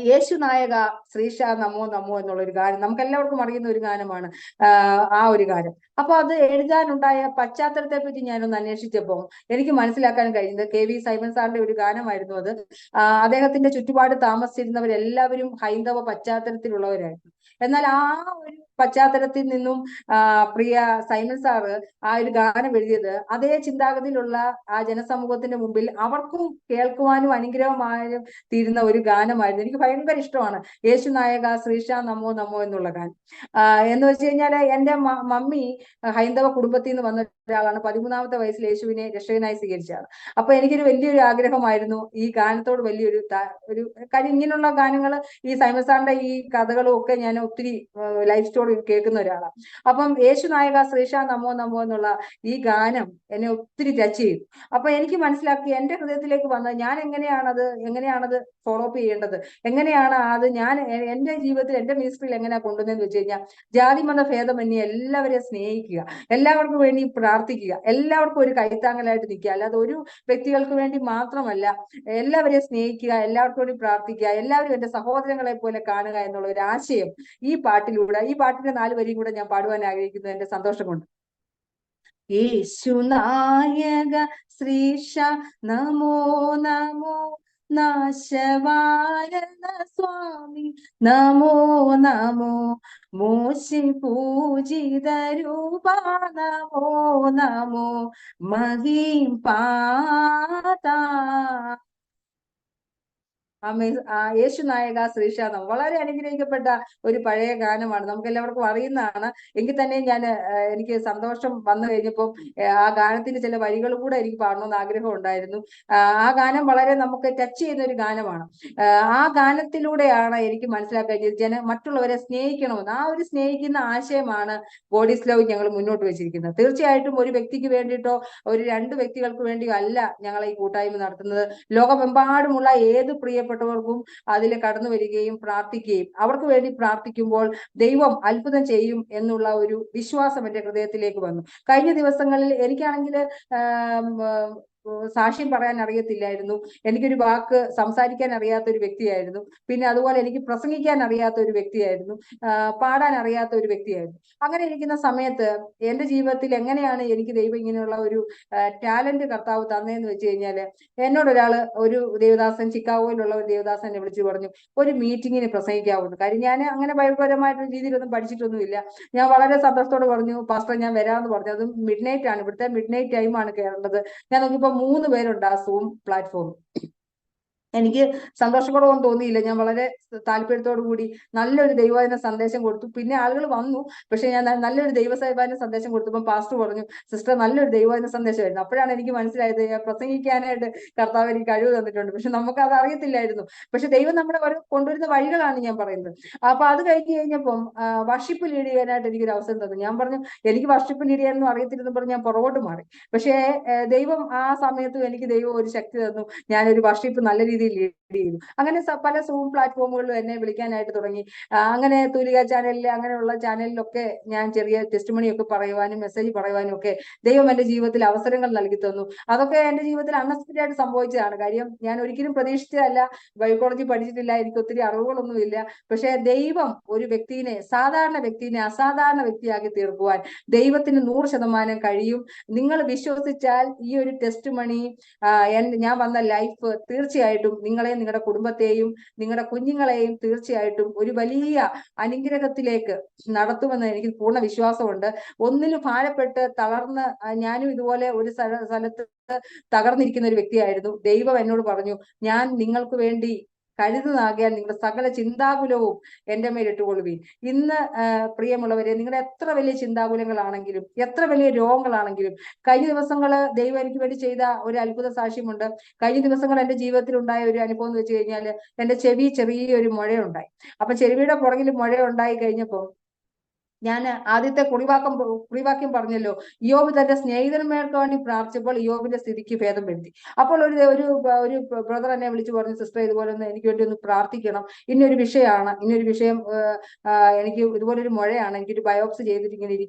B: യേശു നായക ശ്രീഷ നമോ നമോ എന്നുള്ള ഒരു ഗാനം നമുക്ക് എല്ലാവർക്കും അറിയുന്ന ഒരു ഗാനമാണ്. ആ ഒരു ഗാനം. അപ്പൊ അത് എഴുതാനുണ്ടായ പശ്ചാത്തലത്തെ പറ്റി ഞാനൊന്ന് അന്വേഷിച്ചപ്പോൾ എനിക്ക് മനസ്സിലാക്കാൻ കഴിയുന്നത് KV സൈമൺ സാറിന്റെ ഒരു ഗാനമായിരുന്നു അത്. അദ്ദേഹത്തിന്റെ ചുറ്റുപാട് താമസിച്ചിരുന്നവരെല്ലാവരും ഹൈന്ദവ പശ്ചാത്തലത്തിലുള്ളവരായിരുന്നു. എന്നാൽ ആ ഒരു പശ്ചാത്തലത്തിൽ നിന്നും പ്രിയ സൈമൺ സാറ് ആ ഒരു ഗാനം എഴുതിയത് അതേ ചിന്താഗതിയിലുള്ള ആ ജനസമൂഹത്തിന്റെ മുമ്പിൽ അവർക്കും കേൾക്കുവാനും അനുഗ്രഹമായും തീരുന്ന ഒരു ഗാനമായിരുന്നു. എനിക്ക് ഭയങ്കര ഇഷ്ടമാണ് യേശു നായക ശ്രീഷ നമോ നമോ എന്നുള്ള ഗാനം. എന്ന് വെച്ച് കഴിഞ്ഞാൽ എന്റെ മമ്മി ഹൈന്ദവ കുടുംബത്തിൽ നിന്ന് വന്ന ഒരാളാണ്. 13ാമത്തെ വയസ്സിൽ യേശുവിനെ രക്ഷകനായി സ്വീകരിച്ചതാണ്. അപ്പൊ എനിക്കൊരു വലിയൊരു ആഗ്രഹമായിരുന്നു ഈ ഗാനത്തോട് വലിയൊരു കാര്യം. ഇങ്ങനെയുള്ള ഗാനങ്ങൾ ഈ സൈമൺ സാറിന്റെ ഈ കഥകളും ഒക്കെ ഞാൻ ഒത്തിരി ലൈഫ് സ്റ്റോറി കേൾക്കുന്ന ഒരാളാണ്. അപ്പം യേശു നായക ശ്രീഷ നമോ നമോ എന്നുള്ള ഈ ഗാനം എന്നെ ഒത്തിരി ടച്ച് ചെയ്തു. അപ്പൊ എനിക്ക് മനസ്സിലാക്കി എന്റെ ഹൃദയത്തിലേക്ക് വന്നത് ഞാൻ എങ്ങനെയാണത് ഫോളോ അപ്പ് ചെയ്യേണ്ടത്, എങ്ങനെയാണ് അത് ഞാൻ എന്റെ ജീവിതത്തിൽ എന്റെ മിനിസ്ട്രിയിൽ എങ്ങനെയാ കൊണ്ടുവന്നതെന്ന് വെച്ച് കഴിഞ്ഞാൽ ജാതി മത ഭേദമന്യേ എല്ലാവരെയും സ്നേഹിക്കുക, എല്ലാവർക്കും വേണ്ടി പ്രാർത്ഥിക്കുക, എല്ലാവർക്കും ഒരു കൈത്താങ്ങലായിട്ട് നിൽക്കുക. അല്ലാതെ ഒരു വ്യക്തികൾക്ക് വേണ്ടി മാത്രമല്ല, എല്ലാവരെയും സ്നേഹിക്കുക, എല്ലാവർക്കും വേണ്ടി പ്രാർത്ഥിക്കുക, എല്ലാവരും എന്റെ സഹോദരങ്ങളെ പോലെ കാണുക എന്നുള്ള ഒരു ആശയം ഈ പാട്ടിന്റെ 4 വരിയും കൂടെ ഞാൻ പാടുവാൻ ആഗ്രഹിക്കുന്നത് എന്റെ സന്തോഷം കൊണ്ട്. യേശുനായക ശ്രീഷ നമോ നമോ, നാശവാരണ സ്വാമി നമോ നമോ, മോശി പൂജിത രൂപ നമോ നമോ, മഹിം പാത. യേശു നായക ശ്രീശാന്തം വളരെ അനുഗ്രഹിക്കപ്പെട്ട ഒരു പഴയ ഗാനമാണ്, നമുക്ക് എല്ലാവർക്കും അറിയുന്നതാണ്. എങ്കിൽ തന്നെ ഞാൻ എനിക്ക് സന്തോഷം വന്നു കഴിഞ്ഞപ്പോൾ ആ ഗാനത്തിന്റെ ചില വരികൾ കൂടെ എനിക്ക് പാടണമെന്ന് ആഗ്രഹം ഉണ്ടായിരുന്നു. ആ ഗാനം വളരെ നമുക്ക് ടച്ച് ചെയ്യുന്ന ഒരു ഗാനമാണ്. ആ ഗാനത്തിലൂടെയാണ് എനിക്ക് മനസ്സിലാക്കാൻ കഴിഞ്ഞത് മറ്റുള്ളവരെ സ്നേഹിക്കണമെന്ന്. ആ ഒരു സ്നേഹിക്കുന്ന ആശയമാണ് ഗോഡ് ഈസ് ലവ് ഞങ്ങൾ മുന്നോട്ട് വെച്ചിരിക്കുന്നത്. തീർച്ചയായിട്ടും ഒരു വ്യക്തിക്ക് വേണ്ടിയിട്ടോ ഒരു രണ്ട് വ്യക്തികൾക്ക് വേണ്ടിയോ അല്ല ഞങ്ങൾ ഈ കൂട്ടായ്മ നടത്തുന്നത്. ലോകമെമ്പാടുമുള്ള ഏത് പ്രിയപ്പെട്ടവർക്കും അതിൽ കടന്നു വരികയും പ്രാർത്ഥിക്കുകയും അവർക്ക് വേണ്ടി പ്രാർത്ഥിക്കുമ്പോൾ ദൈവം അത്ഭുതം ചെയ്യും എന്നുള്ള ഒരു വിശ്വാസം എന്റെ ഹൃദയത്തിലേക്ക് വന്നു. കഴിഞ്ഞ ദിവസങ്ങളിൽ എനിക്കാണെങ്കിൽ സാക്ഷ്യം പറയാൻ അറിയത്തില്ലായിരുന്നു. എനിക്കൊരു വാക്ക് സംസാരിക്കാൻ അറിയാത്ത ഒരു വ്യക്തിയായിരുന്നു. പിന്നെ അതുപോലെ എനിക്ക് പ്രസംഗിക്കാൻ അറിയാത്ത ഒരു വ്യക്തിയായിരുന്നു. പാടാൻ അറിയാത്ത ഒരു വ്യക്തിയായിരുന്നു. അങ്ങനെ ഇരിക്കുന്ന സമയത്ത് എന്റെ ജീവിതത്തിൽ എങ്ങനെയാണ് എനിക്ക് ദൈവം ഇങ്ങനെയുള്ള ഒരു ടാലന്റ് കർത്താവ് തന്നതെന്ന് വെച്ച് കഴിഞ്ഞാല്, എന്നോട് ഒരു ദേവദാസൻ, ചിക്കാഗോയിലുള്ള ഒരു ദേവദാസൻ എന്നെ വിളിച്ചു പറഞ്ഞു, ഒരു മീറ്റിങ്ങിന് പ്രസംഗിക്കാവുന്നു. കാര്യം ഞാൻ അങ്ങനെ ബൈബിൾപരമായിട്ടുള്ള രീതിയിലൊന്നും പഠിച്ചിട്ടൊന്നുമില്ല. ഞാൻ വളരെ സന്തോഷത്തോടെ പറഞ്ഞു, പാസ്റ്റർ ഞാൻ വരാമെന്ന് പറഞ്ഞു. അതും മിഡ് നൈറ്റ് ആണ്, ഇവിടുത്തെ മിഡ് നൈറ്റ് ടൈമാണ് കയറേണ്ടത്. ഞാൻ നോക്കിയപ്പോൾ 3 പേരുണ്ട് ആ സൂം പ്ലാറ്റ്ഫോമിൽ. എനിക്ക് സന്തോഷക്കുറവൊന്നും തോന്നിയില്ല. ഞാൻ വളരെ താല്പര്യത്തോടു കൂടി നല്ലൊരു ദൈവവചന സന്ദേശം കൊടുത്തു. പിന്നെ ആളുകൾ വന്നു, പക്ഷെ ഞാൻ നല്ലൊരു ദൈവവചന സന്ദേശം കൊടുത്തപ്പോൾ പാസ്റ്റർ പറഞ്ഞു, സിസ്റ്റർ നല്ലൊരു ദൈവവചന സന്ദേശമായിരുന്നു. അപ്പോഴാണ് എനിക്ക് മനസ്സിലായത് പ്രസംഗിക്കാനായിട്ട് കർത്താവ് എനിക്ക് കഴിവ് തന്നിട്ടുണ്ട്. പക്ഷെ നമുക്ക് അത് അറിയത്തില്ലായിരുന്നു. പക്ഷെ ദൈവം നമ്മളെ കൊണ്ടുവരുന്ന വഴികളാണ് ഞാൻ പറയുന്നത്. അപ്പൊ അത് കഴിഞ്ഞപ്പം വർഷിപ്പ് ലീഡ് ചെയ്യാനായിട്ട് എനിക്കൊരു അവസരം തന്നു. ഞാൻ പറഞ്ഞു എനിക്ക് വർഷിപ്പ് ലീഡ് ചെയ്യാനൊന്നും അറിയത്തില്ലെന്ന് പറഞ്ഞ് ഞാൻ പുറകോട്ട് മാറി. പക്ഷേ ദൈവം ആ സമയത്തും എനിക്ക് ദൈവം ഒരു ശക്തി തന്നു. ഞാനൊരു വർഷിപ്പ് നല്ല രീതിയിൽ ലീഡ് ചെയ്തു. അങ്ങനെ പല സൂം പ്ലാറ്റ്ഫോമുകളിലും എന്നെ വിളിക്കാനായിട്ട് തുടങ്ങി. അങ്ങനെ തൂലിക ചാനലിൽ, അങ്ങനെയുള്ള ചാനലിലൊക്കെ ഞാൻ ചെറിയ ടെസ്റ്റ് മണിയൊക്കെ പറയുവാനും മെസ്സേജ് പറയുവാനും ഒക്കെ ദൈവം എന്റെ ജീവിതത്തിൽ അവസരങ്ങൾ നൽകി തന്നു. അതൊക്കെ എന്റെ ജീവിതത്തിൽ അൺഎക്സ്പെക്റ്റഡ് ആയിട്ട് സംഭവിച്ചതാണ്. കാര്യം ഞാൻ ഒരിക്കലും പ്രതീക്ഷിച്ചതല്ല. ബൈബിൾ കോളേജിൽ പഠിച്ചിട്ടില്ല, എനിക്ക് ഒത്തിരി അറിവുകളൊന്നുമില്ല. പക്ഷെ ദൈവം ഒരു വ്യക്തിനെ, സാധാരണ വ്യക്തിനെ അസാധാരണ വ്യക്തിയാക്കി തീർക്കുവാൻ ദൈവത്തിന് 100% കഴിയും. നിങ്ങൾ വിശ്വസിച്ചാൽ ഈ ഒരു ടെസ്റ്റ് മണി, ഞാൻ വന്ന ലൈഫ് തീർച്ചയായിട്ടും നിങ്ങളെയും നിങ്ങളുടെ കുടുംബത്തെയും നിങ്ങളുടെ കുഞ്ഞുങ്ങളെയും തീർച്ചയായിട്ടും ഒരു വലിയ അനുഗ്രഹത്തിലേക്ക് നടത്തുമെന്ന് എനിക്ക് പൂർണ്ണ വിശ്വാസമുണ്ട്. ഒന്നിലും ഭാരപ്പെട്ട് തളർന്ന്, ഞാനും ഇതുപോലെ ഒരു സ്ഥലത്ത് തകർന്നിരിക്കുന്ന ഒരു വ്യക്തിയായിരുന്നു. ദൈവം എന്നോട് പറഞ്ഞു, ഞാൻ നിങ്ങൾക്ക് വേണ്ടി കരുതുന്നാകിയാൽ നിങ്ങളുടെ സകല ചിന്താകുലവും എന്റെ മേൽ ഇട്ടുകൊള്ളുവീൻ. ഇന്ന് പ്രിയമുള്ളവരെ, നിങ്ങളുടെ എത്ര വലിയ ചിന്താകുലങ്ങളാണെങ്കിലും എത്ര വലിയ രോഗങ്ങളാണെങ്കിലും, കഴിഞ്ഞ ദിവസങ്ങള് ദൈവം എനിക്ക് വേണ്ടി ചെയ്ത ഒരു അത്ഭുത സാക്ഷ്യമുണ്ട്. കഴിഞ്ഞ ദിവസങ്ങൾ എന്റെ ജീവിതത്തിൽ ഉണ്ടായ ഒരു അനുഭവം എന്ന് വെച്ച് കഴിഞ്ഞാല്, എന്റെ ചെവി ചെറിയൊരു മുഴയുണ്ടായി. അപ്പൊ ചെവിയുടെ പുറകിൽ മുഴ ഉണ്ടായി കഴിഞ്ഞപ്പോ ഞാൻ ആദ്യത്തെ കുറിവാക്യം പറഞ്ഞല്ലോ, യോബ് തന്റെ സ്നേഹിതന്മാർക്ക് വേണ്ടി പ്രാർത്ഥിച്ചപ്പോൾ യോബിന്റെ സ്ഥിതിക്ക് ഭേദം വരുത്തി. അപ്പോൾ ഒരു ബ്രദർ എന്നെ വിളിച്ചു പറഞ്ഞു, സിസ്റ്റർ ഇതുപോലെ ഒന്ന് എനിക്ക് വേണ്ടി ഒന്ന് പ്രാർത്ഥിക്കണം, ഇന്നൊരു വിഷയം എനിക്ക് ഇതുപോലൊരു മുഴയാണ്, എനിക്കൊരു ബയോപ്സി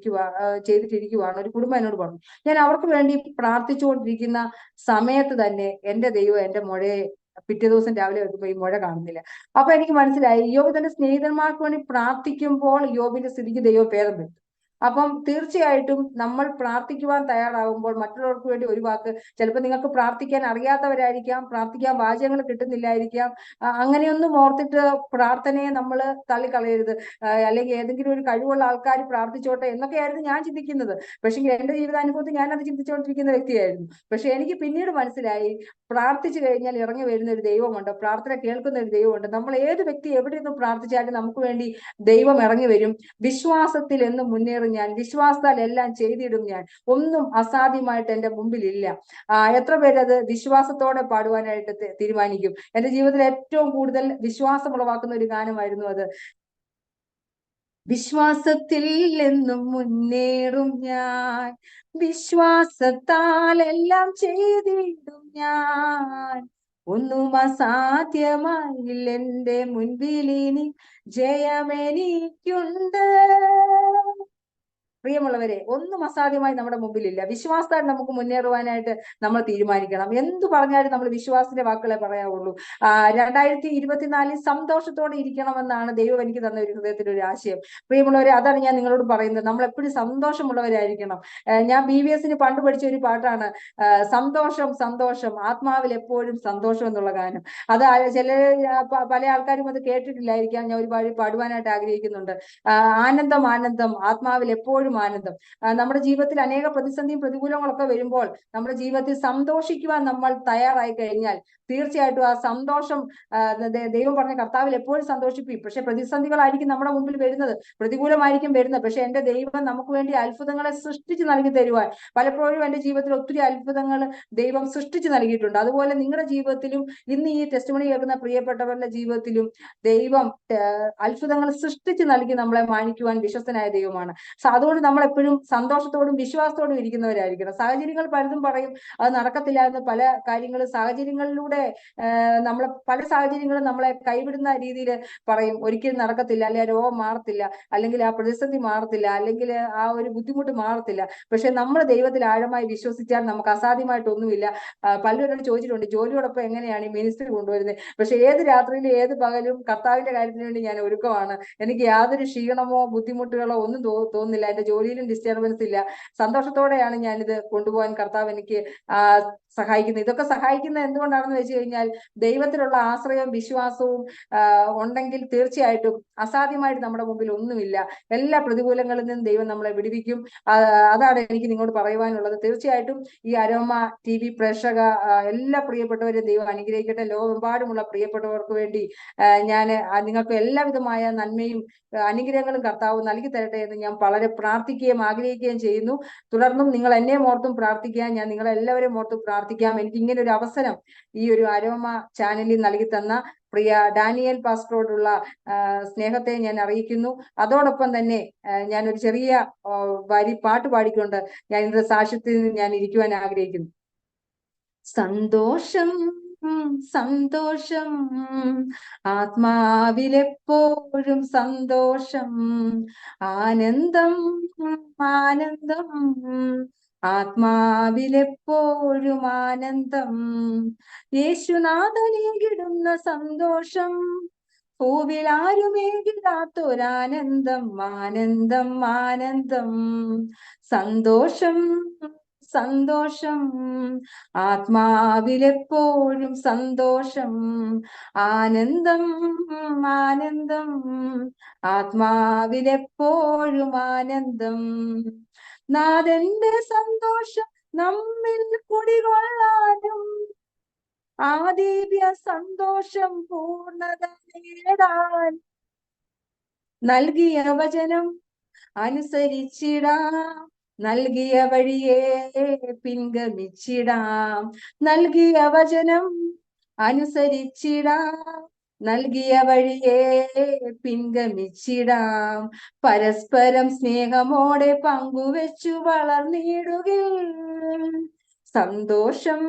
B: ചെയ്തിട്ടിരിക്കുവാണ്, ഒരു കുടുംബം എന്നോട് പറഞ്ഞു. ഞാൻ അവർക്ക് വേണ്ടി പ്രാർത്ഥിച്ചുകൊണ്ടിരിക്കുന്ന സമയത്ത് തന്നെ എന്റെ ദൈവം എന്റെ മുഴയെ പിറ്റേ ദിവസം രാവിലെ വെക്കുമ്പോൾ ഈ മുഴ കാണുന്നില്ല. അപ്പൊ എനിക്ക് മനസ്സിലായി, യോബ് തന്റെ സ്നേഹിതന്മാർക്ക് വേണ്ടി പ്രാർത്ഥിക്കുമ്പോൾ യോബിന്റെ സ്ഥിതിക്ക് ദൈവം ഭേദം വരുത്തും. അപ്പം തീർച്ചയായിട്ടും നമ്മൾ പ്രാർത്ഥിക്കുവാൻ തയ്യാറാകുമ്പോൾ മറ്റുള്ളവർക്ക് വേണ്ടി ഒരു വാക്ക്, ചിലപ്പോൾ നിങ്ങൾക്ക് പ്രാർത്ഥിക്കാൻ അറിയാത്തവരായിരിക്കാം, പ്രാർത്ഥിക്കാൻ വാചകങ്ങൾ കിട്ടുന്നില്ലായിരിക്കാം. അങ്ങനെയൊന്നും ഓർത്തിട്ട് പ്രാർത്ഥനയെ നമ്മൾ തള്ളിക്കളയരുത്. അല്ലെങ്കിൽ ഏതെങ്കിലും ഒരു കഴിവുള്ള ആൾക്കാർ പ്രാർത്ഥിച്ചോട്ടെ എന്നൊക്കെയായിരുന്നു ഞാൻ ചിന്തിക്കുന്നത്. പക്ഷെ എന്റെ ജീവിതാനുഭവത്തിൽ ഞാൻ അത് ചിന്തിച്ചുകൊണ്ടിരിക്കുന്ന വ്യക്തിയായിരുന്നു. പക്ഷെ എനിക്ക് പിന്നീട് മനസ്സിലായി, പ്രാർത്ഥിച്ചു കഴിഞ്ഞാൽ ഇറങ്ങി വരുന്ന ഒരു ദൈവമുണ്ട്, പ്രാർത്ഥന കേൾക്കുന്ന ഒരു ദൈവമുണ്ട്. നമ്മൾ ഏത് വ്യക്തി എവിടെ നിന്ന് പ്രാർത്ഥിച്ചാലും നമുക്ക് വേണ്ടി ദൈവം ഇറങ്ങി വരും. വിശ്വാസത്തിൽ എന്ന് മുന്നേറും ഞാൻ, വിശ്വാസത്താൽ എല്ലാം ചെയ്തിടും ഞാൻ, ഒന്നും അസാധ്യമായിട്ട് എന്റെ മുമ്പിലില്ല. എത്ര പേരത് വിശ്വാസത്തോടെ പാടുവാനായിട്ട് തീരുമാനിക്കും? എന്റെ ജീവിതത്തിൽ ഏറ്റവും കൂടുതൽ വിശ്വാസം ഉളവാക്കുന്ന ഒരു ഗാനമായിരുന്നു അത്. വിശ്വാസത്തിൽ എന്നും മുന്നേറും ഞാൻ, വിശ്വാസത്താൽ എല്ലാം ചെയ്തിടും ഞാൻ, ഒന്നും അസാധ്യമായില്ല എന്റെ മുൻപിൽ, ഇനി ജയമെനിക്കുണ്ട്. പ്രിയമുള്ളവരെ, ഒന്നും അസാധ്യമായി നമ്മുടെ മുമ്പിലില്ല. വിശ്വാസത്താൽ നമുക്ക് മുന്നേറുവാനായിട്ട് നമ്മൾ തീരുമാനിക്കണം. എന്തു പറഞ്ഞാലും നമ്മൾ വിശ്വാസത്തിന്റെ വാക്കുകളെ പറയാവുള്ളൂ. 2024 സന്തോഷത്തോടെ ഇരിക്കണമെന്നാണ് ദൈവം എനിക്ക് തന്ന ഒരു ഹൃദയത്തിൽ ഒരു ആശയം. പ്രിയമുള്ളവരെ, അതാണ് ഞാൻ നിങ്ങളോട് പറയുന്നത്. നമ്മൾ എപ്പോഴും സന്തോഷമുള്ളവരായിരിക്കണം. ഞാൻ BVS പണ്ട് പഠിച്ച ഒരു പാട്ടാണ്, സന്തോഷം സന്തോഷം ആത്മാവിൽ എപ്പോഴും സന്തോഷം എന്നുള്ള ഗാനം. അത് പല ആൾക്കാരും അത് കേട്ടിട്ടില്ലായിരിക്കാം. ഞാൻ ഒരുപാട് പാടുവാനായിട്ട് ആഗ്രഹിക്കുന്നുണ്ട്. ആനന്ദം ആനന്ദം ആത്മാവിൽ എപ്പോഴും ആനന്ദം. നമ്മുടെ ജീവിതത്തിൽ അനേക പ്രതിസന്ധിയും പ്രതികൂലങ്ങളൊക്കെ വരുമ്പോൾ നമ്മുടെ ജീവിതത്തിൽ സന്തോഷിക്കുവാൻ നമ്മൾ തയ്യാറായി കഴിഞ്ഞാൽ തീർച്ചയായിട്ടും ആ സന്തോഷം, ദൈവം പറഞ്ഞ കർത്താവിൽ എപ്പോഴും സന്തോഷിപ്പിക്കും. പക്ഷെ പ്രതിസന്ധികളായിരിക്കും നമ്മുടെ മുമ്പിൽ വരുന്നത്, പ്രതികൂലമായിരിക്കും വരുന്നത്. പക്ഷെ എന്റെ ദൈവം നമുക്ക് വേണ്ടി അത്ഭുതങ്ങളെ സൃഷ്ടിച്ച് നൽകി തരുവാൻ പലപ്പോഴും എന്റെ ജീവിതത്തിൽ ഒത്തിരി അത്ഭുതങ്ങൾ ദൈവം സൃഷ്ടിച്ച് നൽകിയിട്ടുണ്ട്. അതുപോലെ നിങ്ങളുടെ ജീവിതത്തിലും ഇന്ന് ഈ ടെസ്റ്റിമണി കേൾക്കുന്ന പ്രിയപ്പെട്ടവരുടെ ജീവിതത്തിലും ദൈവം അത്ഭുതങ്ങൾ സൃഷ്ടിച്ച് നൽകി നമ്മളെ മാനിക്കുവാൻ വിശ്വസ്തനായ ദൈവമാണ്. അതുകൊണ്ട് നമ്മൾ എപ്പോഴും സന്തോഷത്തോടും വിശ്വാസത്തോടും ഇരിക്കുന്നവരായിരിക്കണം. സാഹചര്യങ്ങൾ പലതും പറയും അത് നടക്കത്തില്ല എന്ന്. പല കാര്യങ്ങളും സാഹചര്യങ്ങളിലൂടെ പല സാഹചര്യങ്ങളും നമ്മളെ കൈവിടുന്ന രീതിയിൽ പറയും, ഒരിക്കലും നടക്കത്തില്ല, അല്ലെങ്കിൽ ആ രോഗം മാറത്തില്ല, അല്ലെങ്കിൽ ആ പ്രതിസന്ധി മാറത്തില്ല, അല്ലെങ്കിൽ ആ ഒരു ബുദ്ധിമുട്ട് മാറത്തില്ല. പക്ഷെ നമ്മൾ ദൈവത്തിൽ ആഴമായി വിശ്വസിച്ചാൽ നമുക്ക് അസാധ്യമായിട്ടൊന്നുമില്ല. പലരോട് ചോദിച്ചിട്ടുണ്ട്, ജോലിയോടൊപ്പം എങ്ങനെയാണ് ഈ മിനിസ്ട്രി കൊണ്ടുവരുന്നത്? പക്ഷെ ഏത് രാത്രിയിലും ഏത് പകലും കർത്താവിന്റെ കാര്യത്തിന് വേണ്ടി ഞാൻ ഒരുക്കമാണ്. എനിക്ക് യാതൊരു ക്ഷീണമോ ബുദ്ധിമുട്ടുകളോ ഒന്നും തോന്നുന്നില്ല. എന്റെ ജോലിയിലും ഡിസ്റ്റർബൻസ് ഇല്ല. സന്തോഷത്തോടെയാണ് ഞാനിത് കൊണ്ടുപോകാൻ കർത്താവ് എനിക്ക് സഹായിക്കുന്നത്. ഇതൊക്കെ സഹായിക്കുന്നത് എന്തുകൊണ്ടാണെന്ന് വെച്ച് കഴിഞ്ഞാൽ ദൈവത്തിലുള്ള ആശ്രയവും വിശ്വാസവും ഉണ്ടെങ്കിൽ തീർച്ചയായിട്ടും അസാധ്യമായിട്ട് നമ്മുടെ മുമ്പിൽ ഒന്നുമില്ല. എല്ലാ പ്രതികൂലങ്ങളിൽ നിന്നും ദൈവം നമ്മളെ വിടുവിക്കും. അതാണ് എനിക്ക് നിങ്ങളോട് പറയുവാനുള്ളത്. തീർച്ചയായിട്ടും ഈ അരോമ TV പ്രേക്ഷക എല്ലാ പ്രിയപ്പെട്ടവരെയും ദൈവം അനുഗ്രഹിക്കട്ടെ. ലോകമെമ്പാടുമുള്ള പ്രിയപ്പെട്ടവർക്ക് വേണ്ടി ഞാൻ നിങ്ങൾക്ക് എല്ലാവിധമായ നന്മയും അനുഗ്രഹങ്ങളും കർത്താവ് നൽകി തരട്ടെ എന്ന് ഞാൻ വളരെ പ്രാർത്ഥിക്കുകയും ആഗ്രഹിക്കുകയും ചെയ്യുന്നു. തുടർന്നും നിങ്ങൾ എന്നെ ഓർത്തും പ്രാർത്ഥിക്കാൻ, ഞാൻ നിങ്ങളെല്ലാവരും ഓർത്തും പ്രാർത്ഥിക്കാം. എനിക്ക് ഇങ്ങനെ ഒരു അവസരം ഈ ഒരു അരോമ ചാനലിൽ നൽകി തന്ന പ്രിയ ഡാനിയൽ പാസ്റ്ററോടുള്ള സ്നേഹത്തെ ഞാൻ അറിയിക്കുന്നു. അതോടൊപ്പം തന്നെ ഞാൻ ഒരു ചെറിയ പാട്ട് പാടിക്കൊണ്ട് ഞാൻ ഇന്നത്തെ സാക്ഷ്യത്തിൽ ഞാൻ ഇരിക്കുവാൻ ആഗ്രഹിക്കുന്നു. സന്തോഷം സന്തോഷം ആത്മാവിലെപ്പോഴും സന്തോഷം, ആനന്ദം ആനന്ദം ആത്മാവിലെപ്പോഴും ആനന്ദം, യേശുനാഥനേകിടുന്ന സന്തോഷം, ഭൂവിൽ ആരുമേകിടാത്തൊരാനന്ദം, ആനന്ദം ആനന്ദം. സന്തോഷം സന്തോഷം ആത്മാവിലെപ്പോഴും സന്തോഷം, ആനന്ദം ആനന്ദം ആത്മാവിലെപ്പോഴും ആനന്ദം. നാഥന്റെ സന്തോഷം നമ്മിൽ കുടികൊള്ളാനും ആ ദിവ്യ സന്തോഷം പൂർണ്ണത നേടാൻ നൽകിയ വചനം അനുസരിച്ചിടാം, നൽകിയ വഴിയെ പിൻഗമിച്ചിടാം. നൽകിയ വചനം അനുസരിച്ചിടാം, നൽകിയ വഴിയെ പിൻഗമിച്ചിടാം. പരസ്പരം സ്നേഹമോടെ പങ്കുവെച്ചു വളർന്നിടുകിൽ സന്തോഷം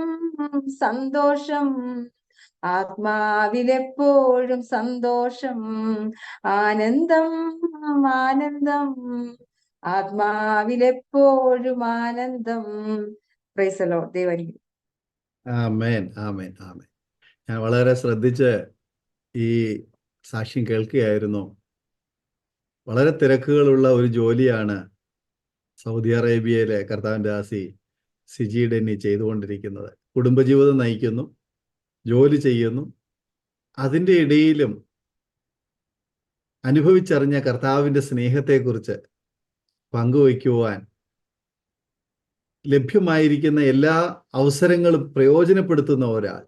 B: സന്തോഷം ആത്മാവിലെപ്പോഴും സന്തോഷം, ആനന്ദം ആനന്ദം ആത്മാവിലെപ്പോഴും ആനന്ദം. Praise the Lord. ദൈവം
A: ആമേൻ ആമേൻ ആമേൻ. ഞാൻ വളരെ ശ്രദ്ധിച്ച് ഈ സാക്ഷ്യം കേൾക്കുകയായിരുന്നു. വളരെ തിരക്കുകളുള്ള ഒരു ജോലിയാണ് സൗദി അറേബ്യയിലെ കർത്താവിൻ്റെ ദാസി സിജി ഡെന്നി ചെയ്തുകൊണ്ടിരിക്കുന്നത്. കുടുംബജീവിതം നയിക്കുന്നു, ജോലി ചെയ്യുന്നു. അതിൻ്റെ ഇടയിലും അനുഭവിച്ചറിഞ്ഞ കർത്താവിൻ്റെ സ്നേഹത്തെക്കുറിച്ച് പങ്കുവയ്ക്കുവാൻ ലഭ്യമായിരിക്കുന്ന എല്ലാ അവസരങ്ങളും പ്രയോജനപ്പെടുത്തുന്ന ഒരാൾ,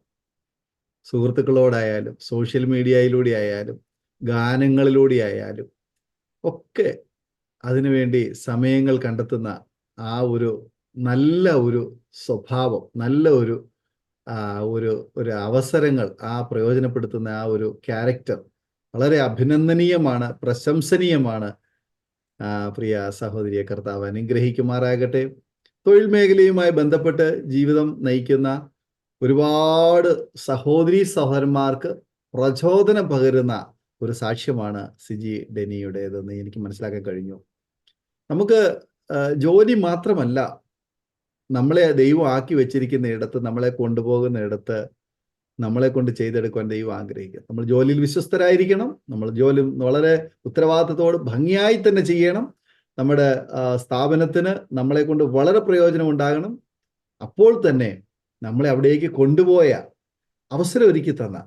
A: സുഹൃത്തുക്കളോടായാലും സോഷ്യൽ മീഡിയയിലൂടെ ആയാലും ഗാനങ്ങളിലൂടെ ആയാലും ഒക്കെ അതിനുവേണ്ടി സമയങ്ങൾ കണ്ടെത്തുന്ന ആ ഒരു നല്ല ഒരു സ്വഭാവം, നല്ല ഒരു ഒരു അവസരങ്ങൾ പ്രയോജനപ്പെടുത്തുന്ന ആ ഒരു ക്യാരക്ടർ വളരെ അഭിനന്ദനീയമാണ്, പ്രശംസനീയമാണ്. പ്രിയ സഹോദരിയെ കർത്താവ് അനുഗ്രഹിക്കുമാറാകട്ടെ. തൊഴിൽ മേഖലയുമായി ബന്ധപ്പെട്ട് ജീവിതം നയിക്കുന്ന ഒരുപാട് സഹോദരീ സഹോദരന്മാർക്ക് പ്രചോദനം പകരുന്ന ഒരു സാക്ഷ്യമാണ് സിജി ഡെനിയുടേതെന്ന് എനിക്ക് മനസ്സിലാക്കാൻ കഴിഞ്ഞു. നമുക്ക് ജോലി മാത്രമല്ല, നമ്മളെ ദൈവം ആക്കി വെച്ചിരിക്കുന്ന ഇടത്ത്, നമ്മളെ കൊണ്ടുപോകുന്ന ഇടത്ത് നമ്മളെ കൊണ്ട് ചെയ്തെടുക്കുവാൻ ദൈവം ആഗ്രഹിക്കുക. നമ്മൾ ജോലിയിൽ വിശ്വസ്തരായിരിക്കണം. നമ്മൾ ജോലി വളരെ ഉത്തരവാദിത്തത്തോട് ഭംഗിയായി തന്നെ ചെയ്യണം. നമ്മുടെ സ്ഥാപനത്തിന് നമ്മളെ കൊണ്ട് വളരെ പ്രയോജനം ഉണ്ടാകണം. അപ്പോൾ തന്നെ നമ്മളെ അവിടേക്ക് കൊണ്ടുപോയ അവസരം ഒരുക്കി തന്ന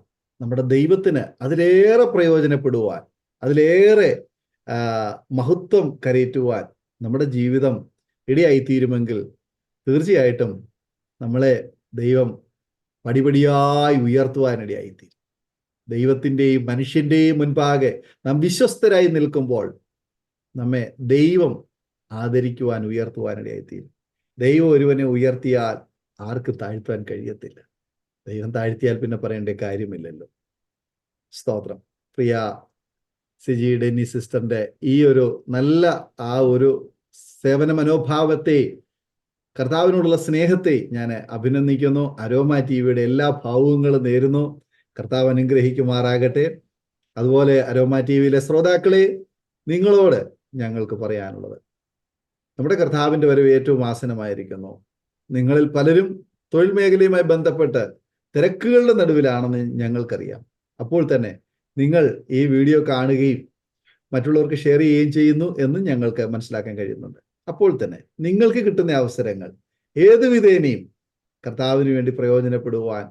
A: നമ്മുടെ ദൈവത്തിന് അതിലേറെ പ്രയോജനപ്പെടുവാൻ, അതിലേറെ മഹത്വം കരയറ്റുവാൻ നമ്മുടെ ജീവിതം ഇടയായിത്തീരുമെങ്കിൽ തീർച്ചയായിട്ടും നമ്മളെ ദൈവം പടിപടിയായി ഉയർത്തുവാനിടയായിത്തീരും. ദൈവത്തിൻ്റെയും മനുഷ്യൻ്റെയും മുൻപാകെ നാം വിശ്വസ്തരായി നിൽക്കുമ്പോൾ നമ്മെ ദൈവം ആദരിക്കുവാൻ, ഉയർത്തുവാനിടയായിത്തീരും. ദൈവം ഒരുവനെ ഉയർത്തിയാൽ ആർക്ക് താഴ്ത്താൻ കഴിയത്തില്ല. ദൈവം താഴ്ത്തിയാൽ പിന്നെ പറയേണ്ട കാര്യമില്ലല്ലോ. സ്തോത്രം. പ്രിയ സിജി ഡെന്നി സിസ്റ്ററിന്റെ ഈ ഒരു നല്ല ഒരു സേവന മനോഭാവത്തെ, കർത്താവിനോടുള്ള സ്നേഹത്തെ ഞാൻ അഭിനന്ദിക്കുന്നു. അരോമ ടിവിയുടെ എല്ലാ ഭാവുകങ്ങളും നേരുന്നു. കർത്താവ് അനുഗ്രഹിക്കുമാറാകട്ടെ. അതുപോലെ അരോമ ടിവിയിലെ ശ്രോതാക്കളെ, നിങ്ങളോട് ഞങ്ങൾക്ക് പറയാനുള്ളത്, നമ്മുടെ കർത്താവിൻ്റെ വരവ് ഏറ്റവും ആസന്നമായിരിക്കുന്നു. നിങ്ങളിൽ പലരും തൊഴിൽ മേഖലയുമായി ബന്ധപ്പെട്ട് തിരക്കുകളുടെ നടുവിലാണെന്ന് ഞങ്ങൾക്കറിയാം. അപ്പോൾ തന്നെ നിങ്ങൾ ഈ വീഡിയോ കാണുകയും മറ്റുള്ളവർക്ക് ഷെയർ ചെയ്യുകയും ചെയ്യുന്നു എന്ന് ഞങ്ങൾക്ക് മനസ്സിലാക്കാൻ കഴിയുന്നുണ്ട്. അപ്പോൾ തന്നെ നിങ്ങൾക്ക് കിട്ടുന്ന അവസരങ്ങൾ ഏത് വിധേനയും കർത്താവിന് വേണ്ടി പ്രയോജനപ്പെടുവാൻ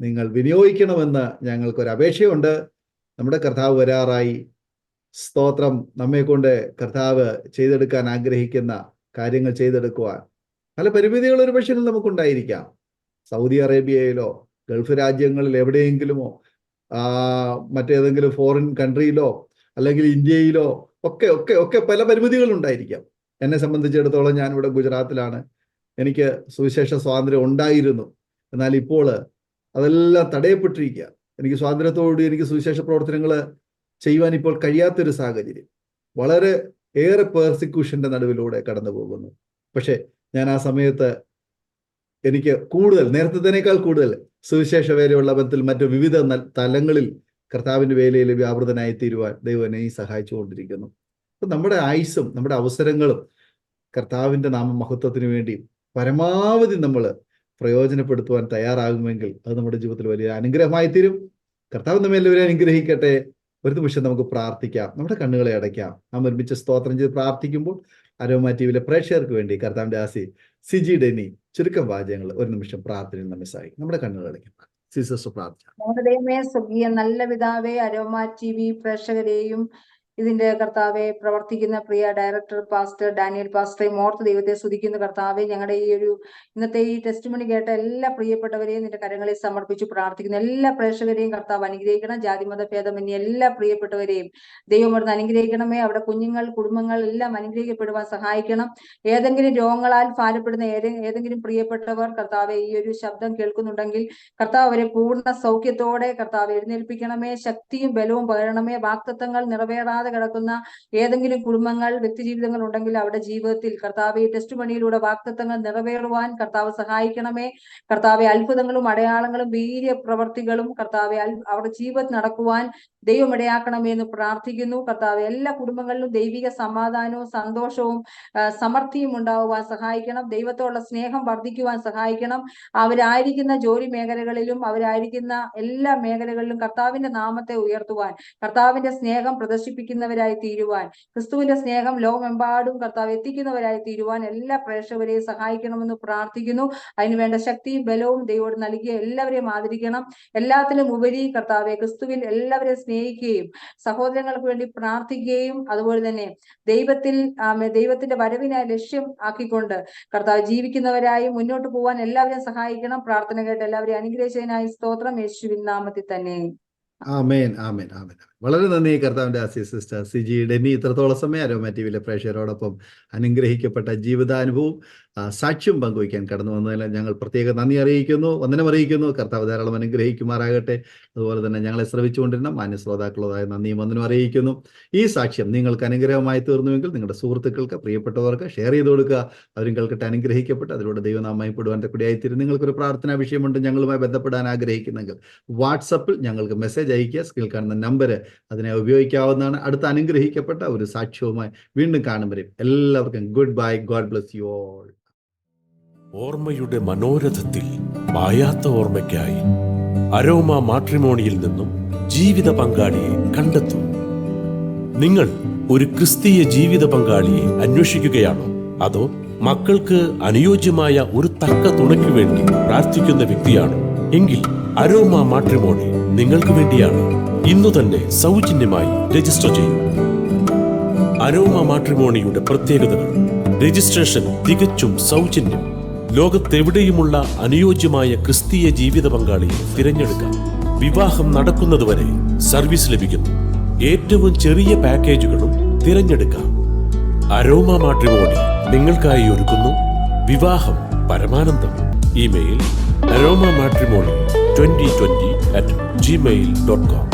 A: നിങ്ങൾ വിനിയോഗിക്കണമെന്ന് ഞങ്ങൾക്കൊരു അപേക്ഷയുണ്ട്. നമ്മുടെ കർത്താവ് വരാറായി. സ്തോത്രം. നമ്മെ കൊണ്ട് കർത്താവ് ചെയ്തെടുക്കാൻ ആഗ്രഹിക്കുന്ന കാര്യങ്ങൾ ചെയ്തെടുക്കുവാൻ പല പരിമിതികൾ ഒരു പക്ഷേ നമുക്കുണ്ടായിരിക്കാം. സൗദി അറേബ്യയിലോ ഗൾഫ് രാജ്യങ്ങളിൽ എവിടെയെങ്കിലുമോ മറ്റേതെങ്കിലും ഫോറിൻ കൺട്രിയിലോ അല്ലെങ്കിൽ ഇന്ത്യയിലോ ഒക്കെ ഒക്കെ ഒക്കെ പല പരിമിതികളുണ്ടായിരിക്കാം. എന്നെ സംബന്ധിച്ചിടത്തോളം ഞാനിവിടെ ഗുജറാത്തിലാണ്. എനിക്ക് സുവിശേഷ സ്വാതന്ത്ര്യം ഉണ്ടായിരുന്നു. എന്നാൽ ഇപ്പോൾ അതെല്ലാം തടയപ്പെട്ടിരിക്കുക. എനിക്ക് സ്വാതന്ത്ര്യത്തോടുകൂടി എനിക്ക് സുവിശേഷ പ്രവർത്തനങ്ങൾ ചെയ്യുവാൻ ഇപ്പോൾ കഴിയാത്തൊരു സാഹചര്യം. വളരെ ഏറെ പേർസിക്യൂഷന്റെ നടുവിലൂടെ കടന്നു പോകുന്നു. പക്ഷെ ഞാൻ ആ സമയത്ത് എനിക്ക് കൂടുതൽ, നേരത്തേനേക്കാൾ കൂടുതൽ സുവിശേഷ വേലയുള്ള ബന്ധത്തിൽ മറ്റു വിവിധ തലങ്ങളിൽ കർത്താവിൻ്റെ വേലയിൽ വ്യാപൃതനായി തീരുവാൻ ദൈവം എന്നെ സഹായിച്ചുകൊണ്ടിരിക്കുന്നു. അപ്പം നമ്മുടെ ആയുസ്സും നമ്മുടെ അവസരങ്ങളും കർത്താവിൻ്റെ നാമമഹത്വത്തിന് വേണ്ടി പരമാവധി നമ്മൾ പ്രയോജനപ്പെടുത്തുവാൻ തയ്യാറാകുമെങ്കിൽ അത് നമ്മുടെ ജീവിതത്തിൽ വലിയ അനുഗ്രഹമായി തീരും. കർത്താവ് നമ്മെ എല്ലാവരെയും അനുഗ്രഹിക്കട്ടെ. ഒരു നിമിഷം നമുക്ക് പ്രാർത്ഥിക്കാം. നമ്മുടെ കണ്ണുകളെ അടയ്ക്കാം. നാം ഒരുമിച്ച് സ്തോത്രം ചെയ്ത് പ്രാർത്ഥിക്കുമ്പോൾ അരോമ ടിവിയിലെ പ്രേക്ഷകർക്ക് വേണ്ടി കർത്താവിൻ്റെ ആസി സിജി ഡെന്നി ചുരുക്കം വാചകങ്ങൾ ഒരു നിമിഷം പ്രാർത്ഥനയിൽ നമ്മെ സഹായിക്കും. നമ്മുടെ കണ്ണുകൾ അടയ്ക്കാം. സിസ്റ്റർ പ്രാർത്ഥിക്കാം.
B: നമ്മുടെ ദൈവമേ, സ്വർഗീയ നല്ല പിതാവേ, അരോമ ടിവി പ്രേക്ഷകരെയും ഇതിന്റെ കർത്താവെ പ്രവർത്തിക്കുന്ന പ്രിയ ഡയറക്ടർ പാസ്റ്റർ ഡാനിയൽ പാസ്റ്ററെയും ഓർത്ത് ദൈവത്തെ സ്തുതിക്കുന്ന കർത്താവെ, ഞങ്ങളുടെ ഈ ഒരു ഇന്നത്തെ ഈ ടെസ്റ്റ് മണി കേട്ട എല്ലാ പ്രിയപ്പെട്ടവരെയും നിന്റെ കരങ്ങളിൽ സമർപ്പിച്ചു പ്രാർത്ഥിക്കുന്ന എല്ലാ പ്രേക്ഷകരെയും കർത്താവ് അനുഗ്രഹിക്കണം. ജാതിമത ഭേദമന്യേ എല്ലാ പ്രിയപ്പെട്ടവരെയും ദൈവം അവിടുന്ന് അനുഗ്രഹിക്കണമേ. അവിടെ കുഞ്ഞുങ്ങൾ, കുടുംബങ്ങൾ എല്ലാം അനുഗ്രഹിക്കപ്പെടുവാൻ സഹായിക്കണം. ഏതെങ്കിലും രോഗങ്ങളാൽ ഭാരപ്പെടുന്ന ഏതെങ്കിലും പ്രിയപ്പെട്ടവർ കർത്താവെ ഈ ഒരു ശബ്ദം കേൾക്കുന്നുണ്ടെങ്കിൽ കർത്താവ് അവരെ പൂർണ്ണ സൗഖ്യത്തോടെ കർത്താവ് എഴുന്നേൽപ്പിക്കണമേ. ശക്തിയും ബലവും പകരണമേ. വാഗ്ദത്തങ്ങൾ നിറവേറാതെ കിടക്കുന്ന ഏതെങ്കിലും കുടുംബങ്ങൾ, വ്യക്തി ജീവിതങ്ങൾ ഉണ്ടെങ്കിൽ അവിടെ ജീവിതത്തിൽ കർത്താവ് ഈ ടെസ്റ്റ് മണിയിലൂടെ വാഗ്ദത്തങ്ങൾ നിറവേറുവാൻ കർത്താവ് സഹായിക്കണമേ. കർത്താവെ അത്ഭുതങ്ങളും അടയാളങ്ങളും വീര്യ പ്രവർത്തികളും കർത്താവെ അവരുടെ ജീവിതത്തിൽ നടക്കുവാൻ ദൈവം ഇടയാക്കണമേ എന്ന് പ്രാർത്ഥിക്കുന്നു. കർത്താവ് എല്ലാ കുടുംബങ്ങളിലും ദൈവിക സമാധാനവും സന്തോഷവും സമൃദ്ധിയും ഉണ്ടാവുവാൻ സഹായിക്കണം. ദൈവത്തോടുള്ള സ്നേഹം വർദ്ധിക്കുവാൻ സഹായിക്കണം. അവരായിരിക്കുന്ന ജോലി മേഖലകളിലും അവരായിരിക്കുന്ന എല്ലാ മേഖലകളിലും കർത്താവിന്റെ നാമത്തെ ഉയർത്തുവാൻ, കർത്താവിന്റെ സ്നേഹം പ്രദർശിപ്പിക്കുന്നവരായി തീരുവാൻ, ക്രിസ്തുവിന്റെ സ്നേഹം ലോകമെമ്പാടും കർത്താവ് എത്തിക്കുന്നവരായി തീരുവാൻ എല്ലാ പ്രേക്ഷകരെയും സഹായിക്കണമെന്ന് പ്രാർത്ഥിക്കുന്നു. അതിനുവേണ്ട ശക്തിയും ബലവും ദൈവത്തോട് നൽകിയ എല്ലാവരെയും ആദരിക്കണം. എല്ലാത്തിനും ഉപരി കർത്താവെ ക്രിസ്തുവിൽ എല്ലാവരെയും സ്നേഹിക്കുകയും സഹോദരങ്ങൾക്ക് വേണ്ടി പ്രാർത്ഥിക്കുകയും അതുപോലെ തന്നെ ദൈവത്തിന്റെ വരവിനായി ലക്ഷ്യം ആക്കിക്കൊണ്ട് കർത്താവ് ജീവിക്കുന്നവരായി മുന്നോട്ട് പോകാൻ എല്ലാവരെയും സഹായിക്കണം. പ്രാർത്ഥന കേട്ട് എല്ലാവരെയും അനുഗ്രഹിച്ചതിനായി സ്തോത്രം, യേശുവിൻ നാമത്തിൽ തന്നെ.
A: ആമേൻ, ആമേൻ, ആമേൻ. വളരെ നന്ദി കർത്താവിൻ്റെ ആസി സിസ്റ്റർ സിജി ഡെന്നി ഇത്രത്തോളം സമയം അരോമ ടിവിയിലെ പ്രേക്ഷകരോടൊപ്പം അനുഗ്രഹിക്കപ്പെട്ട ജീവിതാനുഭവം സാക്ഷ്യം പങ്കുവയ്ക്കാൻ കടന്നു വന്നതിൽ ഞങ്ങൾ പ്രത്യേക നന്ദി അറിയിക്കുന്നു, വന്ദനം അറിയിക്കുന്നു. കർത്താവ് ധാരാളം അനുഗ്രഹിക്കുമാറാകട്ടെ. അതുപോലെ തന്നെ ഞങ്ങളെ ശ്രമിച്ചുകൊണ്ടിരുന്ന മാന്യ ശ്രോതാക്കളതായ നന്ദിയും വന്ദനം അറിയിക്കുന്നു. ഈ സാക്ഷ്യം നിങ്ങൾക്ക് അനുഗ്രഹമായി തീർന്നുവെങ്കിൽ നിങ്ങളുടെ സുഹൃത്തുക്കൾക്ക്, പ്രിയപ്പെട്ടവർക്ക് ഷെയർ ചെയ്ത് കൊടുക്കുക. അവരും കേൾക്കട്ടെ, അനുഗ്രഹിക്കപ്പെട്ട് അതിലൂടെ ദൈവനാമയപ്പെടുവാൻ കൂടിയായിത്തീരും. നിങ്ങൾക്കൊരു പ്രാർത്ഥനാ വിഷയമുണ്ട്, ഞങ്ങളുമായി ബന്ധപ്പെടാൻ ആഗ്രഹിക്കുന്നെങ്കിൽ വാട്സപ്പിൽ ഞങ്ങൾക്ക് മെസ്സേജ് അയയ്ക്കുക. സ്ക്രീനിൽ കാണുന്ന നമ്പർ അതിനെ ഉപയോഗിക്കാവുന്നതാണ്. അടുത്ത അനുഗ്രഹിക്കപ്പെട്ട ഒരു സാക്ഷ്യവുമായി വീണ്ടും കാണും വരെ എല്ലാവർക്കും good bye. God bless you all.
C: ഓർമ്മയുടെ മനോരഥത്തിൽ മായാത്ത ഓർമ്മയ്ക്കായി അരോമ മാട്രിമോണിയിൽ നിന്നും ജീവിത പങ്കാളിയെ കണ്ടെത്തൂ. നിങ്ങൾ ഒരു ക്രിസ്തീയ ജീവിത പങ്കാളിയെ അന്വേഷിക്കുകയാണോ? അതോ മക്കൾക്ക് അനുയോജ്യമായ ഒരു തക്ക തുണയ്ക്കു വേണ്ടി പ്രാർത്ഥിക്കുന്ന വ്യക്തിയാണോ? എങ്കിൽ അരോമ മാട്രിമോണി നിങ്ങൾക്ക് വേണ്ടിയാണ്. ഇന്നു തന്നെ സൗജന്യമായി രജിസ്റ്റർ ചെയ്യൂ. അരോമ മാട്രിമോണിയുടെ പ്രത്യേകതകൾ: രജിസ്ട്രേഷൻ തികച്ചും സൗജന്യം. ലോകത്തെവിടെയുമുള്ള അനുയോജ്യമായ ക്രിസ്തീയ ജീവിത പങ്കാളിയെ തിരഞ്ഞെടുക്കാം. വിവാഹം നടക്കുന്നതുവരെ സർവീസ് ലഭിക്കുന്നു. ഏറ്റവും ചെറിയ പാക്കേജുകളും തിരഞ്ഞെടുക്കാം. അരോമ മാട്രിമോണി നിങ്ങൾക്കായി ഒരുക്കുന്നു വിവാഹം പരമാനന്ദം. Email aroma matrimony2020@gmail.com